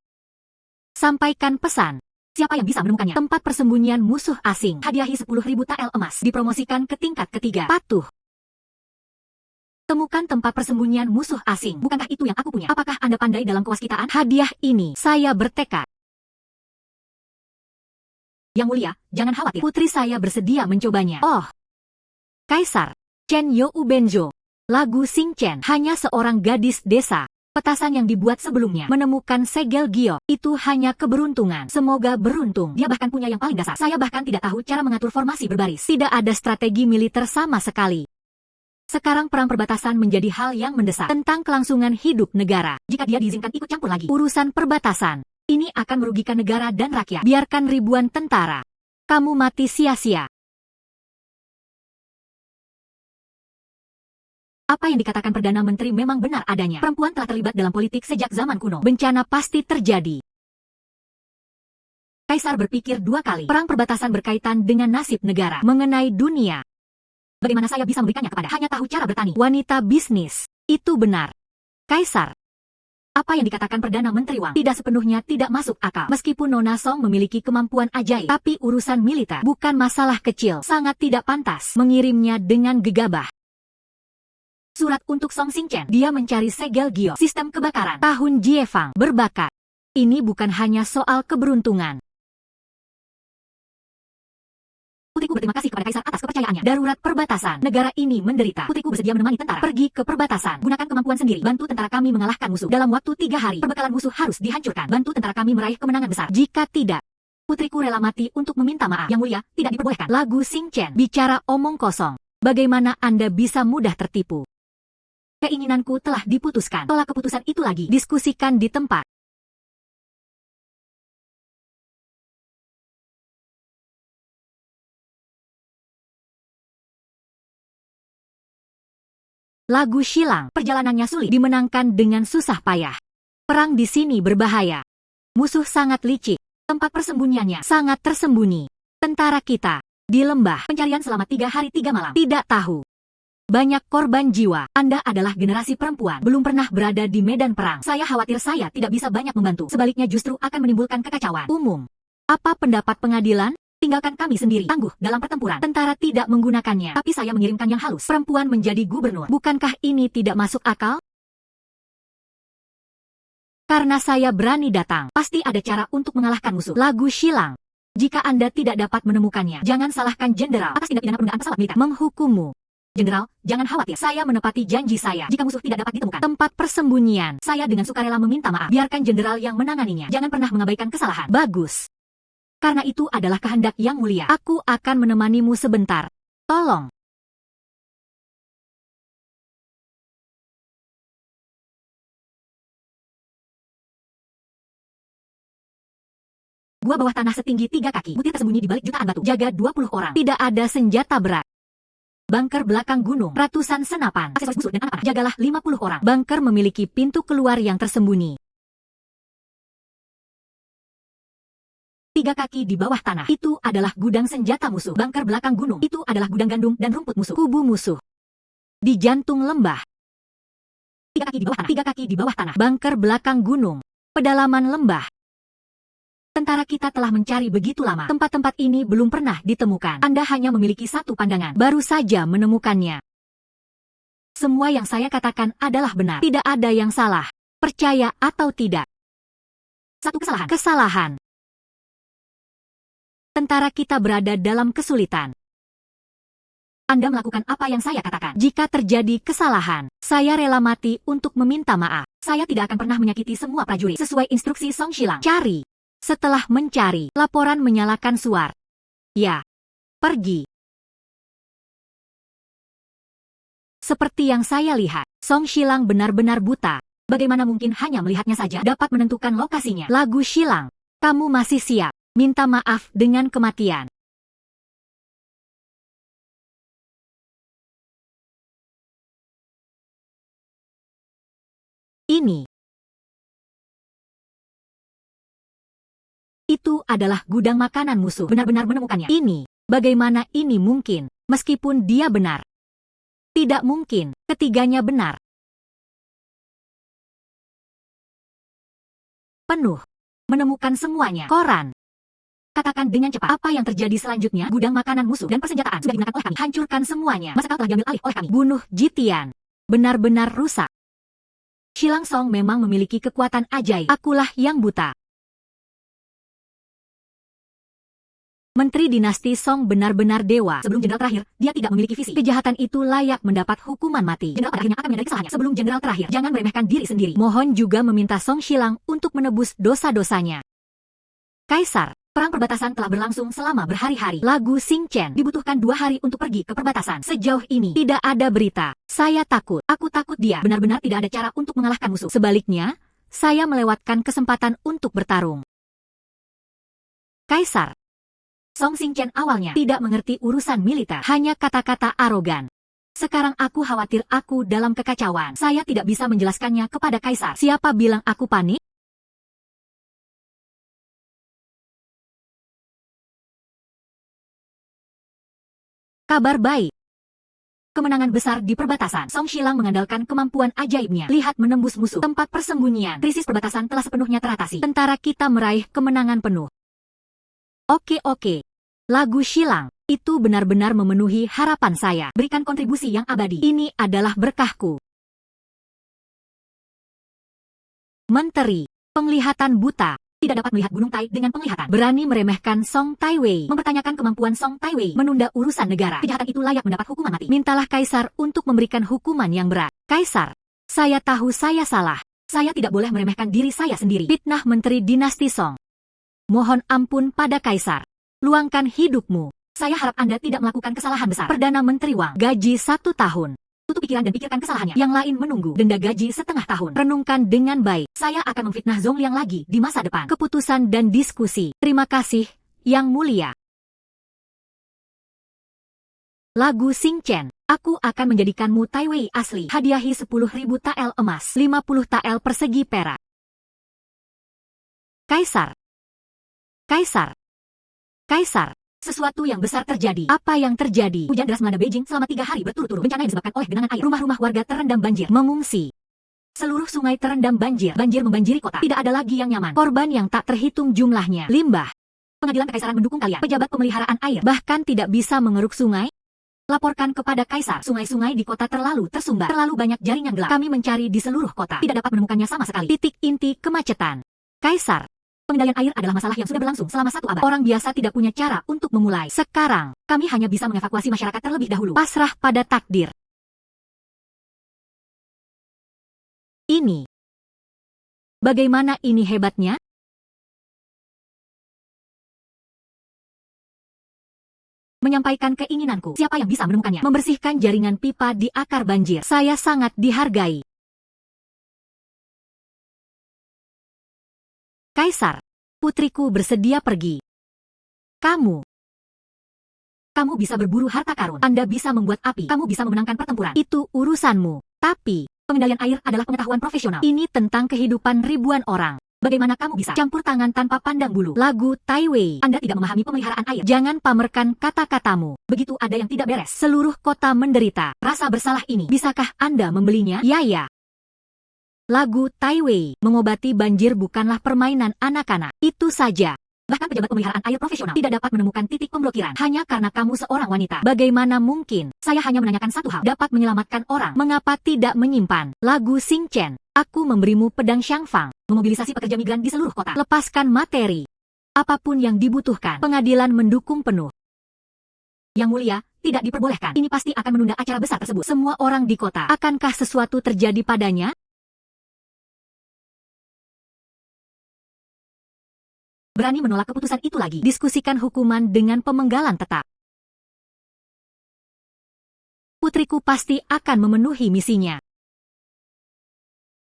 Sampaikan pesan. Siapa yang bisa menemukannya? Tempat persembunyian musuh asing. Hadiahi 10.000 tael emas. Dipromosikan ke tingkat ketiga. Patuh. Temukan tempat persembunyian musuh asing. Bukankah itu yang aku punya? Apakah Anda pandai dalam kewaskitaan? Hadiah ini. Saya bertekad. Yang Mulia, jangan khawatir. Putri saya bersedia mencobanya. Oh. Kaisar. Chen You Benjo. Lagu Xingchen hanya seorang gadis desa. Petasan yang dibuat sebelumnya menemukan segel giok. Itu hanya keberuntungan. Semoga beruntung. Dia bahkan punya yang paling dasar. Saya bahkan tidak tahu cara mengatur formasi berbaris. Tidak ada strategi militer sama sekali. Sekarang perang perbatasan menjadi hal yang mendesak. Tentang kelangsungan hidup negara. Jika dia diizinkan ikut campur lagi urusan perbatasan, ini akan merugikan negara dan rakyat. Biarkan ribuan tentara. Kamu mati sia-sia. Apa yang dikatakan Perdana Menteri memang benar adanya. Perempuan telah terlibat dalam politik sejak zaman kuno. Bencana pasti terjadi. Kaisar berpikir 2 kali. Perang perbatasan berkaitan dengan nasib negara. Mengenai dunia. Bagaimana saya bisa memberikannya kepada? Hanya tahu cara bertani. Wanita bisnis. Itu benar. Kaisar. Apa yang dikatakan Perdana Menteri Wang tidak sepenuhnya tidak masuk akal. Meskipun Nona Song memiliki kemampuan ajaib. Tapi urusan militer bukan masalah kecil. Sangat tidak pantas mengirimnya dengan gegabah. Surat untuk Song Xingchen. Dia mencari segel giok. Sistem kebakaran. Tahun Jiefang. Berbakat. Ini bukan hanya soal keberuntungan. Putriku berterima kasih kepada Kaisar atas kepercayaannya. Darurat perbatasan. Negara ini menderita. Putriku bersedia menemani tentara pergi ke perbatasan. Gunakan kemampuan sendiri. Bantu tentara kami mengalahkan musuh. Dalam waktu 3 hari, perbekalan musuh harus dihancurkan. Bantu tentara kami meraih kemenangan besar. Jika tidak, putriku rela mati untuk meminta maaf. Yang mulia, tidak diperbolehkan. Lagu Xing Chen. Bicara omong kosong. Bagaimana Anda bisa mudah tertipu? Keinginanku telah diputuskan. Tolak keputusan itu lagi. Diskusikan di tempat. Lagu Shilang. Perjalanannya sulit dimenangkan dengan susah payah. Perang di sini berbahaya. Musuh sangat licik. Tempat persembunyiannya sangat tersembunyi. Tentara kita di lembah. Pencarian selama 3 hari 3 malam. Tidak tahu. Banyak korban jiwa. Anda adalah generasi perempuan. Belum pernah berada di medan perang. Saya khawatir saya tidak bisa banyak membantu. Sebaliknya justru akan menimbulkan kekacauan umum. Apa pendapat pengadilan? Tinggalkan kami sendiri. Tangguh dalam pertempuran. Tentara tidak menggunakannya. Tapi saya mengirimkan yang halus. Perempuan menjadi gubernur. Bukankah ini tidak masuk akal? Karena saya berani datang. Pasti ada cara untuk mengalahkan musuh. Lagu Shilang. Jika Anda tidak dapat menemukannya, jangan salahkan jenderal atas tindak pidana penundaan pesawat militer. Menghukummu. Jenderal, jangan khawatir. Saya menepati janji saya. Jika musuh tidak dapat ditemukan tempat persembunyian, saya dengan sukarela meminta maaf. Biarkan jenderal yang menanganinya. Jangan pernah mengabaikan kesalahan. Bagus. Karena itu adalah kehendak yang mulia. Aku akan menemanimu sebentar. Tolong. Gua bawah tanah setinggi 3 kaki. Butir tersembunyi di balik jutaan batu. Jaga 20 orang. Tidak ada senjata berat. Bunker belakang gunung. Ratusan senapan. Aksesoris busuk dan anak-anak. Jagalah 50 orang. Bunker memiliki pintu keluar yang tersembunyi. 3 kaki di bawah tanah. Itu adalah gudang senjata musuh. Bunker belakang gunung. Itu adalah gudang gandum dan rumput musuh. Kubu musuh. Di jantung lembah. 3 kaki di bawah tanah. 3 kaki di bawah tanah. Bunker belakang gunung. Pedalaman lembah. Tentara kita telah mencari begitu lama. Tempat-tempat ini belum pernah ditemukan. Anda hanya memiliki satu pandangan. Baru saja menemukannya. Semua yang saya katakan adalah benar. Tidak ada yang salah. Percaya atau tidak. Satu kesalahan. Kesalahan. Tentara kita berada dalam kesulitan. Anda melakukan apa yang saya katakan. Jika terjadi kesalahan, saya rela mati untuk meminta maaf. Saya tidak akan pernah menyakiti semua prajurit. Sesuai instruksi Song Shilang. Cari. Setelah mencari, laporan menyalakan suar. Ya. Pergi. Seperti yang saya lihat, Song Shilang benar-benar buta. Bagaimana mungkin hanya melihatnya saja dapat menentukan lokasinya? Lagu Shilang. Kamu masih siap. Minta maaf dengan kematian. Ini. Itu adalah gudang makanan musuh. Benar-benar menemukannya. Ini. Bagaimana ini mungkin? Meskipun dia benar. Tidak mungkin. Ketiganya benar. Penuh. Menemukan semuanya. Koran. Katakan dengan cepat apa yang terjadi selanjutnya. Gudang makanan musuh dan persenjataan sudah digunakan oleh kami. Hancurkan semuanya. Masa kau telah diambil alih oleh kami. Bunuh Jitian. Benar-benar rusak. Shilang Song memang memiliki kekuatan ajaib. Akulah yang buta. Menteri dinasti Song benar-benar dewa. Sebelum jenderal terakhir, dia tidak memiliki visi. Kejahatan itu layak mendapat hukuman mati. Jenderal pada akhirnya akan menyadari kesalahannya. Sebelum jenderal terakhir, jangan meremehkan diri sendiri. Mohon juga meminta Song Shilang untuk menebus dosa-dosanya. Kaisar. Perang perbatasan telah berlangsung selama berhari-hari. Lagu Xing Chen dibutuhkan 2 hari untuk pergi ke perbatasan. Sejauh ini, tidak ada berita. Saya takut. Aku takut dia. Benar-benar tidak ada cara untuk mengalahkan musuh. Sebaliknya, saya melewatkan kesempatan untuk bertarung. Kaisar. Song Xing Chen awalnya tidak mengerti urusan militer. Hanya kata-kata arogan. Sekarang aku khawatir aku dalam kekacauan. Saya tidak bisa menjelaskannya kepada Kaisar. Siapa bilang aku panik? Kabar baik. Kemenangan besar di perbatasan. Song Shilang mengandalkan kemampuan ajaibnya. Lihat menembus musuh. Tempat persembunyian. Krisis perbatasan telah sepenuhnya teratasi. Tentara kita meraih kemenangan penuh. Oke. Lagu Shilang. Itu benar-benar memenuhi harapan saya. Berikan kontribusi yang abadi. Ini adalah berkahku. Menteri. Penglihatan buta. Tidak dapat melihat Gunung Tai dengan penglihatan. Berani meremehkan Song Taiwei. Mempertanyakan kemampuan Song Taiwei menunda urusan negara. Kejahatan itu layak mendapat hukuman mati. Mintalah Kaisar untuk memberikan hukuman yang berat. Kaisar, saya tahu saya salah. Saya tidak boleh meremehkan diri saya sendiri. Fitnah Menteri Dinasti Song. Mohon ampun pada Kaisar. Luangkan hidupmu. Saya harap Anda tidak melakukan kesalahan besar. Perdana Menteri Wang. Gaji 1 tahun. Tutup pikiran dan pikirkan kesalahannya. Yang lain menunggu. Denda gaji setengah tahun. Renungkan dengan baik. Saya akan memfitnah Zhong Liang lagi di masa depan. Keputusan dan diskusi. Terima kasih, Yang Mulia. Lagu Xing Chen. Aku akan menjadikanmu Taiwei asli. Hadiahi 10.000 tael emas. 50 tael persegi perak. Kaisar. Kaisar. Kaisar. Sesuatu yang besar terjadi. Apa yang terjadi? Hujan deras melanda Beijing selama 3 hari berturut-turut. Bencana yang disebabkan oleh genangan air. Rumah-rumah warga terendam banjir. Mengungsi. Seluruh sungai terendam banjir. Banjir membanjiri kota. Tidak ada lagi yang nyaman. Korban yang tak terhitung jumlahnya. Limbah. Pengadilan Kekaisaran mendukung kalian. Pejabat pemeliharaan air. Bahkan tidak bisa mengeruk sungai. Laporkan kepada Kaisar. Sungai-sungai di kota terlalu tersumbat. Terlalu banyak jaringan gelap. Kami mencari di seluruh kota. Tidak dapat menemukannya sama sekali. Titik inti kemacetan. Kaisar. Pengendalian air adalah masalah yang sudah berlangsung selama 1 abad. Orang biasa tidak punya cara untuk memulai. Sekarang, kami hanya bisa mengevakuasi masyarakat terlebih dahulu. Pasrah pada takdir. Ini. Bagaimana ini hebatnya? Menyampaikan keinginanku. Siapa yang bisa menemukannya? Membersihkan jaringan pipa di akar banjir. Saya sangat dihargai. Kaisar, putriku bersedia pergi. Kamu bisa berburu harta karun. Anda bisa membuat api. Kamu bisa memenangkan pertempuran. Itu urusanmu. Tapi, pengendalian air adalah pengetahuan profesional. Ini tentang kehidupan ribuan orang. Bagaimana kamu bisa campur tangan tanpa pandang bulu? Lagu Taiwei. Anda tidak memahami pemeliharaan air. Jangan pamerkan kata-katamu. Begitu ada yang tidak beres. Seluruh kota menderita. Rasa bersalah ini. Bisakah Anda membelinya? Ya. Lagu Taiwei. Mengobati banjir bukanlah permainan anak-anak. Itu saja. Bahkan pejabat pemeliharaan air profesional tidak dapat menemukan titik pemblokiran. Hanya karena kamu seorang wanita. Bagaimana mungkin? Saya hanya menanyakan satu hal. Dapat menyelamatkan orang. Mengapa tidak menyimpan? Lagu Xing Chen. Aku memberimu pedang Xiangfang. Memobilisasi pekerja migran di seluruh kota. Lepaskan materi. Apapun yang dibutuhkan. Pengadilan mendukung penuh. Yang Mulia, tidak diperbolehkan. Ini pasti akan menunda acara besar tersebut. Semua orang di kota. Akankah sesuatu terjadi padanya? Berani menolak keputusan itu lagi. Diskusikan hukuman dengan pemenggalan tetap. Putriku pasti akan memenuhi misinya.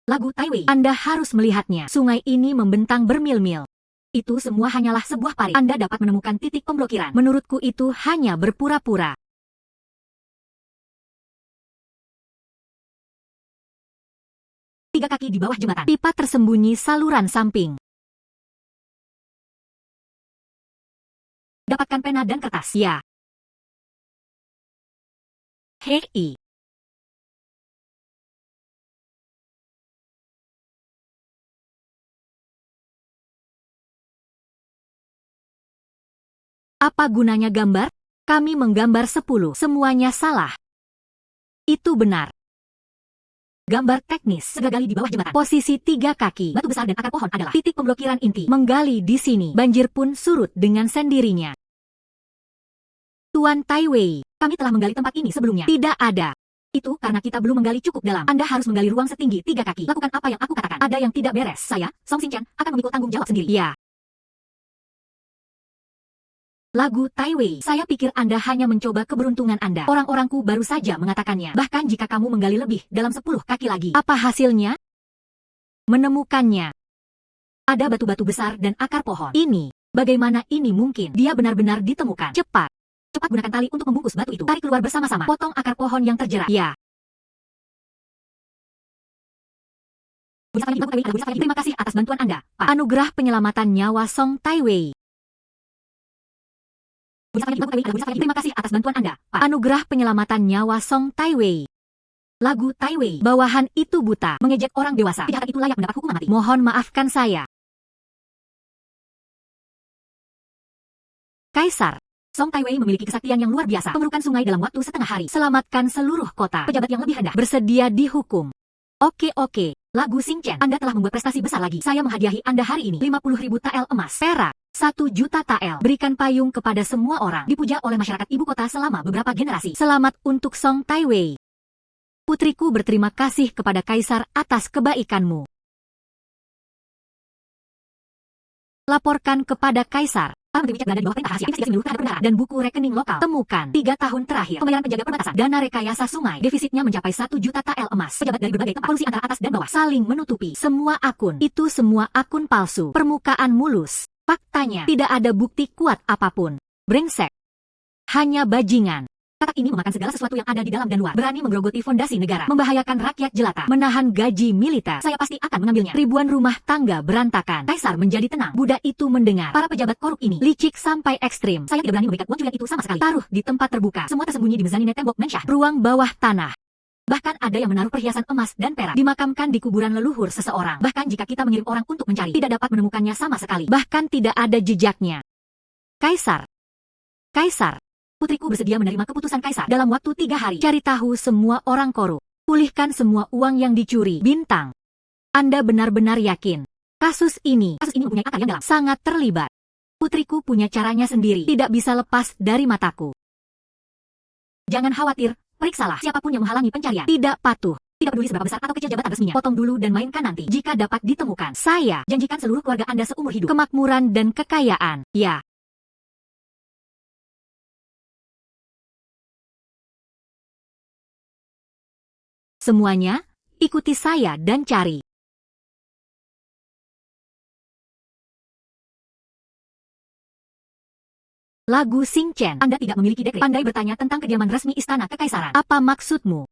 Lagu Taiwei. Anda harus melihatnya. Sungai ini membentang bermil-mil. Itu semua hanyalah sebuah parit. Anda dapat menemukan titik pemblokiran. Menurutku itu hanya berpura-pura. Tiga kaki di bawah jembatan. Pipa tersembunyi saluran samping. Dapatkan pena dan kertas. Ya. Hei. Apa gunanya gambar? Kami menggambar 10. Semuanya salah. Itu benar. Gambar teknis. Segagali di bawah jembatan. Posisi 3 kaki. Batu besar dan akar pohon adalah titik pemblokiran inti. Menggali di sini. Banjir pun surut dengan sendirinya. Tuan Taiwei, kami telah menggali tempat ini sebelumnya. Tidak ada. Itu karena kita belum menggali cukup dalam. Anda harus menggali ruang setinggi 3 kaki. Lakukan apa yang aku katakan. Ada yang tidak beres. Saya, Song Xing Chen, akan memikul tanggung jawab sendiri. Ya. Lagu Taiwei. Saya pikir Anda hanya mencoba keberuntungan Anda. Orang-orangku baru saja mengatakannya. Bahkan jika kamu menggali lebih dalam 10 kaki lagi. Apa hasilnya? Menemukannya. Ada batu-batu besar dan akar pohon. Ini. Bagaimana ini mungkin? Dia benar-benar ditemukan. Cepat. Cepat gunakan tali untuk membungkus batu itu. Tarik keluar bersama-sama. Potong akar pohon yang terjerat. Ya. Terima kasih atas bantuan Anda, Pak. Anugerah penyelamatan nyawa Song Taiwei. Terima kasih atas bantuan Anda, Pak. Anugerah penyelamatan nyawa Song Taiwei. Lagu Taiwei. Bawahan itu buta. Mengejek orang dewasa. Kejahatan itu layak mendapat hukuman mati. Mohon maafkan saya. Kaisar. Song Taiwei memiliki kesaktian yang luar biasa. Pengerukan sungai dalam waktu setengah hari. Selamatkan seluruh kota. Pejabat yang lebih rendah bersedia dihukum. Oke. Lagu Xingchen, Anda telah membuat prestasi besar lagi. Saya menghadiahi Anda hari ini 50.000 tael emas, perak, 1 juta tael. Berikan payung kepada semua orang. Dipuja oleh masyarakat ibu kota selama beberapa generasi. Selamat untuk Song Taiwei. Putriku berterima kasih kepada Kaisar atas kebaikanmu. Laporkan kepada Kaisar. Para menteri WeChat berada di bawah perintah rahasia. Investigasi menyeluruh terhadap perbendaharaan dan buku rekening lokal. Temukan 3 tahun terakhir. Pembayaran penjaga perbatasan. Dana rekayasa sungai. Defisitnya mencapai 1 juta tael emas. Pejabat dari berbagai tempat. Polusi antara atas dan bawah. Saling menutupi. Semua akun. Itu semua akun palsu. Permukaan mulus. Faktanya, tidak ada bukti kuat apapun. Brengsek. Hanya bajingan. Katak ini memakan segala sesuatu yang ada di dalam dan luar. Berani menggerogoti fondasi negara. Membahayakan rakyat jelata. Menahan gaji militer. Saya pasti akan mengambilnya. Ribuan rumah tangga berantakan. Kaisar menjadi tenang. Buddha itu mendengar. Para pejabat korup ini licik sampai ekstrim. Saya tidak berani memberikan uang culian itu sama sekali. Taruh di tempat terbuka. Semua tersembunyi di mezanine tembok mensyah. Ruang bawah tanah. Bahkan ada yang menaruh perhiasan emas dan perak. Dimakamkan di kuburan leluhur seseorang. Bahkan jika kita mengirim orang untuk mencari, tidak dapat menemukannya sama sekali. Bahkan tidak ada jejaknya. Kaisar. Kaisar. Putriku bersedia menerima keputusan Kaisar dalam waktu 3 hari. Cari tahu semua orang korup. Pulihkan semua uang yang dicuri. Bintang. Anda benar-benar yakin. Kasus ini mempunyai akar yang dalam. Sangat terlibat. Putriku punya caranya sendiri. Tidak bisa lepas dari mataku. Jangan khawatir. Periksalah siapapun yang menghalangi pencarian. Tidak patuh. Tidak peduli seberapa besar atau kecil jabatan resminya. Potong dulu dan mainkan nanti. Jika dapat ditemukan. Saya janjikan seluruh keluarga Anda seumur hidup. Kemakmuran dan kekayaan. Ya. Semuanya, ikuti saya dan cari. Lagu Xingchen. Anda tidak memiliki dekret. Pandai bertanya tentang kediaman resmi istana kekaisaran. Apa maksudmu?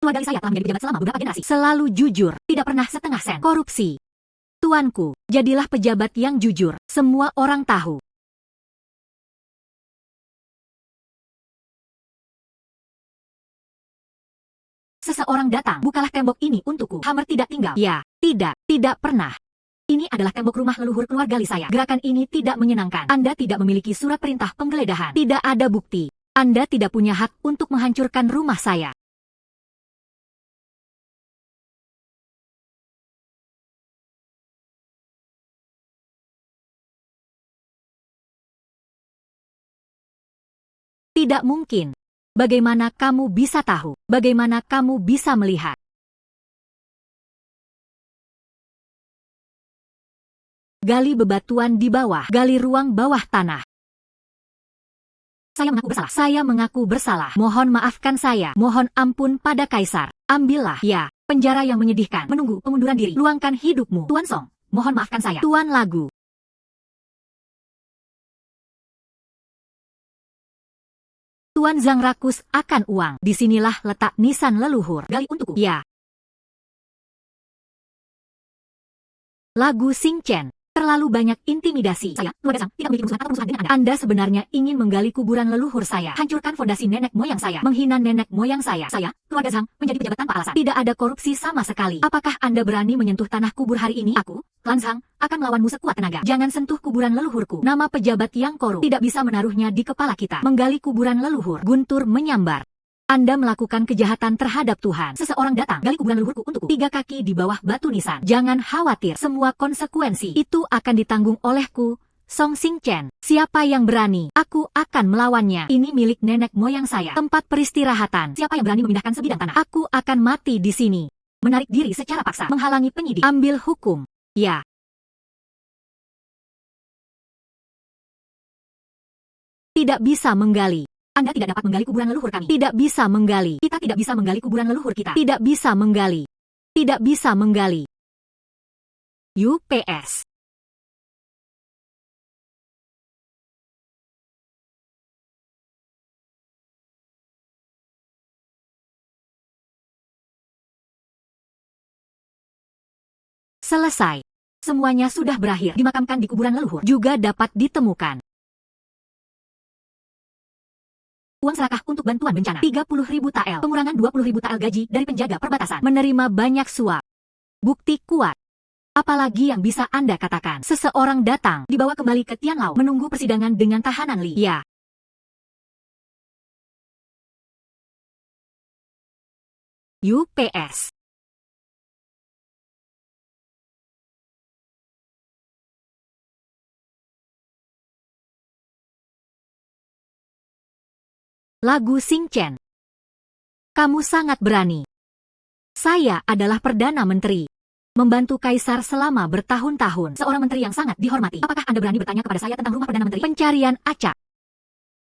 Keluarga saya telah menjadi pejabat selama beberapa generasi. Selalu jujur, tidak pernah setengah sen. Korupsi. Tuanku, jadilah pejabat yang jujur. Semua orang tahu. Seseorang datang, bukalah tembok ini untukku. Hammer tidak tinggal. Ya, tidak pernah. Ini adalah tembok rumah leluhur keluarga Li saya. Gerakan ini tidak menyenangkan. Anda tidak memiliki surat perintah penggeledahan. Tidak ada bukti. Anda tidak punya hak untuk menghancurkan rumah saya. Tidak mungkin. Bagaimana kamu bisa tahu? Bagaimana kamu bisa melihat? Gali bebatuan di bawah. Gali ruang bawah tanah. Saya mengaku bersalah. Saya mengaku bersalah. Mohon maafkan saya. Mohon ampun pada Kaisar. Ambillah. Ya, penjara yang menyedihkan. Menunggu pengunduran diri. Luangkan hidupmu. Tuan Song, mohon maafkan saya. Tuan Lagu. Tuan Zhang rakus akan uang. Disinilah letak nisan leluhur. Gali untukku. Ya. Lagu Xingchen. Terlalu banyak intimidasi. Saya, keluarga Zhang, tidak memiliki musuhan atau musuhan dengan Anda. Anda sebenarnya ingin menggali kuburan leluhur saya. Hancurkan fondasi nenek moyang saya. Menghina nenek moyang saya. Saya, keluarga Zhang, menjadi pejabat tanpa alasan. Tidak ada korupsi sama sekali. Apakah Anda berani menyentuh tanah kubur hari ini? Aku, Klan Zhang, akan melawanmu sekuat tenaga. Jangan sentuh kuburan leluhurku. Nama pejabat yang korup tidak bisa menaruhnya di kepala kita. Menggali kuburan leluhur. Guntur menyambar. Anda melakukan kejahatan terhadap Tuhan. Seseorang datang, gali kuburan leluhurku untukku. 3 kaki di bawah batu nisan. Jangan khawatir, semua konsekuensi itu akan ditanggung olehku. Song Xingchen, siapa yang berani? Aku akan melawannya. Ini milik nenek moyang saya. Tempat peristirahatan. Siapa yang berani memindahkan sebidang tanah? Aku akan mati di sini. Menarik diri secara paksa. Menghalangi penyidik. Ambil hukum. Ya. Tidak bisa menggali. Anda tidak dapat menggali kuburan leluhur kami. Tidak bisa menggali. Kita tidak bisa menggali kuburan leluhur kita. Tidak bisa menggali. Tidak bisa menggali. UPS. Selesai. Semuanya sudah berakhir. Dimakamkan di kuburan leluhur. Juga dapat ditemukan. Uang serakah untuk bantuan bencana. 30.000 tael. Pengurangan 20.000 tael gaji dari penjaga perbatasan. Menerima banyak suap. Bukti kuat. Apalagi yang bisa Anda katakan? Seseorang datang. Dibawa kembali ke Tianlao. Menunggu persidangan dengan tahanan Li. Ya. UPS. Lagu Xing Chen. Kamu sangat berani. Saya adalah Perdana Menteri. Membantu Kaisar selama bertahun-tahun. Seorang menteri yang sangat dihormati. Apakah Anda berani bertanya kepada saya tentang rumah Perdana Menteri? Pencarian acak.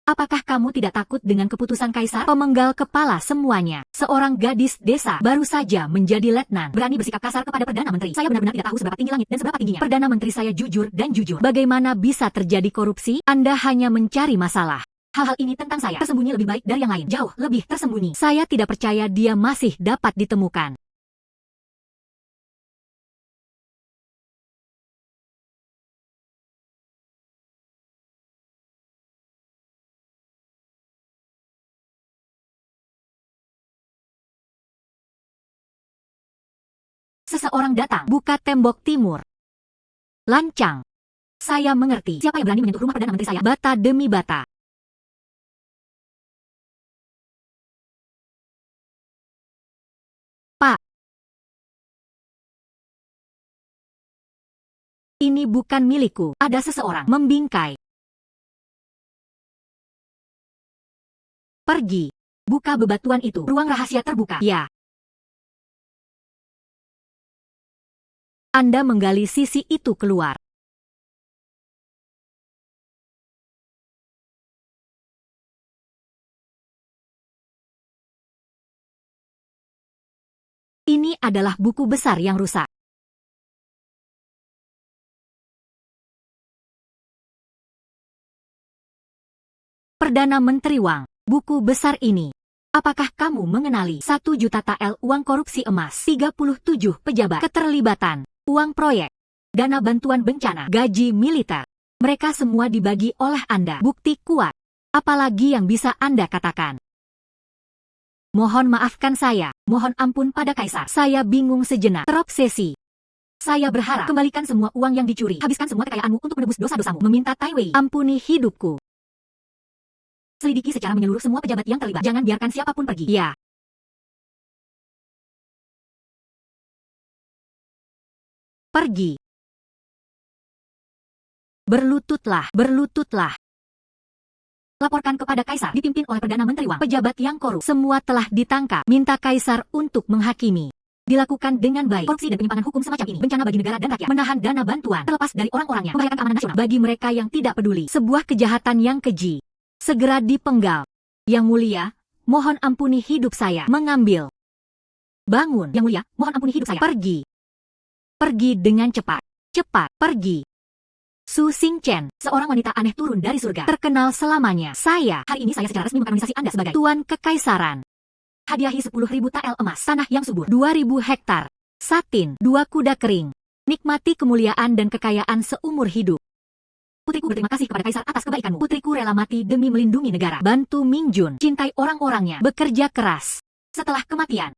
Apakah kamu tidak takut dengan keputusan Kaisar? Pemenggal kepala semuanya. Seorang gadis desa baru saja menjadi letnan. Berani bersikap kasar kepada Perdana Menteri. Saya benar-benar tidak tahu seberapa tinggi langit dan seberapa tingginya. Perdana Menteri saya jujur dan jujur. Bagaimana bisa terjadi korupsi? Anda hanya mencari masalah. Hal-hal ini tentang saya tersembunyi lebih baik dari yang lain. Jauh lebih tersembunyi. Saya tidak percaya dia masih dapat ditemukan. Seseorang datang, buka tembok timur. Lancang. Saya mengerti. Siapa yang berani menyentuh rumah Perdana Menteri saya? Bata demi bata. Pak. Ini bukan milikku. Ada seseorang membingkai. Pergi. Buka bebatuan itu. Ruang rahasia terbuka. Ya. Anda menggali sisi itu keluar. Ini adalah buku besar yang rusak. Perdana Menteri Wang, buku besar ini. Apakah kamu mengenali 1 juta tael uang korupsi emas, 37 pejabat, keterlibatan, uang proyek, dana bantuan bencana, gaji militer? Mereka semua dibagi oleh Anda. Bukti kuat. Apalagi yang bisa Anda katakan? Mohon maafkan saya. Mohon ampun pada Kaisar. Saya bingung sejenak. Terobsesi. Saya berharap kembalikan semua uang yang dicuri. Habiskan semua kekayaanmu untuk menebus dosa-dosamu. Meminta Tai Wei. Ampuni hidupku. Selidiki secara menyeluruh semua pejabat yang terlibat. Jangan biarkan siapapun pergi. Ya. Pergi. Berlututlah. Berlututlah. Laporkan kepada Kaisar, dipimpin oleh Perdana Menteri Wang. Pejabat yang korup semua telah ditangkap. Minta Kaisar untuk menghakimi. Dilakukan dengan baik. Korupsi dan penyimpangan hukum semacam ini bencana bagi negara dan rakyat. Menahan dana bantuan terlepas dari orang-orangnya. Membahayakan keamanan nasional bagi mereka yang tidak peduli. Sebuah kejahatan yang keji. Segera dipenggal. Yang mulia, mohon ampuni hidup saya. Mengambil. Bangun. Yang mulia, mohon ampuni hidup saya. Pergi. Pergi dengan cepat. Cepat. Pergi. Su Xing Chen, seorang wanita aneh turun dari surga. Terkenal selamanya. Hari ini saya secara resmi mengkanonisasi Anda sebagai Tuan Kekaisaran. Hadiahi 10.000 tael emas, tanah yang subur, 2.000 hektar, satin, 2 kuda kering. Nikmati kemuliaan dan kekayaan seumur hidup. Putriku berterima kasih kepada Kaisar atas kebaikanmu. Putriku rela mati demi melindungi negara. Bantu Mingjun, cintai orang-orangnya, bekerja keras. Setelah kematian,